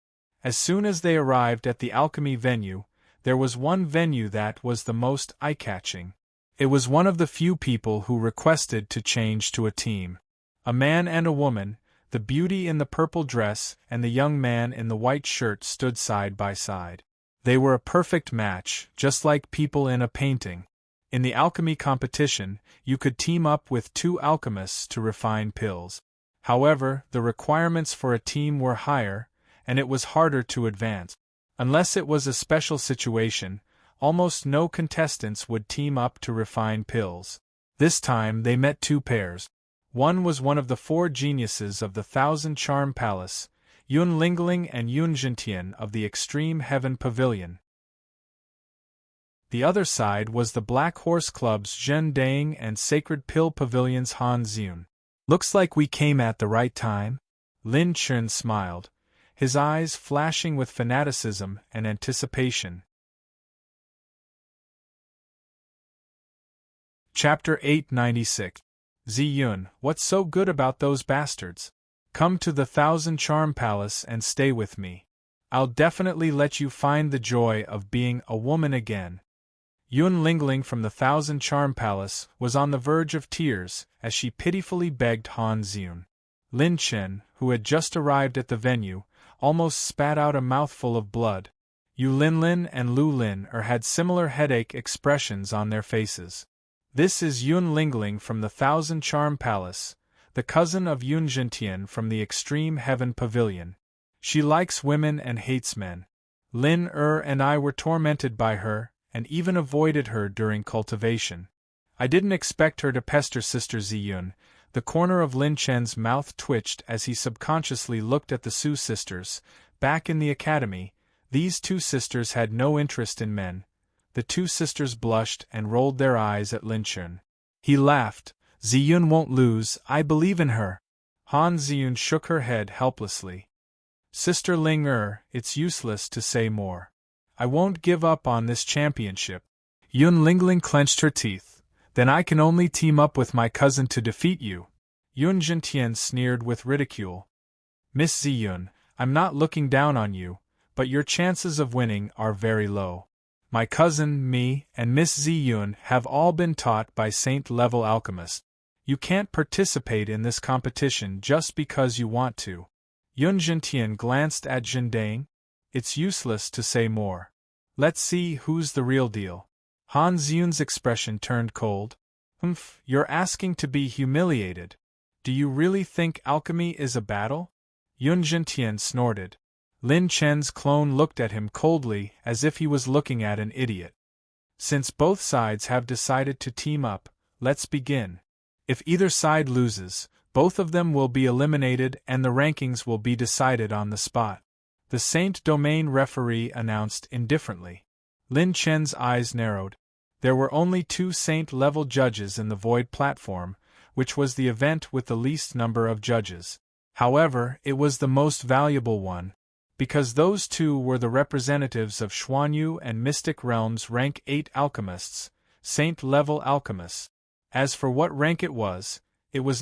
As soon as they arrived at the alchemy venue, there was one venue that was the most eye-catching. It was one of the few people who requested to change to a team. A man and a woman, the beauty in the purple dress and the young man in the white shirt stood side by side. They were a perfect match, just like people in a painting. In the alchemy competition, you could team up with 2 alchemists to refine pills. However, the requirements for a team were higher, and it was harder to advance. Unless it was a special situation, almost no contestants would team up to refine pills. This time they met 2 pairs. One was one of the 4 geniuses of the Thousand Charm Palace, Yun Lingling and Yun Jintian of the Extreme Heaven Pavilion. The other side was the Black Horse Club's Zhen Dang and Sacred Pill Pavilion's Han Zun. Looks like we came at the right time. Lin Chen smiled, his eyes flashing with fanaticism and anticipation. Chapter 896. Ziyun, what's so good about those bastards? Come to the Thousand Charm Palace and stay with me. I'll definitely let you find the joy of being a woman again. Yun Lingling from the Thousand Charm Palace was on the verge of tears as she pitifully begged Han Zun. Lin Chen, who had just arrived at the venue, almost spat out a mouthful of blood. Yu Linlin and Lu Lin had similar headache expressions on their faces. This is Yun Lingling from the Thousand Charm Palace, the cousin of Yun Zhentian from the Extreme Heaven Pavilion. She likes women and hates men. Lin and I were tormented by her, and even avoided her during cultivation. I didn't expect her to pester Sister Ziyun. The corner of Lin Chen's mouth twitched as he subconsciously looked at the Su sisters. Back in the academy, these two sisters had no interest in men. The two sisters blushed and rolled their eyes at Lin Chen. He laughed. Ziyun won't lose, I believe in her. Han Ziyun shook her head helplessly. Sister Ling it's useless to say more. I won't give up on this championship. Yun Lingling clenched her teeth. Then I can only team up with my cousin to defeat you. Yun Zhentian sneered with ridicule. Miss Ziyun, I'm not looking down on you, but your chances of winning are very low. My cousin, me, and Miss Ziyun have all been taught by Saint-level alchemists. You can't participate in this competition just because you want to. Yun Zhentian glanced at Zhendang. It's useless to say more. Let's see who's the real deal. Han Ziyun's expression turned cold. You're asking to be humiliated. Do you really think alchemy is a battle? Yun Zhentian snorted. Lin Chen's clone looked at him coldly as if he was looking at an idiot. Since both sides have decided to team up, let's begin. If either side loses, both of them will be eliminated and the rankings will be decided on the spot. The Saint Domain referee announced indifferently. Lin Chen's eyes narrowed. There were only 2 Saint-level judges in the Void platform, which was the event with the least number of judges. However, it was the most valuable one, because those 2 were the representatives of Xuanyu and Mystic Realm's rank 8 alchemists, Saint-level alchemists. As for what rank it was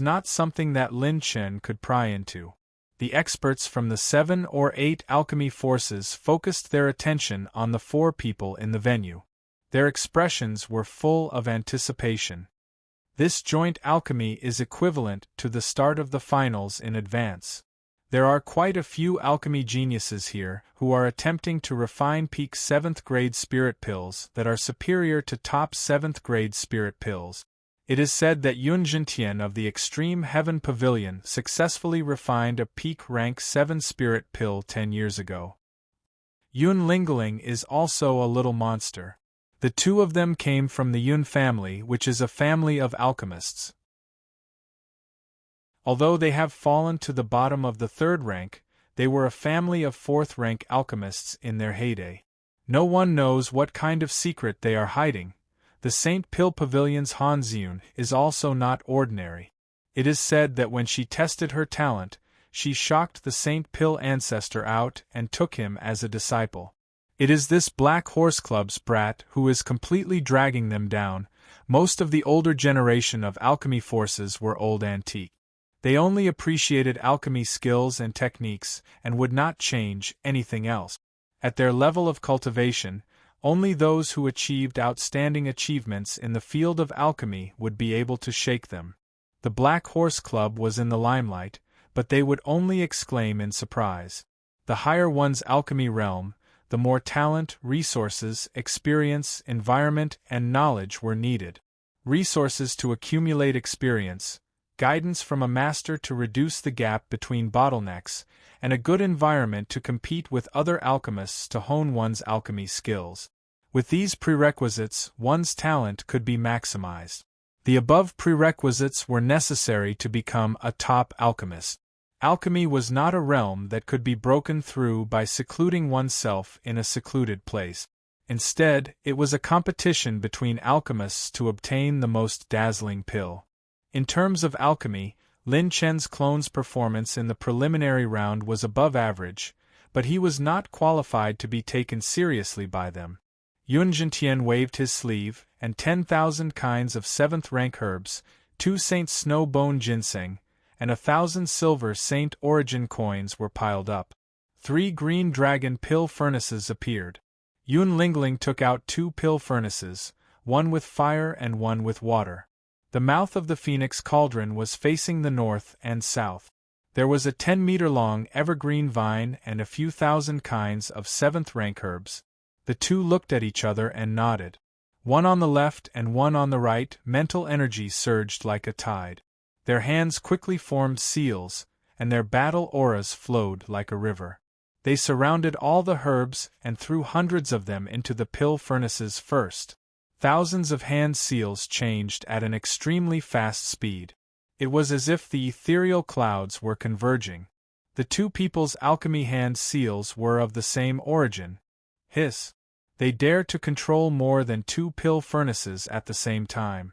not something that Lin Chen could pry into. The experts from the 7 or 8 alchemy forces focused their attention on the 4 people in the venue. Their expressions were full of anticipation. This joint alchemy is equivalent to the start of the finals in advance. There are quite a few alchemy geniuses here who are attempting to refine peak 7th grade spirit pills that are superior to top 7th grade spirit pills. It is said that Yun Zhentian of the Extreme Heaven Pavilion successfully refined a peak rank 7 spirit pill 10 years ago. Yun Lingling is also a little monster. The 2 of them came from the Yun family, which is a family of alchemists. Although they have fallen to the bottom of the 3rd rank, they were a family of 4th rank alchemists in their heyday. No one knows what kind of secret they are hiding. The Saint Pill Pavilion's Han Ziyun is also not ordinary. It is said that when she tested her talent, she shocked the Saint Pill ancestor out and took him as a disciple. It is this Black Horse Club's brat who is completely dragging them down. Most of the older generation of alchemy forces were old antique. They only appreciated alchemy skills and techniques and would not change anything else. At their level of cultivation, only those who achieved outstanding achievements in the field of alchemy would be able to shake them. The Black Horse Club was in the limelight, but they would only exclaim in surprise. The higher one's alchemy realm, the more talent, resources, experience, environment, and knowledge were needed. Resources to accumulate experience, guidance from a master to reduce the gap between bottlenecks, and a good environment to compete with other alchemists to hone one's alchemy skills. With these prerequisites, one's talent could be maximized. The above prerequisites were necessary to become a top alchemist. Alchemy was not a realm that could be broken through by secluding oneself in a secluded place. Instead, it was a competition between alchemists to obtain the most dazzling pill. In terms of alchemy, Lin Chen's clone's performance in the preliminary round was above average, but he was not qualified to be taken seriously by them. Yun Zhentian waved his sleeve, and 10,000 kinds of 7th-rank herbs, 2 Saint Snowbone ginseng, and 1,000 silver Saint Origin coins were piled up. 3 green dragon pill furnaces appeared. Yun Lingling took out 2 pill furnaces, one with fire and one with water. The mouth of the Phoenix Cauldron was facing the north and south. There was a 10-meter-long evergreen vine and a few thousand kinds of 7th-rank herbs. The 2 looked at each other and nodded. One on the left and one on the right, mental energy surged like a tide. Their hands quickly formed seals, and their battle auras flowed like a river. They surrounded all the herbs and threw hundreds of them into the pill furnaces first. Thousands of hand seals changed at an extremely fast speed. It was as if the ethereal clouds were converging. The two people's alchemy hand seals were of the same origin. Hiss! They dared to control more than 2 pill furnaces at the same time.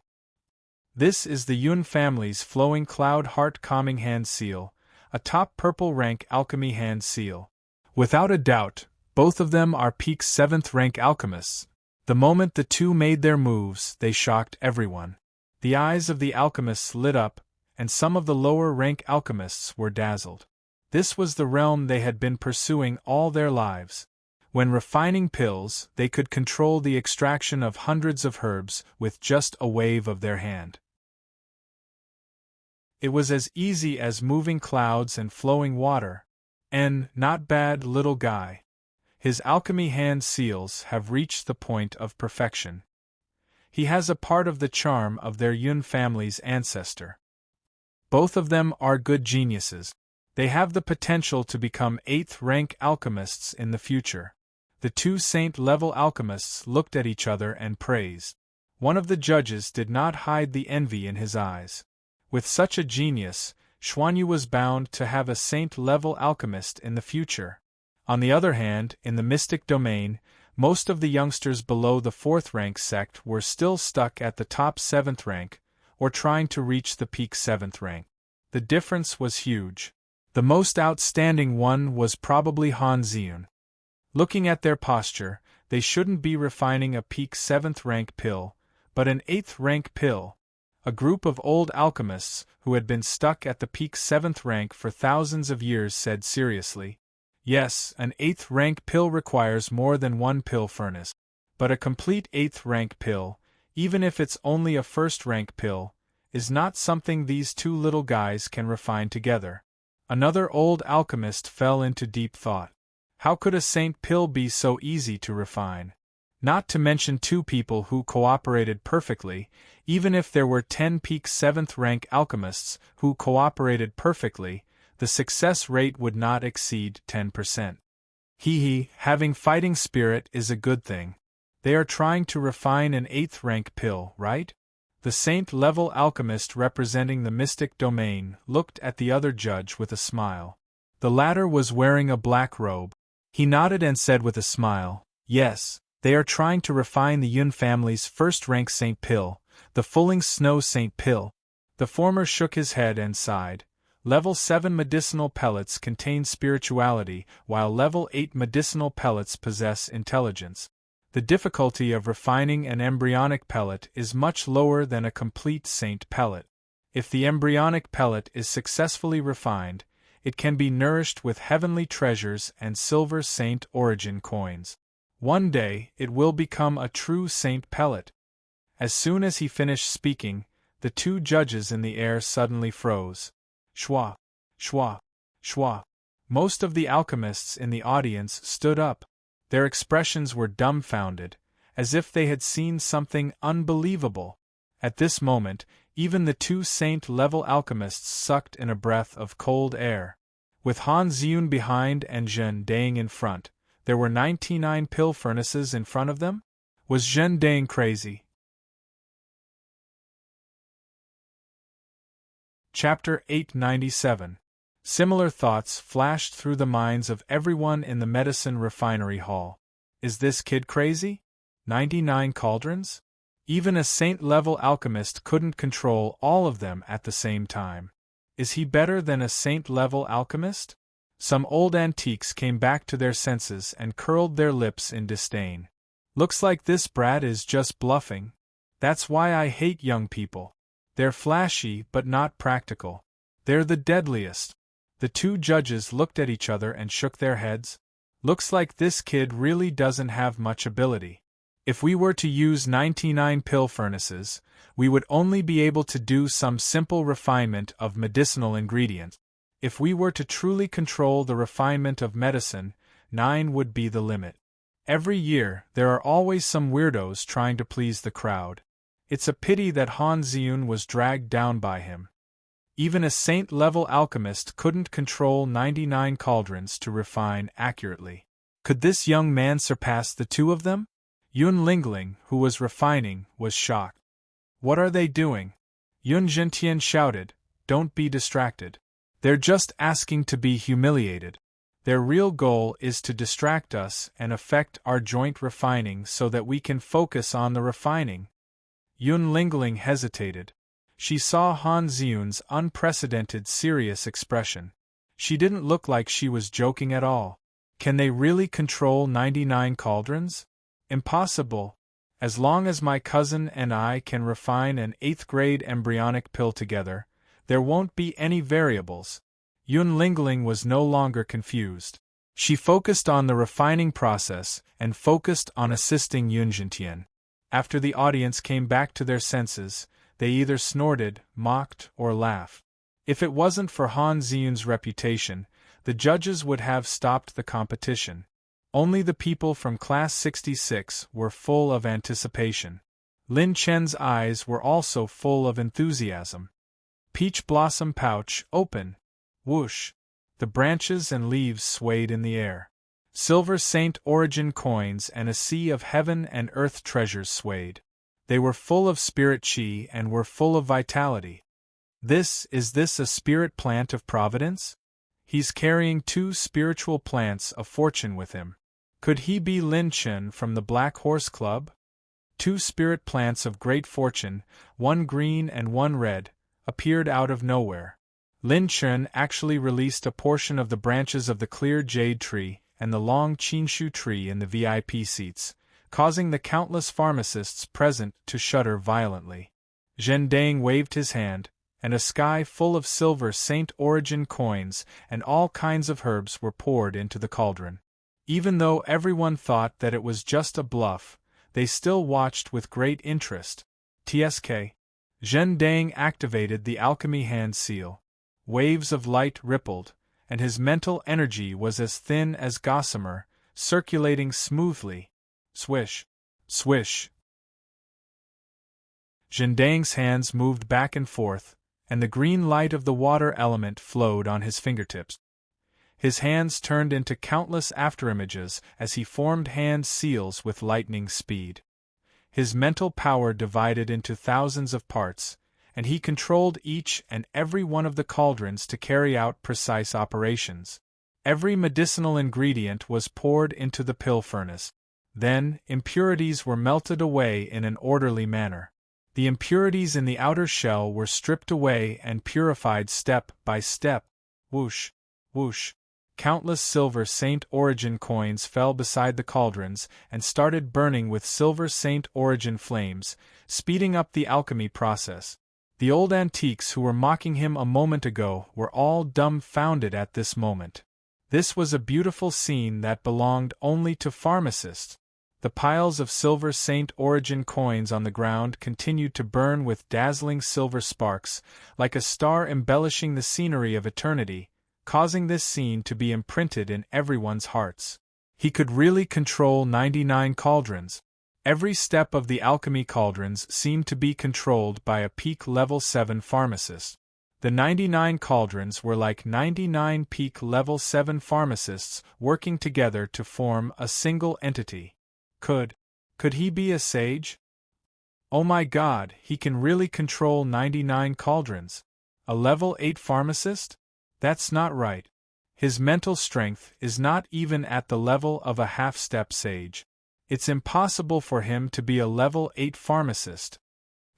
This is the Yun family's flowing cloud heart calming hand seal, a top purple rank alchemy hand seal. Without a doubt, both of them are peak 7th rank alchemists. The moment the two made their moves, they shocked everyone. The eyes of the alchemists lit up, and some of the lower rank alchemists were dazzled. This was the realm they had been pursuing all their lives. When refining pills, they could control the extraction of hundreds of herbs with just a wave of their hand. It was as easy as moving clouds and flowing water. Not bad, little guy. His alchemy hand seals have reached the point of perfection. He has a part of the charm of their Yun family's ancestor. Both of them are good geniuses. They have the potential to become 8th rank alchemists in the future. The two saint-level alchemists looked at each other and praised. One of the judges did not hide the envy in his eyes. With such a genius, Xuanyu was bound to have a saint-level alchemist in the future. On the other hand, in the mystic domain, most of the youngsters below the 4th rank sect were still stuck at the top 7th rank, or trying to reach the peak 7th rank. The difference was huge. The most outstanding one was probably Han Ziyun. Looking at their posture, they shouldn't be refining a peak 7th rank pill, but an 8th rank pill. A group of old alchemists, who had been stuck at the peak 7th rank for thousands of years, said seriously, "Yes, an 8th rank pill requires more than 1 pill furnace. But a complete 8th rank pill, even if it's only a 1st rank pill, is not something these two little guys can refine together." Another old alchemist fell into deep thought. How could a saint pill be so easy to refine? Not to mention 2 people who cooperated perfectly. Even if there were 10 peak 7th rank alchemists who cooperated perfectly, the success rate would not exceed 10%. Having fighting spirit is a good thing. They are trying to refine an 8th rank pill, right? The saint-level alchemist representing the mystic domain looked at the other judge with a smile. The latter was wearing a black robe. He nodded and said with a smile, "Yes, they are trying to refine the Yun family's 1st rank saint pill, the Fulling Snow Saint pill." The former shook his head and sighed. Level 7 medicinal pellets contain spirituality, while level 8 medicinal pellets possess intelligence. The difficulty of refining an embryonic pellet is much lower than a complete saint pellet. If the embryonic pellet is successfully refined, it can be nourished with heavenly treasures and silver saint origin coins. One day, it will become a true saint pellet. As soon as he finished speaking, the 2 judges in the air suddenly froze. Shwa! Shwa! Shwa! Most of the alchemists in the audience stood up. Their expressions were dumbfounded, as if they had seen something unbelievable. At this moment, even the 2 saint-level alchemists sucked in a breath of cold air. With Han Ziyun behind and Zhen Dang in front, there were 99 pill furnaces in front of them? Was Zhen Dang crazy? Chapter 897. Similar thoughts flashed through the minds of everyone in the medicine refinery hall. Is this kid crazy? 99 cauldrons? Even a saint-level alchemist couldn't control all of them at the same time. Is he better than a saint-level alchemist? Some old antiques came back to their senses and curled their lips in disdain. Looks like this brat is just bluffing. That's why I hate young people. They're flashy but not practical. They're the deadliest. The 2 judges looked at each other and shook their heads. Looks like this kid really doesn't have much ability. If we were to use 99 pill furnaces, we would only be able to do some simple refinement of medicinal ingredients. If we were to truly control the refinement of medicine, 9 would be the limit. Every year, there are always some weirdos trying to please the crowd. It's a pity that Han Ziyun was dragged down by him. Even a saint-level alchemist couldn't control 99 cauldrons to refine accurately. Could this young man surpass the two of them? Yun Lingling, who was refining, was shocked. What are they doing? Yun Zhentian shouted, don't be distracted. They're just asking to be humiliated. Their real goal is to distract us and affect our joint refining so that we can focus on the refining. Yun Lingling hesitated. She saw Han Ziyun's unprecedented serious expression. She didn't look like she was joking at all. Can they really control 99 cauldrons? Impossible. As long as my cousin and I can refine an 8th-grade embryonic pill together, there won't be any variables. Yun Lingling was no longer confused. She focused on the refining process and focused on assisting Yun Zhentian. After the audience came back to their senses, they either snorted, mocked, or laughed. If it wasn't for Han Ziyun's reputation, the judges would have stopped the competition. Only the people from Class 66 were full of anticipation. Lin Chen's eyes were also full of enthusiasm. Peach blossom pouch, open. Whoosh! The branches and leaves swayed in the air. Silver Saint origin coins and a sea of heaven and earth treasures swayed. They were full of spirit chi and were full of vitality. Is this a spirit plant of providence? He's carrying 2 spiritual plants of fortune with him. Could he be Lin Chen from the Black Horse Club? 2 spirit plants of great fortune, one green and one red, appeared out of nowhere. Lin Chen actually released a portion of the branches of the clear jade tree and the long Qinshu tree in the VIP seats, causing the countless pharmacists present to shudder violently. Zhen Dang waved his hand, and a sky full of silver Saint origin coins and all kinds of herbs were poured into the cauldron. Even though everyone thought that it was just a bluff, they still watched with great interest. TSK. Zhen Dang activated the alchemy hand seal. Waves of light rippled, and his mental energy was as thin as gossamer, circulating smoothly. Swish, swish. Zhen Dang's hands moved back and forth, and the green light of the water element flowed on his fingertips. His hands turned into countless afterimages as he formed hand seals with lightning speed. His mental power divided into thousands of parts, and he controlled each and every one of the cauldrons to carry out precise operations. Every medicinal ingredient was poured into the pill furnace. Then, impurities were melted away in an orderly manner. The impurities in the outer shell were stripped away and purified step by step. Whoosh, whoosh. Countless silver Saint origin coins fell beside the cauldrons and started burning with silver Saint origin flames, speeding up the alchemy process. The old antiques who were mocking him a moment ago were all dumbfounded at this moment. This was a beautiful scene that belonged only to pharmacists. The piles of silver Saint origin coins on the ground continued to burn with dazzling silver sparks, like a star embellishing the scenery of eternity, causing this scene to be imprinted in everyone's hearts. He could really control 99 cauldrons. Every step of the alchemy cauldrons seemed to be controlled by a peak level 7 pharmacist. The 99 cauldrons were like 99 peak level 7 pharmacists working together to form a single entity. Could he be a sage? Oh my God, he can really control 99 cauldrons. A level 8 pharmacist? That's not right. His mental strength is not even at the level of a half-step sage. It's impossible for him to be a level 8 pharmacist.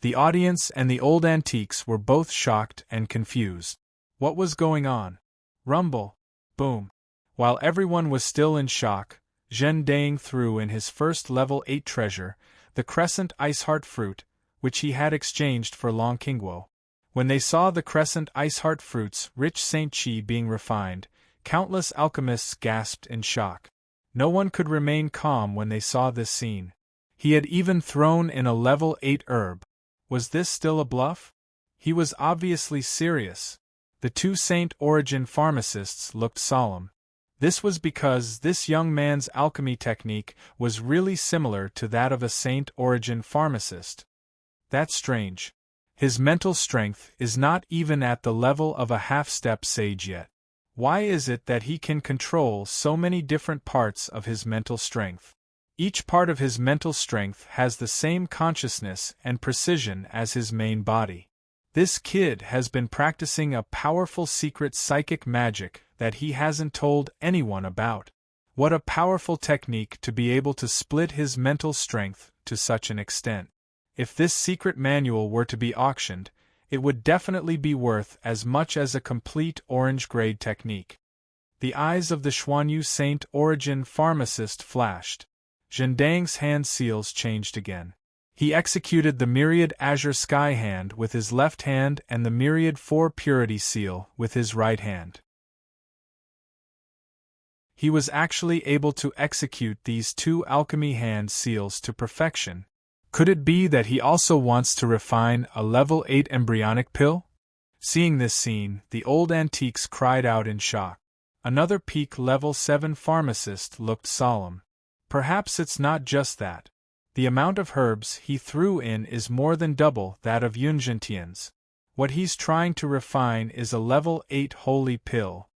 The audience and the old antiques were both shocked and confused. What was going on? Rumble. Boom. While everyone was still in shock, Zhen Dang threw in his first level 8 treasure, the crescent ice heart fruit, which he had exchanged for Long Qingguo. When they saw the crescent ice heart fruit's rich Saint Qi being refined, countless alchemists gasped in shock. No one could remain calm when they saw this scene. He had even thrown in a level 8 herb. Was this still a bluff? He was obviously serious. The 2 Saint origin pharmacists looked solemn. This was because this young man's alchemy technique was really similar to that of a Saint Origin pharmacist. That's strange. His mental strength is not even at the level of a half-step sage yet. Why is it that he can control so many different parts of his mental strength? Each part of his mental strength has the same consciousness and precision as his main body. This kid has been practicing a powerful secret psychic magic that he hasn't told anyone about. What a powerful technique to be able to split his mental strength to such an extent. If this secret manual were to be auctioned, it would definitely be worth as much as a complete orange-grade technique. The eyes of the Xuanyu Saint Origin pharmacist flashed. Zhendang's hand seals changed again. He executed the myriad azure sky hand with his left hand and the myriad 4 purity seal with his right hand. He was actually able to execute these 2 alchemy hand seals to perfection. Could it be that he also wants to refine a level 8 embryonic pill? Seeing this scene, the old antiques cried out in shock. Another peak level 7 pharmacist looked solemn. Perhaps it's not just that. The amount of herbs he threw in is more than double that of Yunjintian's. What he's trying to refine is a level 8 holy pill.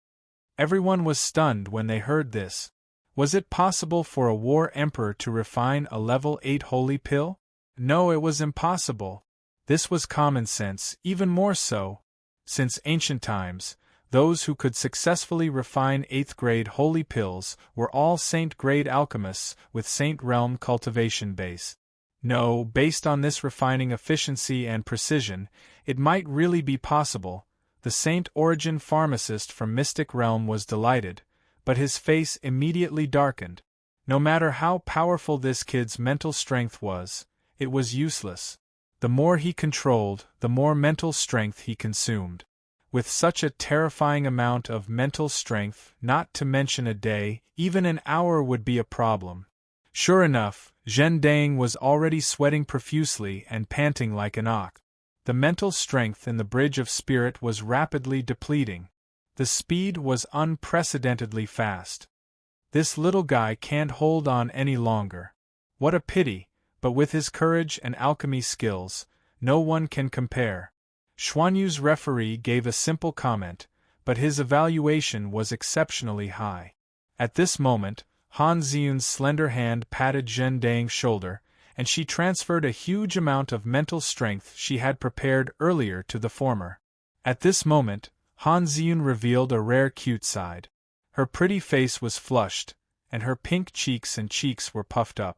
Everyone was stunned when they heard this. Was it possible for a war emperor to refine a level 8 holy pill? No, it was impossible. This was common sense, even more so. Since ancient times, those who could successfully refine 8th grade holy pills were all Saint grade alchemists with Saint realm cultivation base. No, based on this refining efficiency and precision, it might really be possible. The Saint Origin pharmacist from Mystic Realm was delighted, but his face immediately darkened. No matter how powerful this kid's mental strength was, it was useless. The more he controlled, the more mental strength he consumed. With such a terrifying amount of mental strength, not to mention a day, even an hour would be a problem. Sure enough, Zhendang was already sweating profusely and panting like an ox. The mental strength in the Bridge of Spirit was rapidly depleting. The speed was unprecedentedly fast. This little guy can't hold on any longer. What a pity, but with his courage and alchemy skills, no one can compare. Xuanyu's referee gave a simple comment, but his evaluation was exceptionally high. At this moment, Han Ziyun's slender hand patted Zhendang's shoulder, and she transferred a huge amount of mental strength she had prepared earlier to the former. At this moment, Han Ziyun revealed a rare cute side. Her pretty face was flushed, and her pink cheeks and cheeks were puffed up.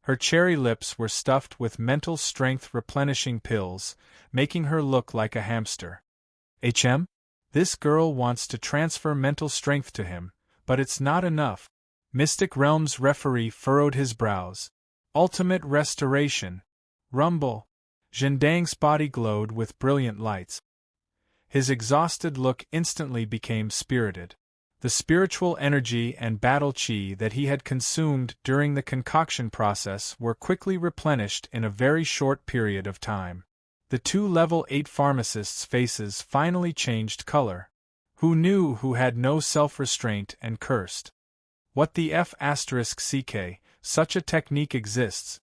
Her cherry lips were stuffed with mental strength replenishing pills, making her look like a hamster. This girl wants to transfer mental strength to him, but it's not enough. Mystic Realm's referee furrowed his brows. Ultimate restoration. Rumble. Zhendang's body glowed with brilliant lights. His exhausted look instantly became spirited. The spiritual energy and battle chi that he had consumed during the concoction process were quickly replenished in a very short period of time. The 2 level 8 pharmacists' faces finally changed color. Who knew who had no self-restraint and cursed? What the F***ck, such a technique exists.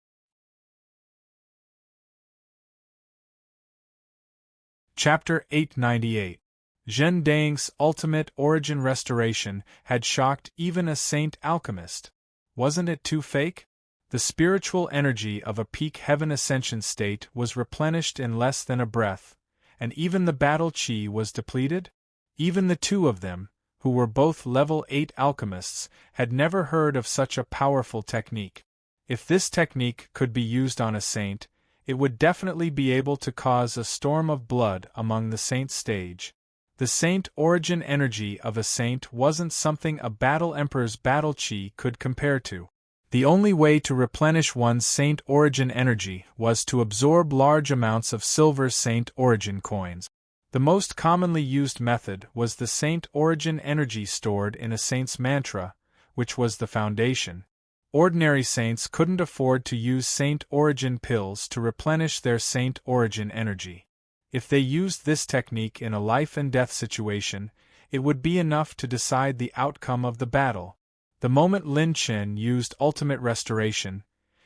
Chapter 898. Zhendang's ultimate origin restoration had shocked even a saint alchemist. Wasn't it too fake? The spiritual energy of a peak heaven ascension state was replenished in less than a breath, and even the battle chi was depleted? Even the 2 of them, who were both level 8 alchemists, had never heard of such a powerful technique. If this technique could be used on a saint, it would definitely be able to cause a storm of blood among the saint stage. The saint origin energy of a saint wasn't something a battle emperor's battle chi could compare to. The only way to replenish one's saint origin energy was to absorb large amounts of silver saint origin coins. The most commonly used method was the saint origin energy stored in a saint's mantra, which was the foundation. Ordinary saints couldn't afford to use saint origin pills to replenish their saint origin energy. If they used this technique in a life and death situation, it would be enough to decide the outcome of the battle. The moment Lin Chen used ultimate restoration,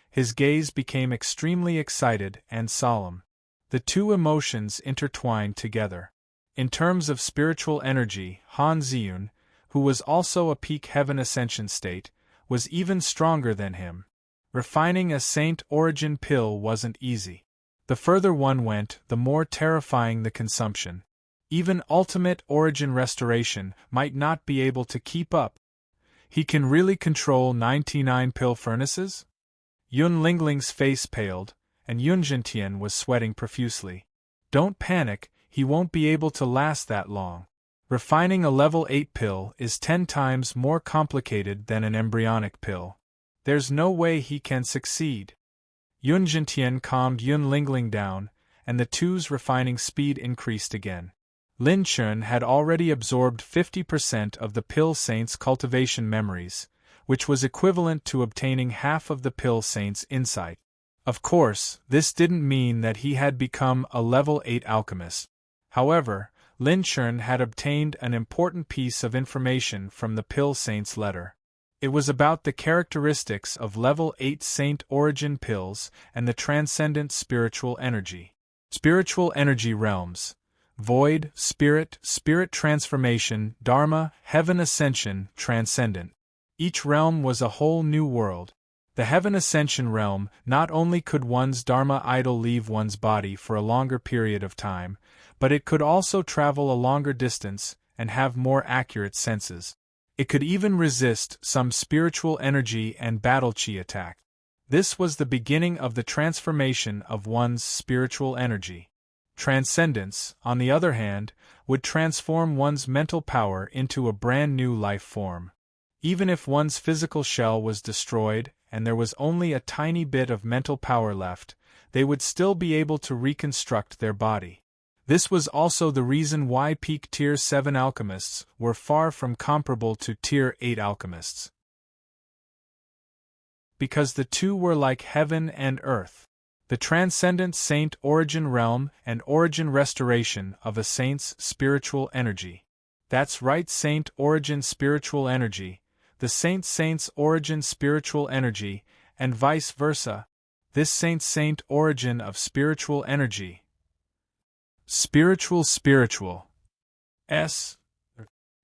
his gaze became extremely excited and solemn. The two emotions intertwined together. In terms of spiritual energy, Han Ziyun, who was also a peak heaven ascension state, was even stronger than him. Refining a saint origin pill wasn't easy. The further one went, the more terrifying the consumption. Even ultimate origin restoration might not be able to keep up. He can really control 99 pill furnaces? Yun Lingling's face paled, and Yun Zhentian was sweating profusely. Don't panic, he won't be able to last that long. Refining a level 8 pill is 10 times more complicated than an embryonic pill. There's no way he can succeed. Yun Zhentian calmed Yun Lingling down, and the two's refining speed increased again. Lin Chen had already absorbed 50% of the Pill Saint's cultivation memories, which was equivalent to obtaining half of the Pill Saint's insight. Of course, this didn't mean that he had become a level 8 alchemist. However, Lin Chen had obtained an important piece of information from the Pill Saint's letter. It was about the characteristics of level 8 Saint origin pills and the transcendent spiritual energy. Spiritual energy realms: Void, Spirit, Spirit Transformation, Dharma, Heaven Ascension, Transcendent. Each realm was a whole new world. The Heaven Ascension realm, not only could one's Dharma idol leave one's body for a longer period of time, but it could also travel a longer distance and have more accurate senses. It could even resist some spiritual energy and battle chi attack. This was the beginning of the transformation of one's spiritual energy. Transcendence, on the other hand, would transform one's mental power into a brand new life form. Even if one's physical shell was destroyed and there was only a tiny bit of mental power left, they would still be able to reconstruct their body. This was also the reason why peak Tier 7 alchemists were far from comparable to Tier 8 alchemists. Because the two were like heaven and earth. The transcendent saint origin realm and origin restoration of a saint's spiritual energy. That's right, saint origin spiritual energy, the saint's origin spiritual energy, and vice versa. This saint origin of spiritual energy. Spiritual.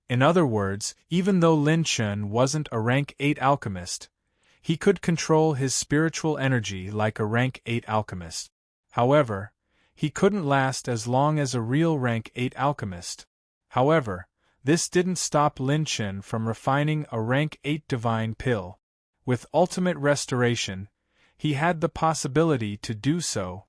In other words, even though Lin Chen wasn't a rank 8 alchemist, he could control his spiritual energy like a rank 8 alchemist. However, he couldn't last as long as a real rank 8 alchemist. However, this didn't stop Lin Chen from refining a rank 8 divine pill. With ultimate restoration, he had the possibility to do so.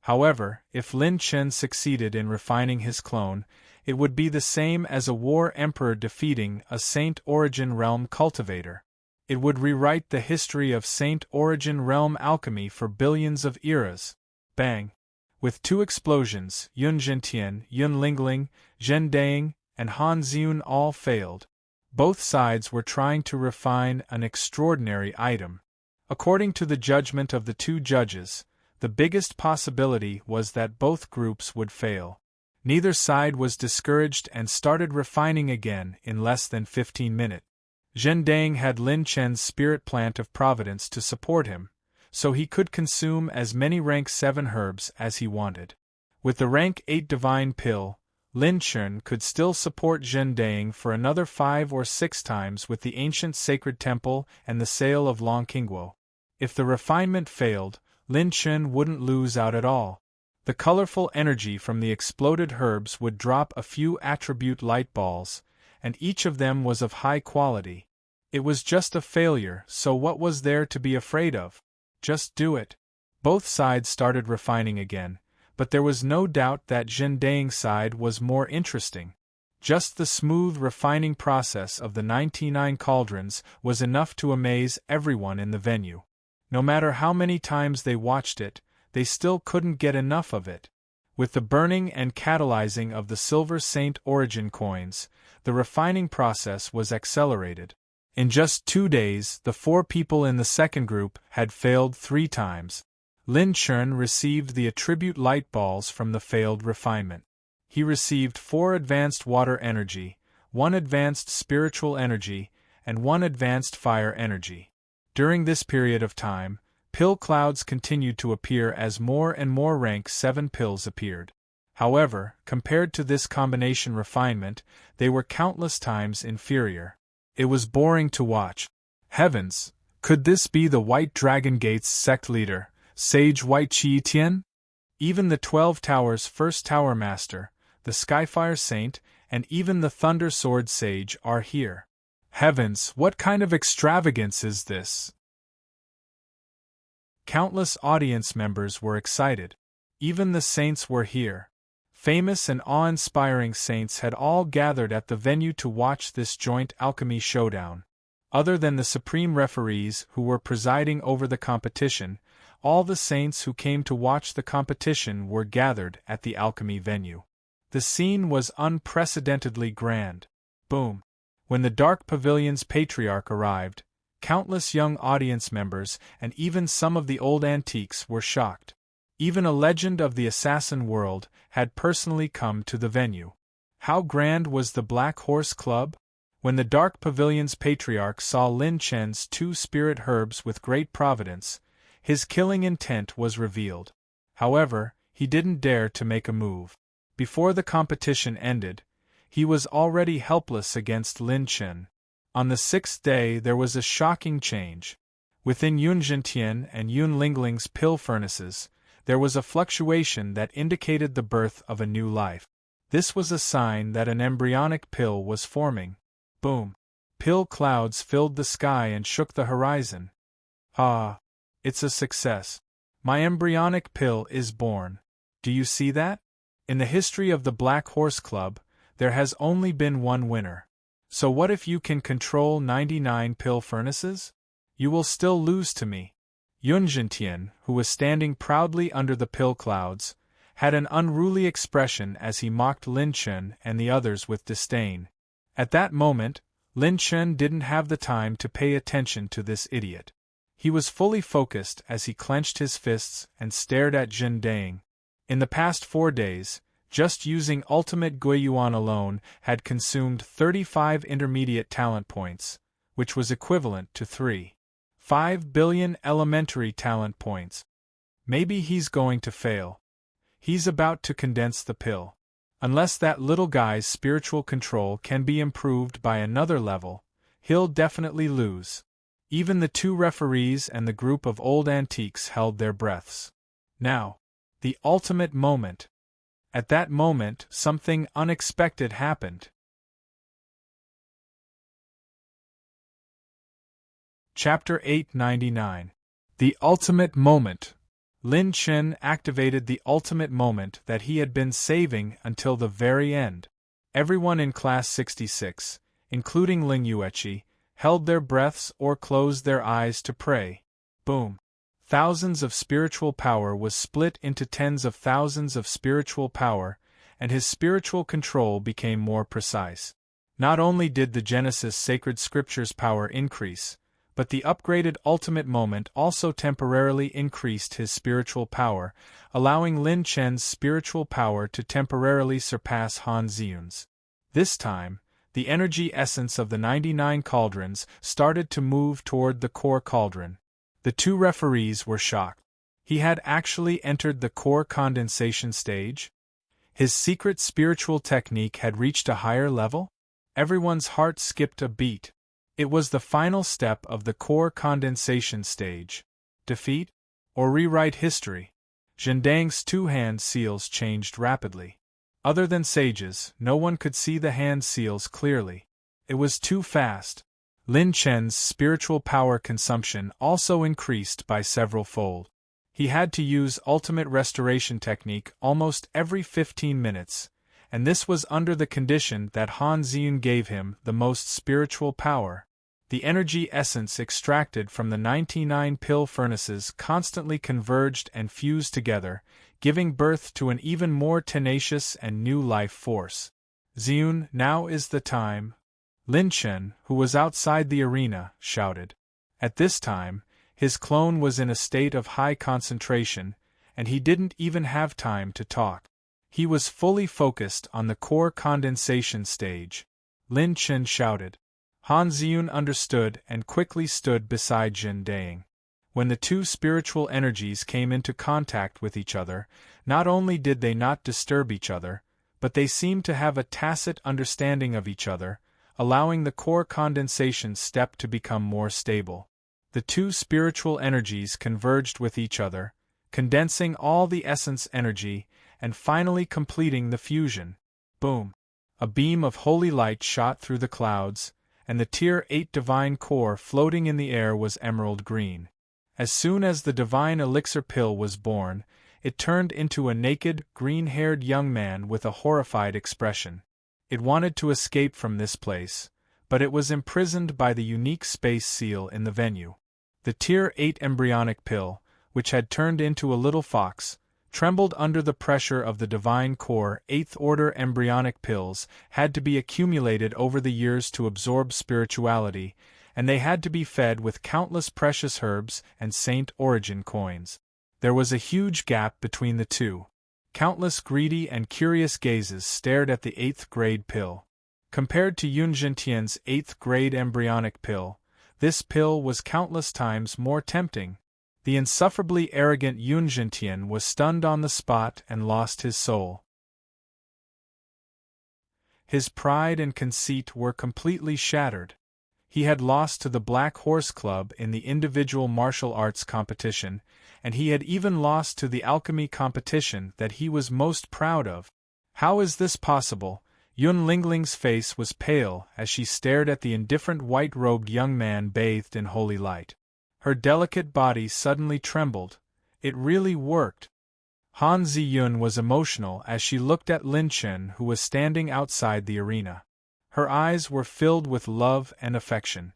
However, if Lin Chen succeeded in refining his clone, it would be the same as a war emperor defeating a saint origin realm cultivator. It would rewrite the history of saint origin realm alchemy for billions of eras. Bang! With two explosions, Yun Zhentian, Yun Lingling, Zhen Daing, and Han Ziyun all failed. Both sides were trying to refine an extraordinary item. According to the judgment of the two judges, the biggest possibility was that both groups would fail. Neither side was discouraged and started refining again in less than 15 minutes. Zhen Daing had Lin Chen's spirit plant of providence to support him, so he could consume as many rank 7 herbs as he wanted. With the rank 8 divine pill, Lin Chen could still support Zhen Daing for another 5 or 6 times with the ancient sacred temple and the sale of Longqingguo. If the refinement failed, Lin Chen wouldn't lose out at all. The colorful energy from the exploded herbs would drop a few attribute light balls, and each of them was of high quality. It was just a failure, so what was there to be afraid of? Just do it. Both sides started refining again, but there was no doubt that Zhen Daing's side was more interesting. Just the smooth refining process of the 99 cauldrons was enough to amaze everyone in the venue. No matter how many times they watched it, they still couldn't get enough of it. With the burning and catalyzing of the Silver Saint origin coins, the refining process was accelerated. In just 2 days, the 4 people in the second group had failed 3 times. Lin Chen received the attribute light balls from the failed refinement. He received 4 advanced water energy, one advanced spiritual energy, and one advanced fire energy. During this period of time, pill clouds continued to appear as more and more rank 7 pills appeared. However, compared to this combination refinement, they were countless times inferior. It was boring to watch. Heavens! Could this be the White Dragon Gate's sect leader, Sage White Chi Tian? Even the 12 Towers' first Tower Master, the Skyfire Saint, and even the Thunder Sword Sage are here. Heavens, what kind of extravagance is this? Countless audience members were excited. Even the saints were here. Famous and awe-inspiring saints had all gathered at the venue to watch this joint alchemy showdown. Other than the supreme referees who were presiding over the competition, all the saints who came to watch the competition were gathered at the alchemy venue. The scene was unprecedentedly grand. Boom! When the Dark Pavilion's patriarch arrived, countless young audience members and even some of the old antiques were shocked. Even a legend of the assassin world had personally come to the venue. How grand was the Black Horse Club? When the Dark Pavilion's patriarch saw Lin Chen's 2 spirit herbs with great providence, his killing intent was revealed. However, he didn't dare to make a move. Before the competition ended, he was already helpless against Lin Chen. On the 6th day there was a shocking change. Within Yun Zhentian and Yun Lingling's pill furnaces, there was a fluctuation that indicated the birth of a new life. This was a sign that an embryonic pill was forming. Boom! Pill clouds filled the sky and shook the horizon. Ah! It's a success. My embryonic pill is born. Do you see that? In the history of the Black Horse Club, there has only been one winner. So what if you can control 99 pill furnaces? You will still lose to me. Yun Zhentian, who was standing proudly under the pill clouds, had an unruly expression as he mocked Lin Chen and the others with disdain. At that moment, Lin Chen didn't have the time to pay attention to this idiot. He was fully focused as he clenched his fists and stared at Jin Dang. In the past 4 days, just using Ultimate Guiyuan alone had consumed 35 intermediate talent points, which was equivalent to 3.5 billion elementary talent points. Maybe he's going to fail. He's about to condense the pill. Unless that little guy's spiritual control can be improved by another level, he'll definitely lose. Even the 2 referees and the group of old antiques held their breaths. Now, the ultimate moment. At that moment, something unexpected happened. Chapter 899. The Ultimate Moment. Lin Chen activated the ultimate moment that he had been saving until the very end. Everyone in Class 66, including Ling Yueqi, held their breaths or closed their eyes to pray. Boom! Thousands of spiritual power was split into tens of thousands of spiritual power, and his spiritual control became more precise. Not only did the Genesis Sacred Scriptures power increase, but the upgraded ultimate moment also temporarily increased his spiritual power, allowing Lin Chen's spiritual power to temporarily surpass Han Ziyun's. This time, the energy essence of the 99 cauldrons started to move toward the core cauldron. The 2 referees were shocked. He had actually entered the core condensation stage? His secret spiritual technique had reached a higher level? Everyone's heart skipped a beat. It was the final step of the core condensation stage. Defeat? Or rewrite history? Zhendang's 2 hand seals changed rapidly. Other than sages, no one could see the hand seals clearly. It was too fast. Lin Chen's spiritual power consumption also increased by several fold. He had to use ultimate restoration technique almost every 15 minutes, and this was under the condition that Han Ziyun gave him the most spiritual power. The energy essence extracted from the 99 pill furnaces constantly converged and fused together, giving birth to an even more tenacious and new life force. Ziyun, now is the time. Lin Chen, who was outside the arena, shouted. At this time, his clone was in a state of high concentration, and he didn't even have time to talk. He was fully focused on the core condensation stage. Lin Chen shouted. Han Ziyun understood and quickly stood beside Jin Dang. When the two spiritual energies came into contact with each other, not only did they not disturb each other, but they seemed to have a tacit understanding of each other, allowing the core condensation step to become more stable. The two spiritual energies converged with each other, condensing all the essence energy, and finally completing the fusion. Boom! A beam of holy light shot through the clouds, and the Tier 8 divine core floating in the air was emerald green. As soon as the divine elixir pill was born, it turned into a naked, green-haired young man with a horrified expression. It wanted to escape from this place, but it was imprisoned by the unique space seal in the venue. The Tier 8 embryonic pill, which had turned into a little fox, trembled under the pressure of the divine core. 8th-order embryonic pills had to be accumulated over the years to absorb spirituality, and they had to be fed with countless precious herbs and saint origin coins. There was a huge gap between the two. Countless greedy and curious gazes stared at the 8th-grade pill. Compared to Yun Jintian's 8th-grade embryonic pill, this pill was countless times more tempting. The insufferably arrogant Yun Jintian was stunned on the spot and lost his soul. His pride and conceit were completely shattered. He had lost to the Black Horse Club in the individual martial arts competition, and he had even lost to the alchemy competition that he was most proud of. How is this possible? Yun Lingling's face was pale as she stared at the indifferent white-robed young man bathed in holy light. Her delicate body suddenly trembled. It really worked. Han Ziyun was emotional as she looked at Lin Chen, who was standing outside the arena. Her eyes were filled with love and affection.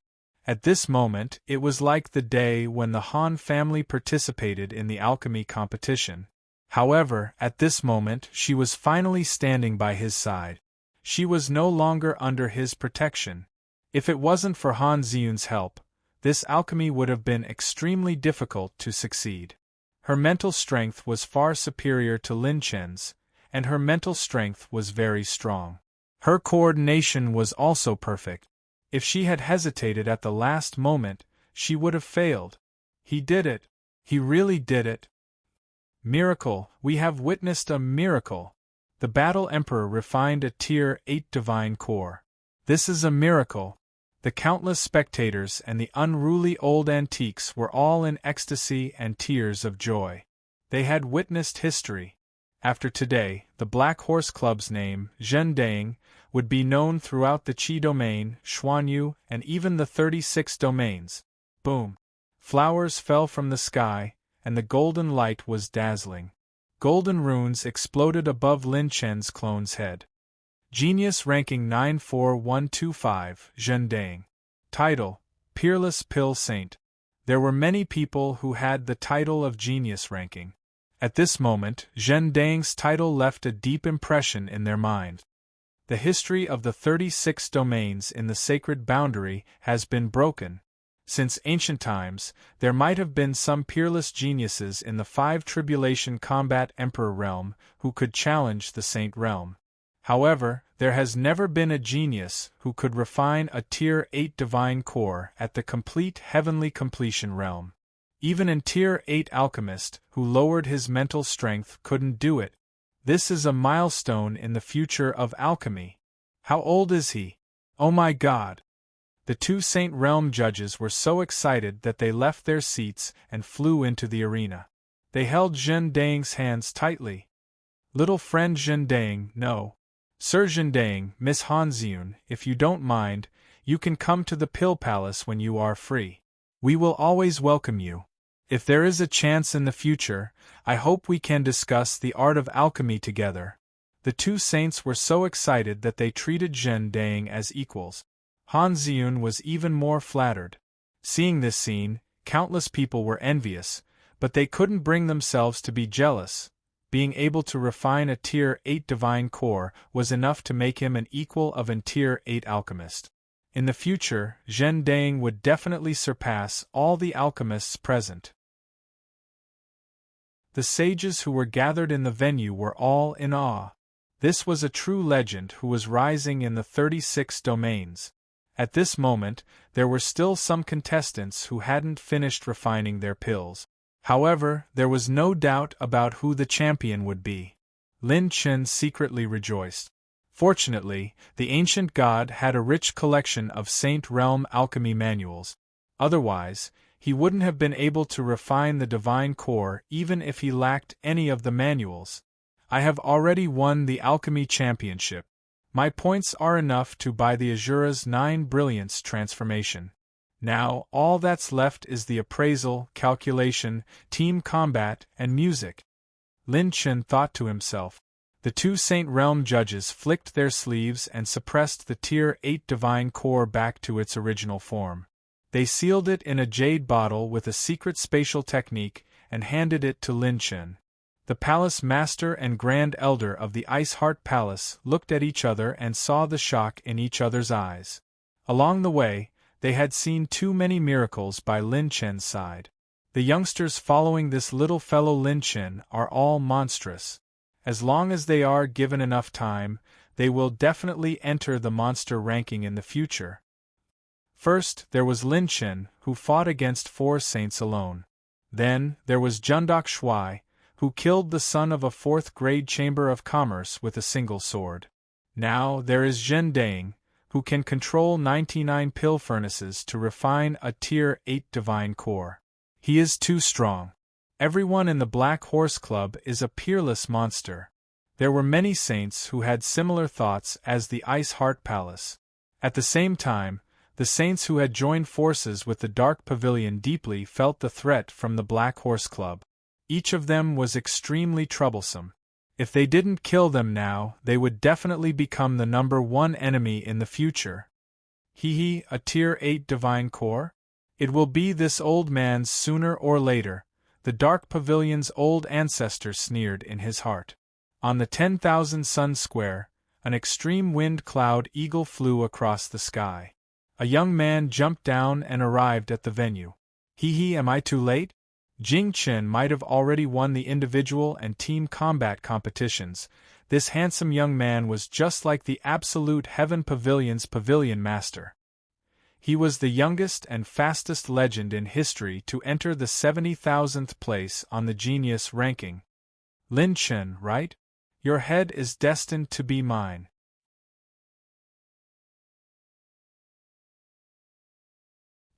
At this moment, it was like the day when the Han family participated in the alchemy competition. However, at this moment she was finally standing by his side. She was no longer under his protection. If it wasn't for Han Ziyun's help, this alchemy would have been extremely difficult to succeed. Her mental strength was far superior to Lin Chen's, and her mental strength was very strong. Her coordination was also perfect. If she had hesitated at the last moment, she would have failed. He did it. He really did it. Miracle! We have witnessed a miracle! The Battle Emperor refined a Tier 8 divine core. This is a miracle! The countless spectators and the unruly old antiques were all in ecstasy and tears of joy. They had witnessed history. After today, the Black Horse Club's name, Zhendang, would be known throughout the Qi domain, Xuanyu, and even the 36 domains. Boom! Flowers fell from the sky, and the golden light was dazzling. Golden runes exploded above Lin Chen's clone's head. Genius ranking 94125, Zhendang. Title: Peerless Pill Saint. There were many people who had the title of genius ranking. At this moment, Zhendang's title left a deep impression in their mind. The history of the 36 domains in the sacred boundary has been broken. Since ancient times, there might have been some peerless geniuses in the 5 Tribulation Combat Emperor realm who could challenge the Saint realm. However, there has never been a genius who could refine a Tier 8 divine core at the complete heavenly completion realm. Even an Tier 8 alchemist who lowered his mental strength couldn't do it. This is a milestone in the future of alchemy. How old is he? Oh my God! The 2 Saint Realm judges were so excited that they left their seats and flew into the arena. They held Zhendang's hands tightly. Little friend Zhendang, no. Sir Zhendang, Miss Han Ziyun, if you don't mind, you can come to the Pill Palace when you are free. We will always welcome you. If there is a chance in the future, I hope we can discuss the art of alchemy together. The 2 saints were so excited that they treated Zhendang as equals. Han Ziyun was even more flattered. Seeing this scene, countless people were envious, but they couldn't bring themselves to be jealous. Being able to refine a Tier 8 divine core was enough to make him an equal of an Tier 8 alchemist. In the future, Zhendang would definitely surpass all the alchemists present. The sages who were gathered in the venue were all in awe. This was a true legend who was rising in the 36 domains. At this moment, there were still some contestants who hadn't finished refining their pills. However, there was no doubt about who the champion would be. Lin Chen secretly rejoiced. Fortunately, the ancient god had a rich collection of Saint Realm alchemy manuals. Otherwise, he wouldn't have been able to refine the divine core even if he lacked any of the manuals. I have already won the alchemy championship. My points are enough to buy the Azura's 9 brilliance transformation. Now, all that's left is the appraisal, calculation, team combat, and music. Lin Chen thought to himself. The 2 Saint Realm judges flicked their sleeves and suppressed the Tier 8 divine core back to its original form. They sealed it in a jade bottle with a secret spatial technique and handed it to Lin Chen. The palace master and grand elder of the Ice Heart Palace looked at each other and saw the shock in each other's eyes. Along the way, they had seen too many miracles by Lin Chen's side. The youngsters following this little fellow Lin Chen are all monstrous. As long as they are given enough time, they will definitely enter the monster ranking in the future. First, there was Lin Chen, who fought against 4 saints alone. Then, there was Jundok Shuai, who killed the son of a 4th-grade chamber of commerce with a single sword. Now, there is Zhen Dang, who can control 99 pill furnaces to refine a Tier 8 divine core. He is too strong. Everyone in the Black Horse Club is a peerless monster. There were many saints who had similar thoughts as the Ice Heart Palace. At the same time, the saints who had joined forces with the Dark Pavilion deeply felt the threat from the Black Horse Club. Each of them was extremely troublesome. If they didn't kill them now, they would definitely become the number 1 enemy in the future. A Tier 8 divine core? It will be this old man's sooner or later, the Dark Pavilion's old ancestor sneered in his heart. On the 10,000 Sun Square, an extreme wind cloud eagle flew across the sky. A young man jumped down and arrived at the venue. Am I too late? Jing Chen might have already won the individual and team combat competitions. This handsome young man was just like the Absolute Heaven Pavilion's pavilion master. He was the youngest and fastest legend in history to enter the 70,000th place on the genius ranking. Lin Chen, right? Your head is destined to be mine.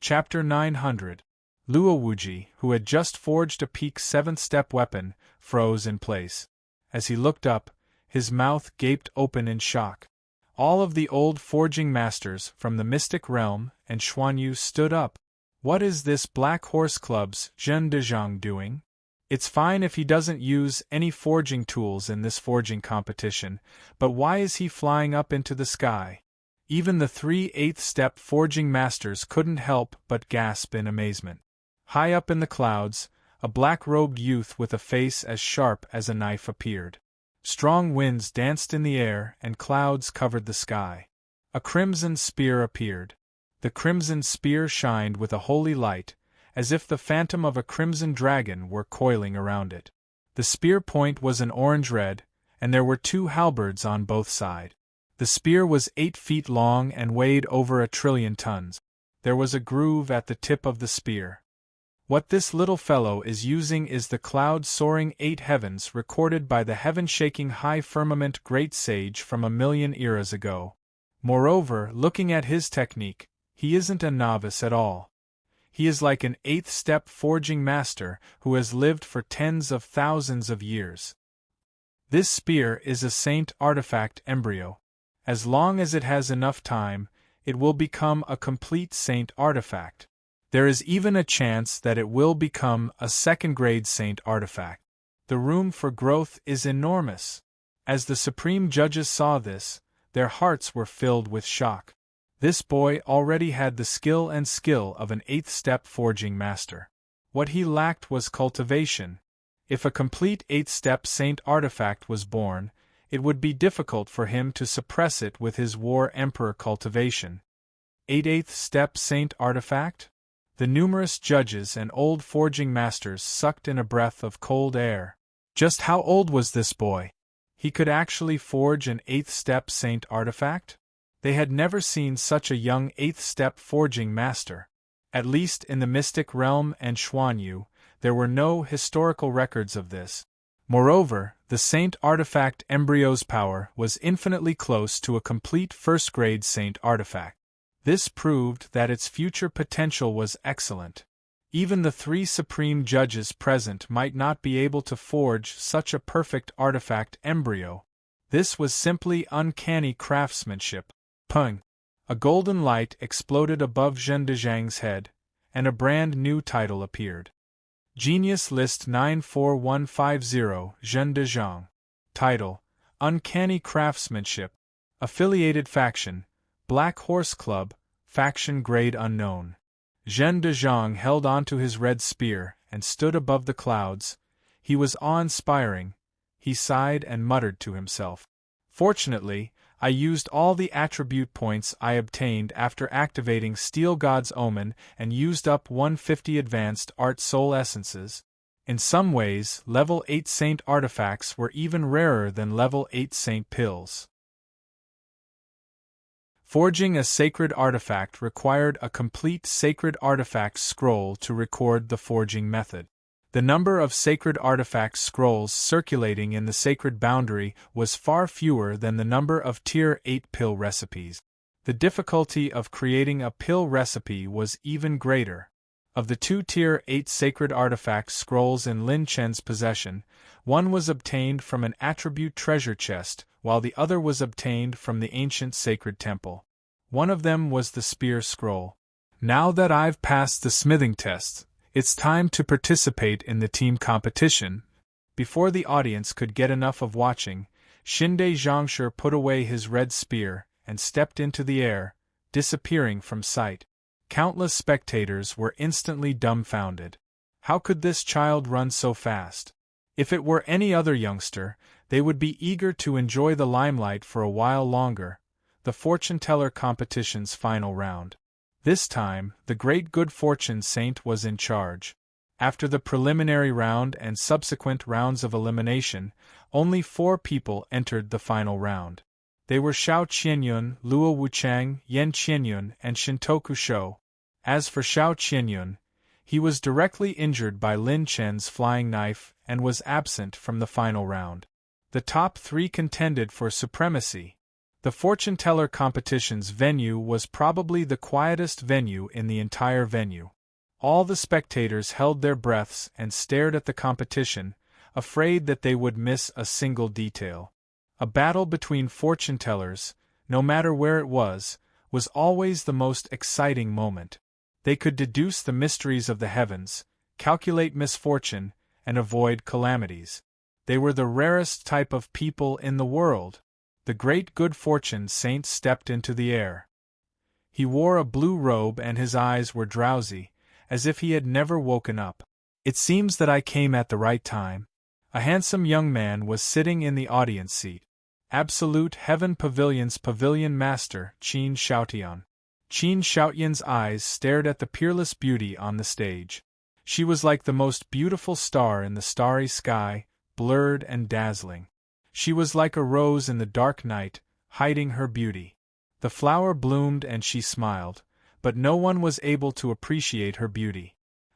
Chapter 900. Luowuji, who had just forged a peak 7th-step weapon, froze in place. As he looked up, his mouth gaped open in shock. All of the old forging masters from the Mystic Realm and Xuanyu stood up. What is this Black Horse Club's Zhen Dezhang doing? It's fine if he doesn't use any forging tools in this forging competition, but why is he flying up into the sky? Even the 3 8th-step forging masters couldn't help but gasp in amazement. High up in the clouds, a black-robed youth with a face as sharp as a knife appeared. Strong winds danced in the air and clouds covered the sky. A crimson spear appeared. The crimson spear shined with a holy light, as if the phantom of a crimson dragon were coiling around it. The spear point was an orange-red, and there were 2 halberds on both sides. The spear was 8 feet long and weighed over 1 trillion tons. There was a groove at the tip of the spear. What this little fellow is using is the cloud-soaring 8 heavens recorded by the heaven-shaking high firmament great sage from 1,000,000 eras ago. Moreover, looking at his technique, he isn't a novice at all. He is like an 8th-step forging master who has lived for tens of thousands of years. This spear is a saint artifact embryo. As long as it has enough time, it will become a complete saint artifact. There is even a chance that it will become a 2nd-grade saint artifact. The room for growth is enormous. As the supreme judges saw this, their hearts were filled with shock. This boy already had the skill of an 8th-step forging master. What he lacked was cultivation. If a complete 8th-step saint artifact was born, it would be difficult for him to suppress it with his War Emperor cultivation. 8th-step saint artifact? The numerous judges and old forging masters sucked in a breath of cold air. Just how old was this boy? He could actually forge an 8th step saint artifact? They had never seen such a young 8th step forging master. At least in the mystic realm and Xuanyu, there were no historical records of this. Moreover, the saint artifact embryo's power was infinitely close to a complete first-grade saint artifact. This proved that its future potential was excellent. Even the 3 supreme judges present might not be able to forge such a perfect artifact embryo. This was simply uncanny craftsmanship. Pung! A golden light exploded above Zhen Dezhang's head, and a brand new title appeared. Genius List 94150 Zhen Dezhang. Title: Uncanny Craftsmanship. Affiliated Faction: Black Horse Club, Faction Grade Unknown. Zhen Dezhang held onto his red spear and stood above the clouds. He was awe-inspiring. He sighed and muttered to himself. Fortunately, I used all the attribute points I obtained after activating Steel God's Omen and used up 150 Advanced Art Soul Essences. In some ways, level 8 Saint artifacts were even rarer than level 8 Saint pills. Forging a sacred artifact required a complete sacred artifact scroll to record the forging method. The number of sacred artifact scrolls circulating in the sacred boundary was far fewer than the number of Tier 8 pill recipes. The difficulty of creating a pill recipe was even greater. Of the 2 Tier 8 sacred artifact scrolls in Lin Chen's possession, one was obtained from an attribute treasure chest, while the other was obtained from the ancient sacred temple. One of them was the spear scroll. Now that I've passed the smithing test, it's time to participate in the team competition. Before the audience could get enough of watching, Xinde Zhangshi put away his red spear and stepped into the air, disappearing from sight. Countless spectators were instantly dumbfounded. How could this child run so fast? If it were any other youngster, they would be eager to enjoy the limelight for a while longer. The fortune teller competition's final round. This time, the great good fortune saint was in charge. After the preliminary round and subsequent rounds of elimination, only 4 people entered the final round. They were Shao Qianyun, Luo Wuchang, Yan Qianyun, and Shintoku Shou. As for Shao Qianyun, he was directly injured by Lin Chen's flying knife and was absent from the final round. The top 3 contended for supremacy. The fortune teller competition's venue was probably the quietest venue in the entire venue. All the spectators held their breaths and stared at the competition, afraid that they would miss a single detail. A battle between fortune tellers, no matter where it was always the most exciting moment. They could deduce the mysteries of the heavens, calculate misfortune, and avoid calamities. They were the rarest type of people in the world. The great good fortune saint stepped into the air. He wore a blue robe and his eyes were drowsy, as if he had never woken up. It seems that I came at the right time. A handsome young man was sitting in the audience seat. Absolute Heaven Pavilion's pavilion master, Qin Shaotian. Qin Shaotian's eyes stared at the peerless beauty on the stage. She was like the most beautiful star in the starry sky, blurred and dazzling. She was like a rose in the dark night, hiding her beauty. The flower bloomed and she smiled, but no one was able to appreciate her beauty.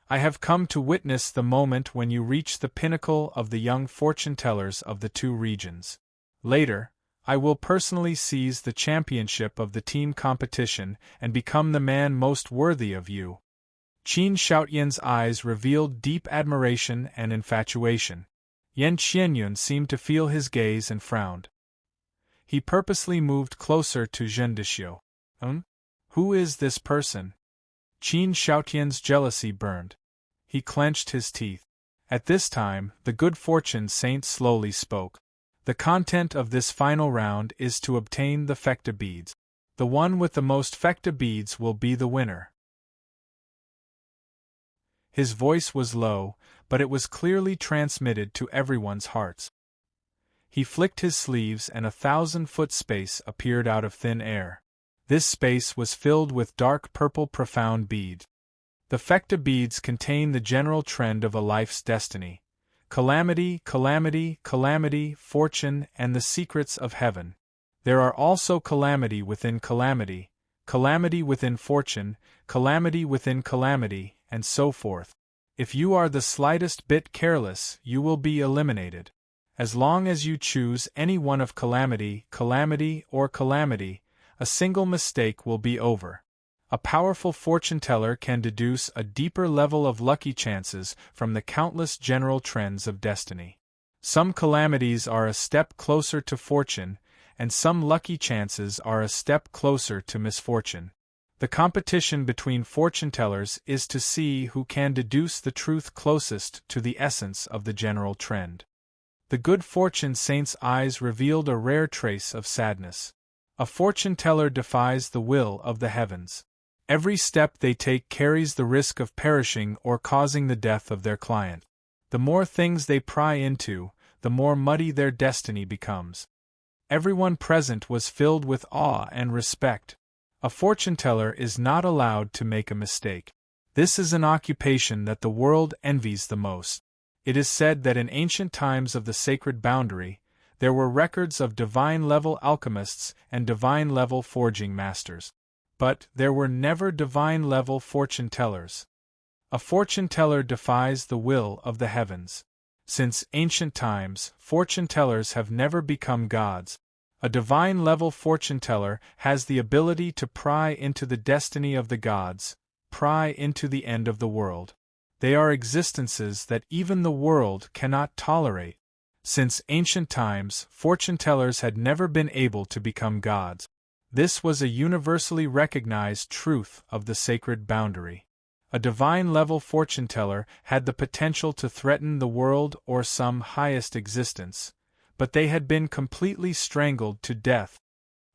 I have come to witness the moment when you reach the pinnacle of the young fortune tellers of the 2 regions. Later, I will personally seize the championship of the team competition and become the man most worthy of you. Qin Shaotian's eyes revealed deep admiration and infatuation. Yan Qianyun seemed to feel his gaze and frowned. He purposely moved closer to Zhen Dexiu. Who is this person? Qin Shaotian's jealousy burned. He clenched his teeth. At this time, the good fortune saint slowly spoke. The content of this final round is to obtain the fecta beads. The one with the most fecta beads will be the winner. His voice was low, but it was clearly transmitted to everyone's hearts. He flicked his sleeves and 1,000-foot space appeared out of thin air. This space was filled with dark purple profound beads. The fecta beads contain the general trend of a life's destiny. Calamity, calamity, calamity, fortune, and the secrets of heaven. There are also calamity within calamity, calamity within fortune, calamity within calamity, and so forth. If you are the slightest bit careless, you will be eliminated. As long as you choose any one of calamity, calamity, or calamity, a single mistake will be over. A powerful fortune-teller can deduce a deeper level of lucky chances from the countless general trends of destiny. Some calamities are a step closer to fortune, and some lucky chances are a step closer to misfortune. The competition between fortune-tellers is to see who can deduce the truth closest to the essence of the general trend. The good fortune saint's eyes revealed a rare trace of sadness. A fortune-teller defies the will of the heavens. Every step they take carries the risk of perishing or causing the death of their client. The more things they pry into, the more muddy their destiny becomes. Everyone present was filled with awe and respect. A fortune-teller is not allowed to make a mistake. This is an occupation that the world envies the most. It is said that in ancient times of the sacred boundary, there were records of divine-level alchemists and divine-level forging masters. But there were never divine-level fortune-tellers. A fortune-teller defies the will of the heavens. Since ancient times, fortune-tellers have never become gods. A divine-level fortune-teller has the ability to pry into the destiny of the gods, pry into the end of the world. They are existences that even the world cannot tolerate. Since ancient times, fortune-tellers had never been able to become gods. This was a universally recognized truth of the sacred boundary. A divine-level fortune-teller had the potential to threaten the world or some highest existence, but they had been completely strangled to death.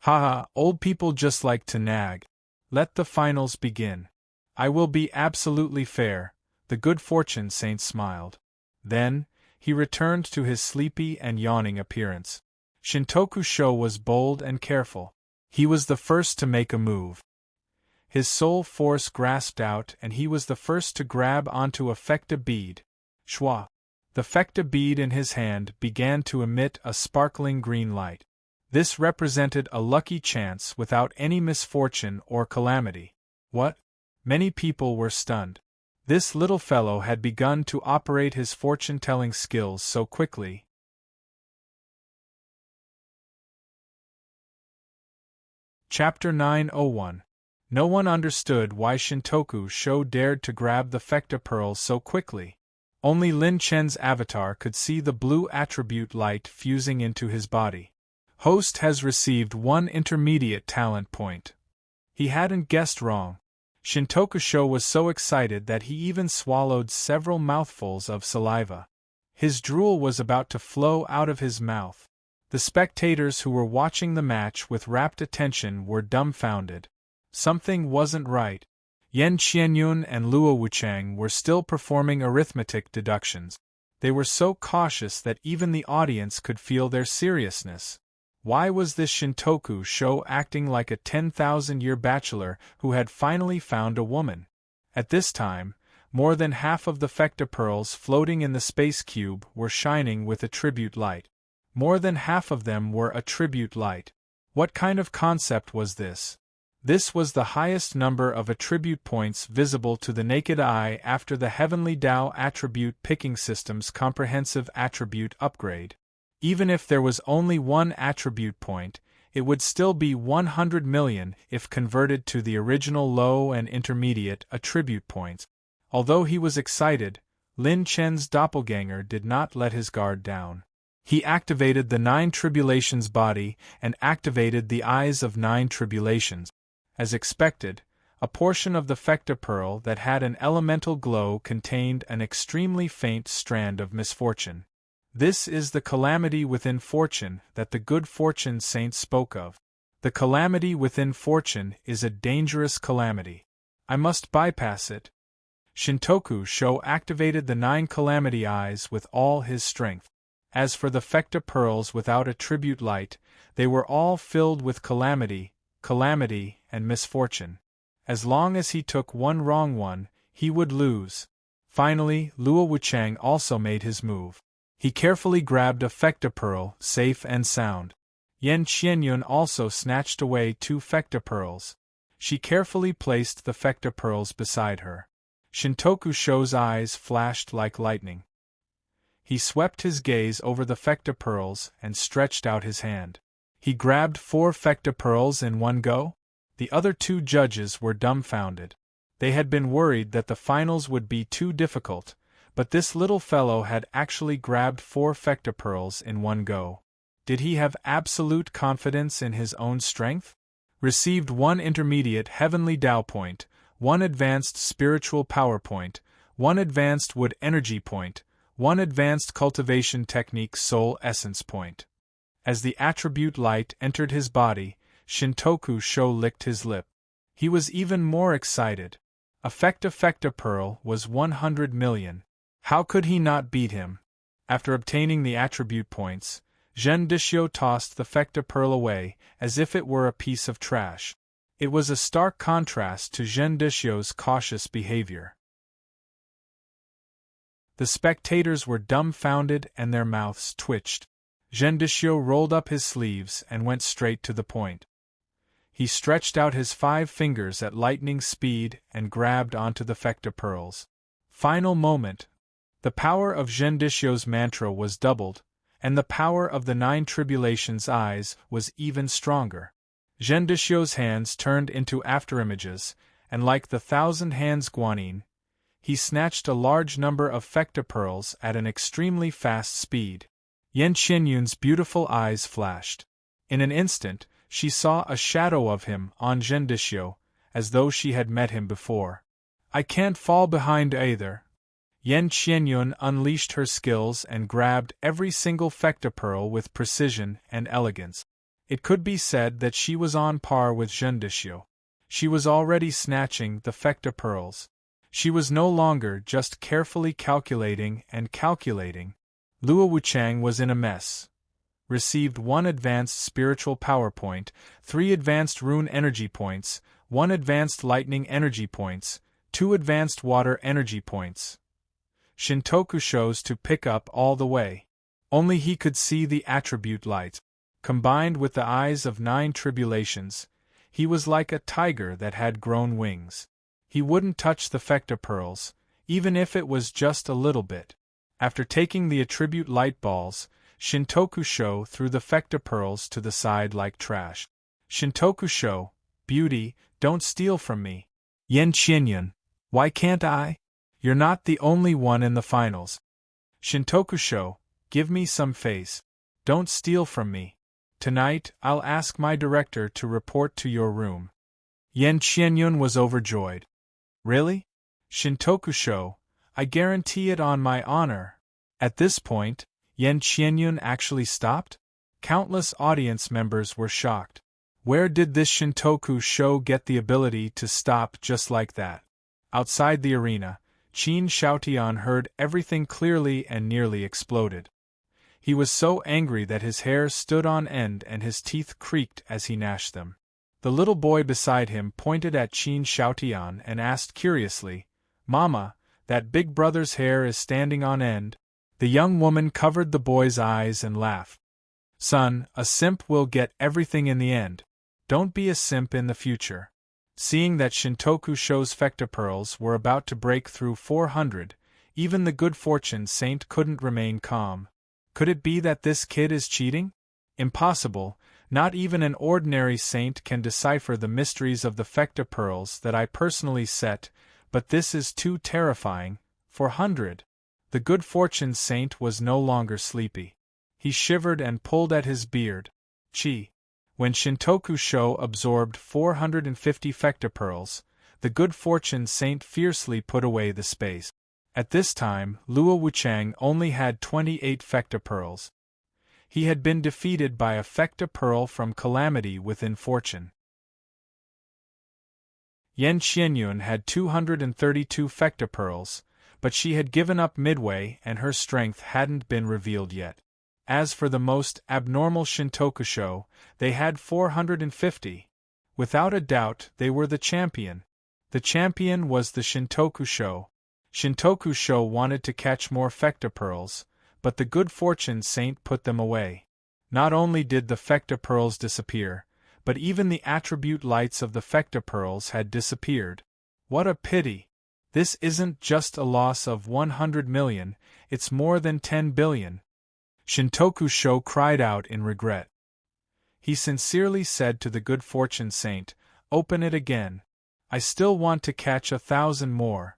Ha, old people just like to nag. Let the finals begin. I will be absolutely fair, the good fortune saint smiled. Then, he returned to his sleepy and yawning appearance. Shintoku Sho was bold and careful. He was the first to make a move. His soul force grasped out and he was the first to grab onto a fecta bead. Shwa! The fecta bead in his hand began to emit a sparkling green light. This represented a lucky chance without any misfortune or calamity. What? Many people were stunned. This little fellow had begun to operate his fortune-telling skills so quickly. Chapter 901. No one understood why Shintoku Sho dared to grab the fecta pearls so quickly. Only Lin Chen's avatar could see the blue attribute light fusing into his body. Host has received 1 intermediate talent point. He hadn't guessed wrong. Shintoku Sho was so excited that he even swallowed several mouthfuls of saliva. His drool was about to flow out of his mouth. The spectators who were watching the match with rapt attention were dumbfounded. Something wasn't right. Yan Qianyun and Luo Wuchang were still performing arithmetic deductions. They were so cautious that even the audience could feel their seriousness. Why was this Shintoku Sho acting like a 10,000-year bachelor who had finally found a woman? At this time, more than half of the fecta pearls floating in the space cube were shining with attribute light. More than half of them were attribute light. What kind of concept was this? This was the highest number of attribute points visible to the naked eye after the Heavenly Tao Attribute Picking System's comprehensive attribute upgrade. Even if there was only 1 attribute point, it would still be 100 million if converted to the original low and intermediate attribute points. Although he was excited, Lin Chen's doppelganger did not let his guard down. He activated the 9 tribulations body and activated the eyes of 9 tribulations. As expected, a portion of the fecta pearl that had an elemental glow contained an extremely faint strand of misfortune. This is the calamity within fortune that the good fortune saint spoke of. The calamity within fortune is a dangerous calamity. I must bypass it. Shintoku Sho activated the 9 calamity eyes with all his strength. As for the fecta pearls without attribute light, they were all filled with calamity, and misfortune. As long as he took one wrong one, he would lose. Finally, Luo Wuchang also made his move. He carefully grabbed a fecta-pearl, safe and sound. Yan Qianyun also snatched away 2 fecta-pearls. She carefully placed the fecta-pearls beside her. Shintoku Sho's eyes flashed like lightning. He swept his gaze over the fecta-pearls and stretched out his hand. He grabbed 4 fecta-pearls in one go? The other 2 judges were dumbfounded. They had been worried that the finals would be too difficult, but this little fellow had actually grabbed 4 fecta-pearls in one go. Did he have absolute confidence in his own strength? Received 1 intermediate heavenly Tao point, 1 advanced spiritual power point, 1 advanced wood energy point, 1 advanced cultivation technique soul essence point. As the attribute light entered his body, Shintoku Sho licked his lip. He was even more excited. A fecta-pearl was 100 million. How could he not beat him? After obtaining the attribute points, Zhen Dishio tossed the fecta-pearl away as if it were a piece of trash. It was a stark contrast to Zhen Dishio's cautious behavior. The spectators were dumbfounded and their mouths twitched. Zhen Dishio rolled up his sleeves and went straight to the point. He stretched out his 5 fingers at lightning speed and grabbed onto the fecta-pearls. Final moment. The power of Zhen Dishio's mantra was doubled, and the power of the 9 tribulations' eyes was even stronger. Zhen Dishio's hands turned into afterimages, and like the 1,000 hands guanyin, he snatched a large number of fecta-pearls at an extremely fast speed. Yan Qianyun's beautiful eyes flashed. In an instant, she saw a shadow of him on Zhen Dishio, as though she had met him before. I can't fall behind either. Yan Qianyun unleashed her skills and grabbed every single fecta-pearl with precision and elegance. It could be said that she was on par with Zhen Dishio. She was already snatching the fecta-pearls. She was no longer just carefully calculating and calculating. Luo Wuchang was in a mess. Received 1 advanced spiritual power point, 3 advanced rune energy points, 1 advanced lightning energy points, 2 advanced water energy points. Shintoku chose to pick up all the way. Only he could see the attribute light. Combined with the eyes of 9 tribulations, he was like a tiger that had grown wings. He wouldn't touch the fecta-pearls, even if it was just a little bit. After taking the attribute light balls, Shintoku Sho threw the fecta-pearls to the side like trash. Shintoku Sho, beauty, don't steal from me. Yan Qianyun, why can't I? You're not the only one in the finals. Shintoku Sho, give me some face. Don't steal from me. Tonight, I'll ask my director to report to your room. Yan Qianyun was overjoyed. Really? Shintoku Sho, I guarantee it on my honor. At this point, Yan Qianyun actually stopped? Countless audience members were shocked. Where did this Shintoku Sho get the ability to stop just like that? Outside the arena, Qin Shaotian heard everything clearly and nearly exploded. He was so angry that his hair stood on end and his teeth creaked as he gnashed them. The little boy beside him pointed at Qin Shaotian and asked curiously, Mama, that big brother's hair is standing on end? The young woman covered the boy's eyes and laughed. Son, a simp will get everything in the end. Don't be a simp in the future. Seeing that Shintoku Sho's fecta-pearls were about to break through 400, even the good fortune saint couldn't remain calm. Could it be that this kid is cheating? Impossible, not even an ordinary saint can decipher the mysteries of the fecta-pearls that I personally set, but this is too terrifying. 400. The good fortune saint was no longer sleepy. He shivered and pulled at his beard. Chi. When Shintoku Sho absorbed 450 fecta-pearls, the good fortune saint fiercely put away the space. At this time, Luo Wuchang only had 28 fecta-pearls. He had been defeated by a fecta-pearl from calamity within fortune. Yan Qianyun had 232 fecta-pearls, but she had given up midway and her strength hadn't been revealed yet. As for the most abnormal Shintoku Sho, they had 450. Without a doubt, they were the champion. The champion was the Shintoku Sho. Shintoku Sho wanted to catch more fecta-pearls, but the good fortune saint put them away. Not only did the fecta pearls disappear, but even the attribute lights of the fecta pearls had disappeared. What a pity! This isn't just a loss of 100 million, it's more than 10 billion. Shintoku Sho cried out in regret. He sincerely said to the good fortune saint, "Open it again. I still want to catch 1,000 more."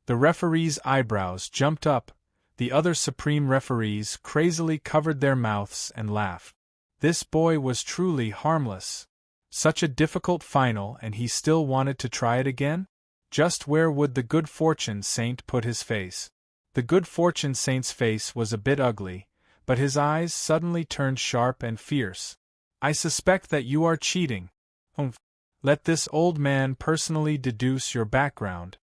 The referee's eyebrows jumped up, the other supreme referees crazily covered their mouths and laughed. This boy was truly harmless. Such a difficult final, and he still wanted to try it again? Just where would the good fortune saint put his face? The good fortune saint's face was a bit ugly, but his eyes suddenly turned sharp and fierce. "I suspect that you are cheating. Let this old man personally deduce your background."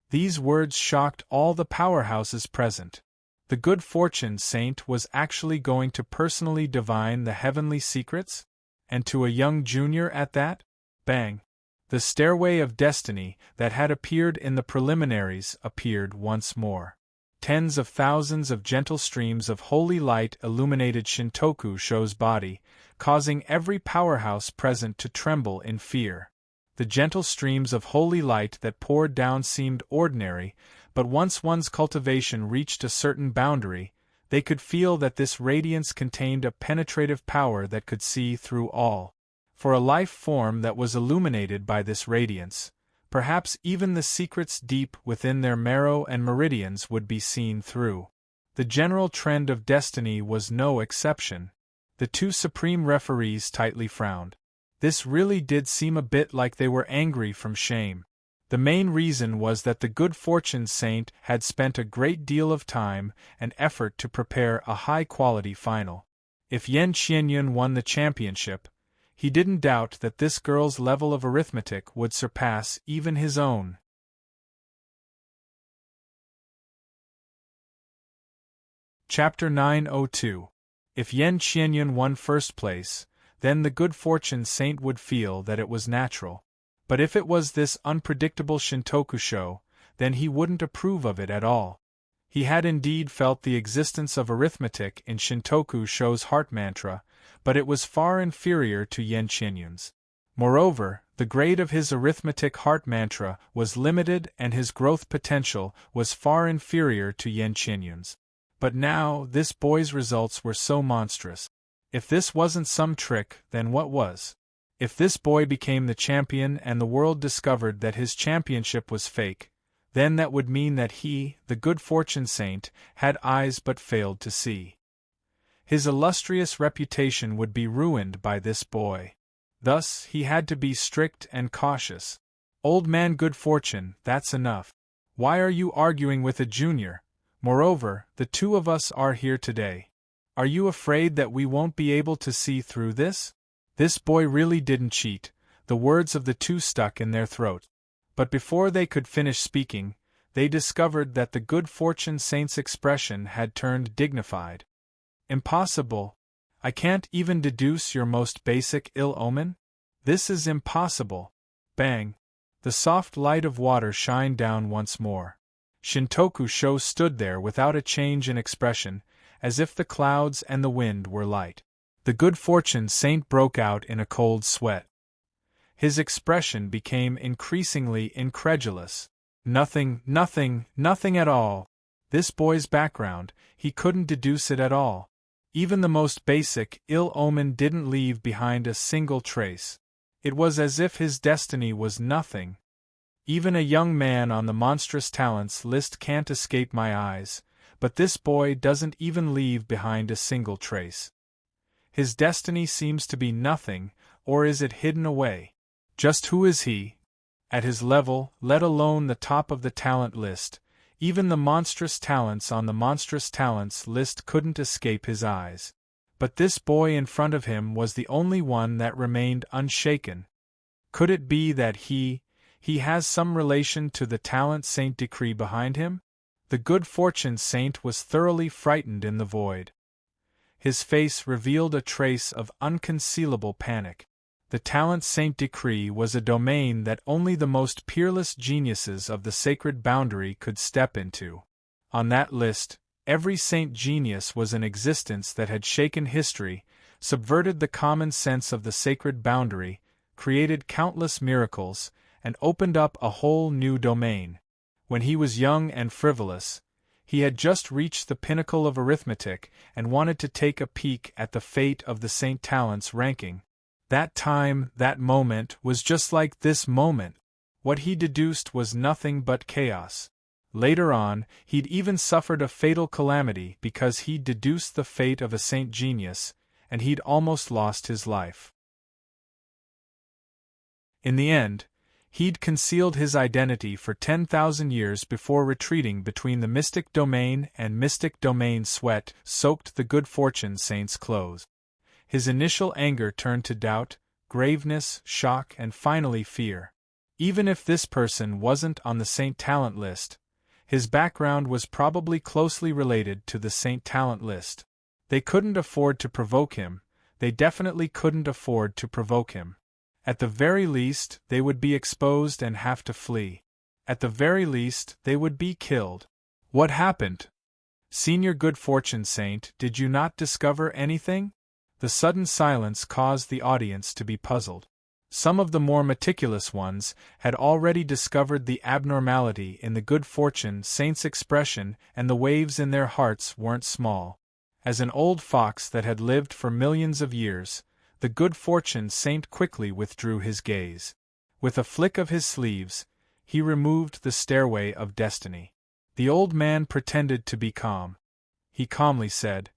These words shocked all the powerhouses present. The good fortune saint was actually going to personally divine the heavenly secrets? And to a young junior at that? Bang! The stairway of destiny that had appeared in the preliminaries appeared once more. Tens of thousands of gentle streams of holy light illuminated Shintoku Sho's body, causing every powerhouse present to tremble in fear. The gentle streams of holy light that poured down seemed ordinary, but once one's cultivation reached a certain boundary, they could feel that this radiance contained a penetrative power that could see through all. For a life form that was illuminated by this radiance, perhaps even the secrets deep within their marrow and meridians would be seen through. The general trend of destiny was no exception. The two supreme referees tightly frowned. This really did seem a bit like they were angry from shame. The main reason was that the good fortune saint had spent a great deal of time and effort to prepare a high-quality final. If Yen Qianyun won the championship, he didn't doubt that this girl's level of arithmetic would surpass even his own. Chapter 902. If Yen Qianyun won first place, then the good fortune saint would feel that it was natural. But if it was this unpredictable Shintoku Sho, then he wouldn't approve of it at all. He had indeed felt the existence of arithmetic in Shintoku Sho's heart mantra, but it was far inferior to Yen Qianyun's. Moreover, the grade of his arithmetic heart mantra was limited and his growth potential was far inferior to Yen Qianyun's. But now, this boy's results were so monstrous. If this wasn't some trick, then what was? If this boy became the champion and the world discovered that his championship was fake, then that would mean that he, the good fortune saint, had eyes but failed to see. His illustrious reputation would be ruined by this boy. Thus, he had to be strict and cautious. "Old man good fortune, that's enough. Why are you arguing with a junior? Moreover, the two of us are here today. Are you afraid that we won't be able to see through this?" This boy really didn't cheat, the words of the two stuck in their throat. But before they could finish speaking, they discovered that the good fortune saint's expression had turned dignified. "Impossible. I can't even deduce your most basic ill omen? This is impossible." Bang! The soft light of water shined down once more. Shintoku Sho stood there without a change in expression, as if the clouds and the wind were light. The good fortune saint broke out in a cold sweat. His expression became increasingly incredulous. Nothing at all. This boy's background, he couldn't deduce it at all. Even the most basic ill omen didn't leave behind a single trace. It was as if his destiny was nothing. Even a young man on the monstrous talents list can't escape my eyes, but this boy doesn't even leave behind a single trace. His destiny seems to be nothing, or is it hidden away? Just who is he? At his level, let alone the top of the talent list, even the monstrous talents on the monstrous talents list couldn't escape his eyes. But this boy in front of him was the only one that remained unshaken. Could it be that he has some relation to the talent saint decree behind him? The good fortune saint was thoroughly frightened in the void. His face revealed a trace of unconcealable panic. The talent saint decree was a domain that only the most peerless geniuses of the sacred boundary could step into. On that list, Every saint genius was an existence that had shaken history, subverted the common sense of the sacred boundary, created countless miracles, and opened up a whole new domain. When he was young and frivolous, he had just reached the pinnacle of arithmetic and wanted to take a peek at the fate of the Saint Talents ranking. That time, that moment, was just like this moment. What he deduced was nothing but chaos. Later on, he'd even suffered a fatal calamity because he'd deduced the fate of a saint genius, and he'd almost lost his life. In the end, he'd concealed his identity for 10,000 years before retreating between the mystic domain and mystic domain. Sweat soaked the good fortune saint's clothes. His initial anger turned to doubt, graveness, shock, and finally fear. Even if this person wasn't on the Saint Talent list, his background was probably closely related to the Saint Talent list. They couldn't afford to provoke him, they definitely couldn't afford to provoke him. At the very least, they would be exposed and have to flee. At the very least, they would be killed. What happened? Senior Good Fortune Saint, did you not discover anything? The sudden silence caused the audience to be puzzled. Some of the more meticulous ones had already discovered the abnormality in the Good Fortune Saint's expression, and the waves in their hearts weren't small. As an old fox that had lived for millions of years, the Good Fortune Saint quickly withdrew his gaze. With a flick of his sleeves, he removed the stairway of destiny. The old man pretended to be calm. He calmly said,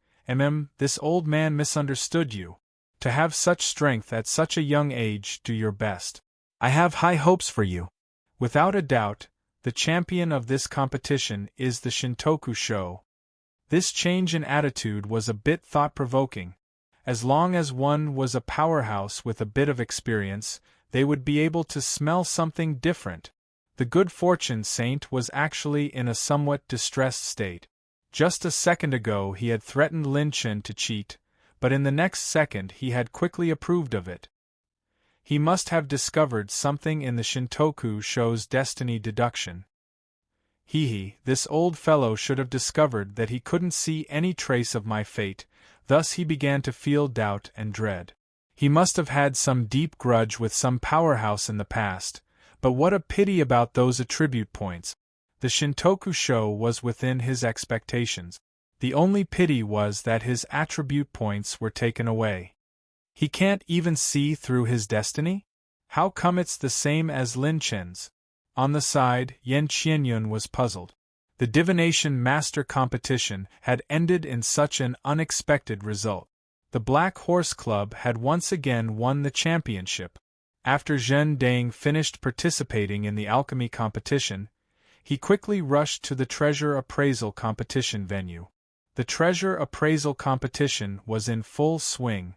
this old man misunderstood you. To have such strength at such a young age, do your best. I have high hopes for you. Without a doubt, the champion of this competition is the Shintoku Sho. This change in attitude was a bit thought-provoking. As long as one was a powerhouse with a bit of experience, they would be able to smell something different. The Good Fortune Saint was actually in a somewhat distressed state. Just a second ago he had threatened Lin Chen to cheat, but in the next second he had quickly approved of it. He must have discovered something in the Shintoku Sho's destiny deduction. This old fellow should have discovered that he couldn't see any trace of my fate, thus he began to feel doubt and dread. He must have had some deep grudge with some powerhouse in the past, but what a pity about those attribute points. The Shintoku Sho was within his expectations. The only pity was that his attribute points were taken away. He can't even see through his destiny? How come it's the same as Lin Chen's? On the side, Yan Qianyun was puzzled. The divination master competition had ended in such an unexpected result. The Black Horse Club had once again won the championship. After Zhen Dang finished participating in the alchemy competition, he quickly rushed to the treasure appraisal competition venue. The treasure appraisal competition was in full swing.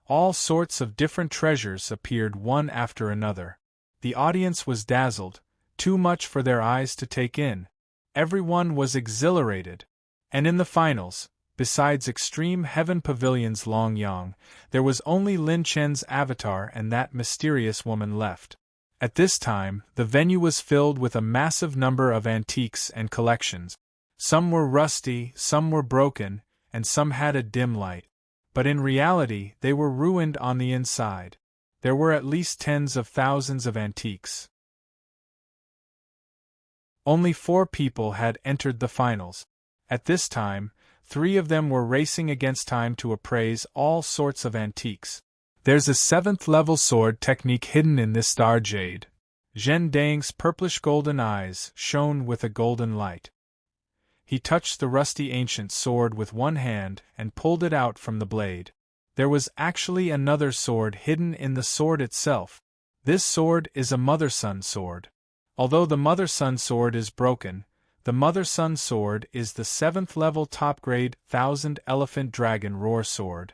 All sorts of different treasures appeared one after another. The audience was dazzled, too much for their eyes to take in. Everyone was exhilarated. And in the finals, besides Extreme Heaven Pavilion's Long Yang, there was only Lin Chen's avatar and that mysterious woman left. At this time, the venue was filled with a massive number of antiques and collections. Some were rusty, some were broken, and some had a dim light. But in reality, they were ruined on the inside. There were at least tens of thousands of antiques. Only 4 people had entered the finals. At this time, 3 of them were racing against time to appraise all sorts of antiques. There's a 7th-level sword technique hidden in this star jade. Zhen Dang's purplish-golden eyes shone with a golden light. He touched the rusty ancient sword with one hand and pulled it out from the blade. There was actually another sword hidden in the sword itself. This sword is a Mother-Sun sword. Although the Mother-Sun sword is broken, the Mother-Sun sword is the 7th-level top-grade 1000-elephant dragon roar sword.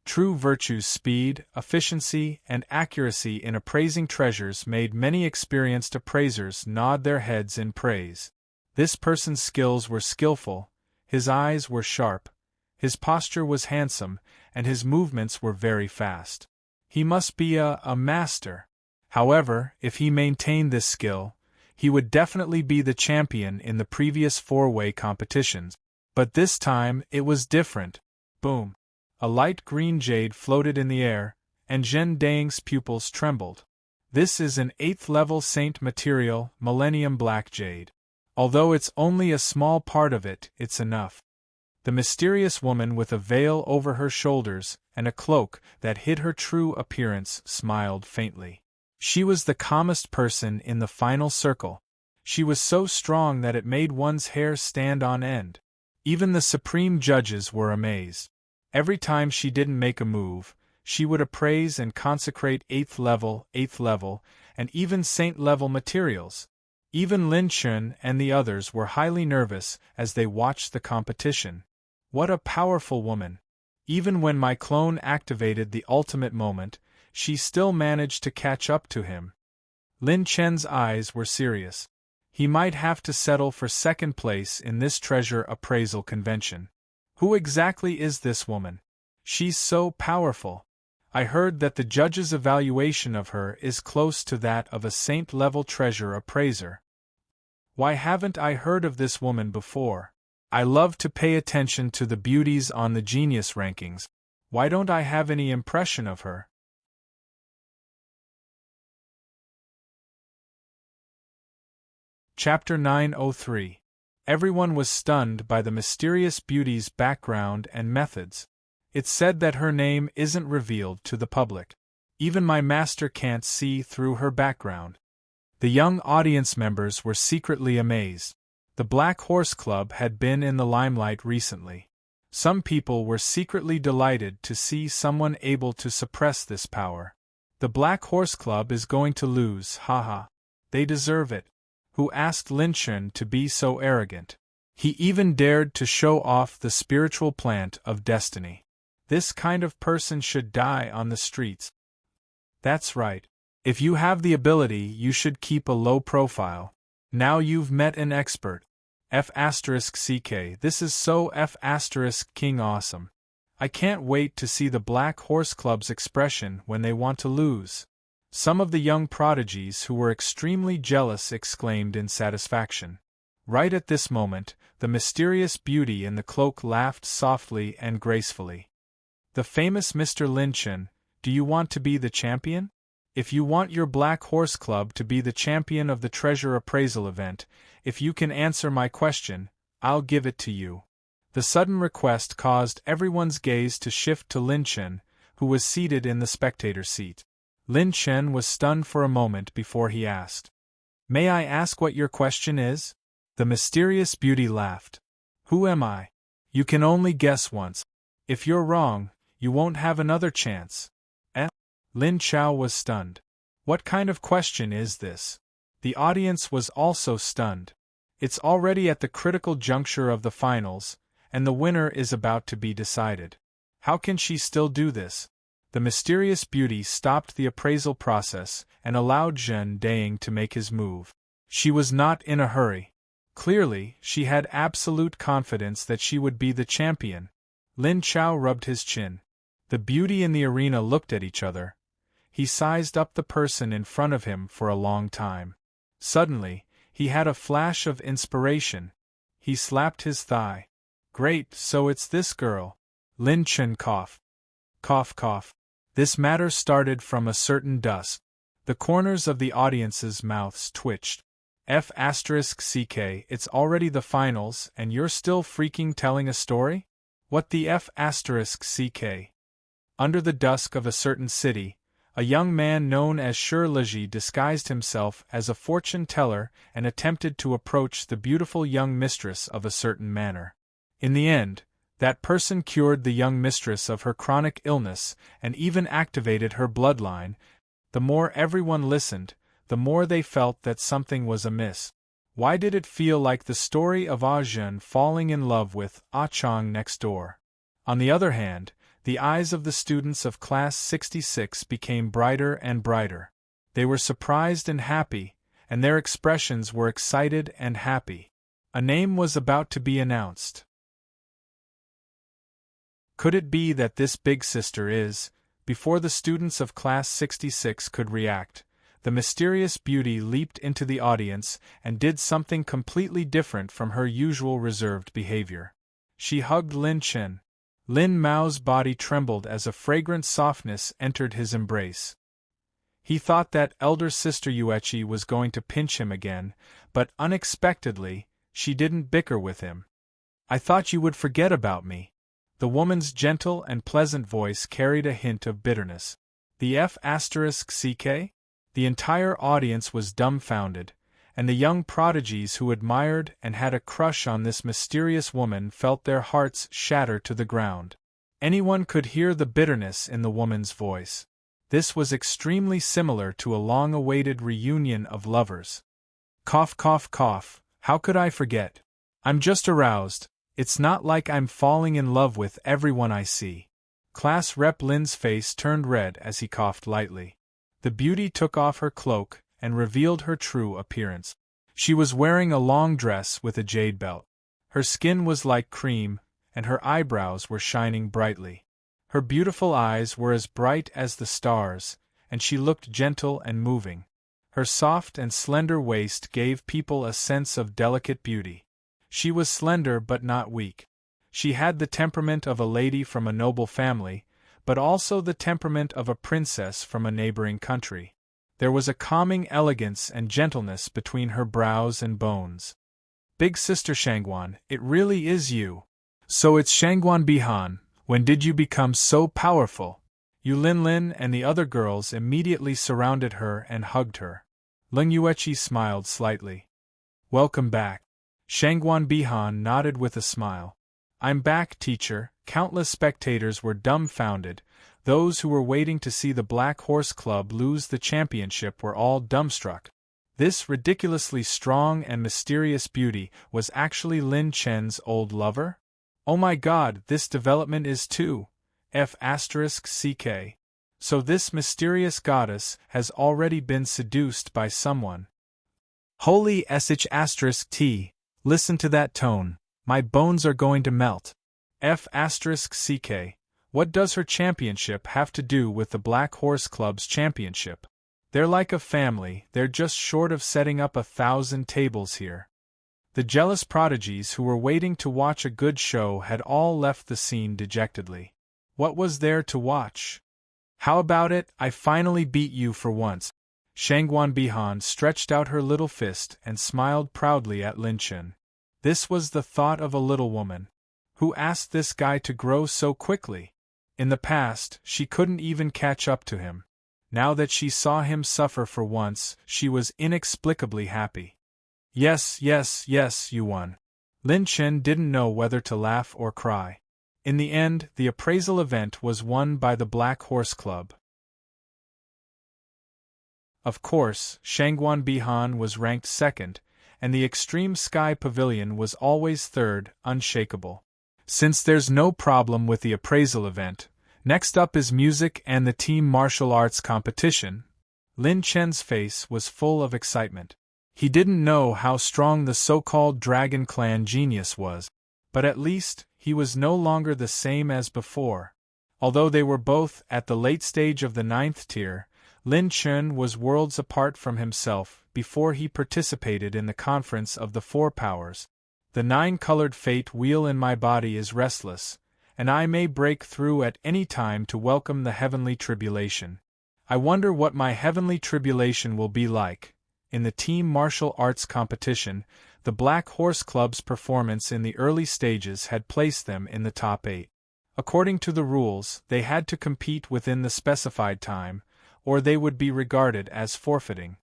True virtues, speed, efficiency, and accuracy in appraising treasures made many experienced appraisers nod their heads in praise. This person's skills were skillful, his eyes were sharp, his posture was handsome, and his movements were very fast. He must be a master. However, if he maintained this skill, he would definitely be the champion in the previous 4-way competitions. But this time, it was different. Boom. A light green jade floated in the air, and Zhen Daying's pupils trembled. This is an 8th level saint material, Millennium Black Jade. Although it's only a small part of it, it's enough. The mysterious woman with a veil over her shoulders and a cloak that hid her true appearance smiled faintly. She was the calmest person in the final circle. She was so strong that it made one's hair stand on end. Even the supreme judges were amazed. Every time she didn't make a move, she would appraise and consecrate 8th level, and even saint-level materials. Even Lin Chun and the others were highly nervous as they watched the competition. What a powerful woman! Even when my clone activated the ultimate moment, she still managed to catch up to him. Lin Chen's eyes were serious. He might have to settle for second place in this treasure appraisal convention. Who exactly is this woman? She's so powerful. I heard that the judge's evaluation of her is close to that of a saint-level treasure appraiser. Why haven't I heard of this woman before? I love to pay attention to the beauties on the genius rankings. Why don't I have any impression of her? Chapter 903. Everyone was stunned by the mysterious beauty's background and methods. It's said that her name isn't revealed to the public. Even my master can't see through her background. The young audience members were secretly amazed. The Black Horse Club had been in the limelight recently. Some people were secretly delighted to see someone able to suppress this power. The Black Horse Club is going to lose, haha. They deserve it. Who asked Lin Chun to be so arrogant? He even dared to show off the spiritual plant of destiny. This kind of person should die on the streets. That's right. If you have the ability, you should keep a low profile. Now you've met an expert. F*CK, this is so F*King awesome. I can't wait to see the Black Horse Club's expression when they want to lose. Some of the young prodigies who were extremely jealous exclaimed in satisfaction. Right at this moment, the mysterious beauty in the cloak laughed softly and gracefully. The famous Mr. Lin Chun, do you want to be the champion? If you want your Black Horse Club to be the champion of the treasure appraisal event, if you can answer my question, I'll give it to you. The sudden request caused everyone's gaze to shift to Lin Chun, who was seated in the spectator seat. Lin Chun was stunned for a moment before he asked. May I ask what your question is? The mysterious beauty laughed. Who am I? You can only guess once. If you're wrong, you won't have another chance. Lin Chao was stunned. What kind of question is this? The audience was also stunned. It's already at the critical juncture of the finals, and the winner is about to be decided. How can she still do this? The mysterious beauty stopped the appraisal process and allowed Zhen Daying to make his move. She was not in a hurry. Clearly, she had absolute confidence that she would be the champion. Lin Chao rubbed his chin. The beauty in the arena looked at each other. He sized up the person in front of him for a long time. Suddenly, he had a flash of inspiration. He slapped his thigh. Great, so it's this girl. Lin Chun coughed. Cough, cough. This matter started from a certain dusk. The corners of the audience's mouths twitched. F*CK, it's already the finals, and you're still freaking telling a story? What the F*CK? Under the dusk of a certain city, a young man known as Shirleji disguised himself as a fortune-teller and attempted to approach the beautiful young mistress of a certain manor. In the end, that person cured the young mistress of her chronic illness and even activated her bloodline. The more everyone listened, the more they felt that something was amiss. Why did it feel like the story of Ah Zhen falling in love with Ah Chang next door? On the other hand, the eyes of the students of Class 66 became brighter and brighter. They were surprised and happy, and their expressions were excited and happy. A name was about to be announced. Could it be that this big sister is? Before the students of Class 66 could react, the mysterious beauty leaped into the audience and did something completely different from her usual reserved behavior. She hugged Lin Chen. Lin Mao's body trembled as a fragrant softness entered his embrace. He thought that elder sister Yuechi was going to pinch him again, but unexpectedly, she didn't bicker with him. "I thought you would forget about me." The woman's gentle and pleasant voice carried a hint of bitterness. The F***CK? The entire audience was dumbfounded, and the young prodigies who admired and had a crush on this mysterious woman felt their hearts shatter to the ground. Anyone could hear the bitterness in the woman's voice. This was extremely similar to a long-awaited reunion of lovers. Cough, cough, cough. How could I forget? I'm just aroused. It's not like I'm falling in love with everyone I see. Class Rep Lin's face turned red as he coughed lightly. The beauty took off her cloak and revealed her true appearance. She was wearing a long dress with a jade belt. Her skin was like cream, and her eyebrows were shining brightly. Her beautiful eyes were as bright as the stars, and she looked gentle and moving. Her soft and slender waist gave people a sense of delicate beauty. She was slender but not weak. She had the temperament of a lady from a noble family, but also the temperament of a princess from a neighboring country. There was a calming elegance and gentleness between her brows and bones. "Big Sister Shangguan, it really is you. So it's Shangguan Bihan. When did you become so powerful?" Yulin Lin and the other girls immediately surrounded her and hugged her. Lin Yuechi smiled slightly. "Welcome back." Shangguan Bihan nodded with a smile. "I'm back, teacher." Countless spectators were dumbfounded. Those who were waiting to see the Black Horse Club lose the championship were all dumbstruck. This ridiculously strong and mysterious beauty was actually Lin Chen's old lover? Oh my god, this development is too F***CK. So this mysterious goddess has already been seduced by someone. Holy sh**t, listen to that tone. My bones are going to melt. F***CK. What does her championship have to do with the Black Horse Club's championship? They're like a family, they're just short of setting up 1,000 tables here. The jealous prodigies who were waiting to watch a good show had all left the scene dejectedly. What was there to watch? How about it, I finally beat you for once. Shangguan Bihan stretched out her little fist and smiled proudly at Lin Chen. This was the thought of a little woman. Who asked this guy to grow so quickly? In the past, she couldn't even catch up to him. Now that she saw him suffer for once, she was inexplicably happy. Yes, yes, yes, you won. Lin Chen didn't know whether to laugh or cry. In the end, the appraisal event was won by the Black Horse Club. Of course, Shangguan Bihan was ranked second, and the Extreme Sky Pavilion was always third, unshakable. Since there's no problem with the appraisal event, next up is music and the team martial arts competition. Lin Chen's face was full of excitement. He didn't know how strong the so-called Dragon Clan genius was, but at least, he was no longer the same as before. Although they were both at the late stage of the 9th tier, Lin Chen was worlds apart from himself before he participated in the Conference of the Four Powers. The 9-colored fate wheel in my body is restless, and I may break through at any time to welcome the heavenly tribulation. I wonder what my heavenly tribulation will be like. In the team martial arts competition, the Black Horse Club's performance in the early stages had placed them in the top 8. According to the rules, they had to compete within the specified time, or they would be regarded as forfeiting.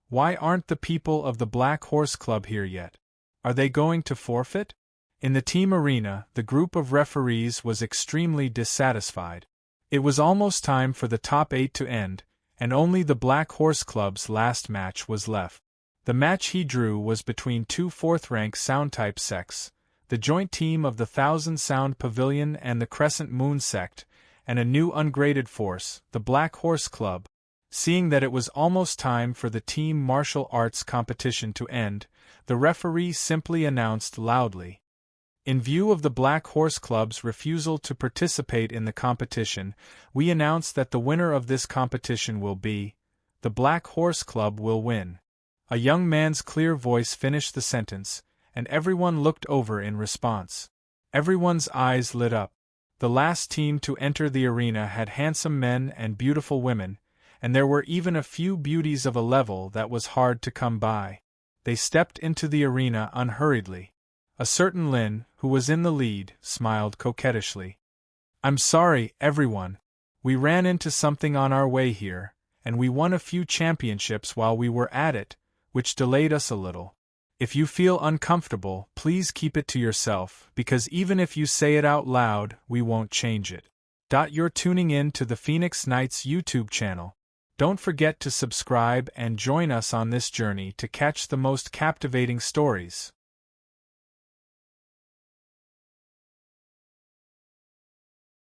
Why aren't the people of the Black Horse Club here yet? Are they going to forfeit? In the team arena, the group of referees was extremely dissatisfied. It was almost time for the top 8 to end, and only the Black Horse Club's last match was left. The match he drew was between two 4th-rank sound-type sects, the joint team of the Thousand Sound Pavilion and the Crescent Moon sect, and a new ungraded force, the Black Horse Club. Seeing that it was almost time for the team martial arts competition to end, the referee simply announced loudly, "In view of the Black Horse Club's refusal to participate in the competition, we announce that the winner of this competition will be, the Black Horse Club will win." A young man's clear voice finished the sentence, and everyone looked over in response. Everyone's eyes lit up. The last team to enter the arena had handsome men and beautiful women, and there were even a few beauties of a level that was hard to come by. They stepped into the arena unhurriedly. A certain Lin, who was in the lead, smiled coquettishly. "I'm sorry, everyone. We ran into something on our way here, and we won a few championships while we were at it, which delayed us a little. If you feel uncomfortable, please keep it to yourself, because even if you say it out loud, we won't change it." You're tuning in to the Phoenix Knights YouTube channel. Don't forget to subscribe and join us on this journey to catch the most captivating stories.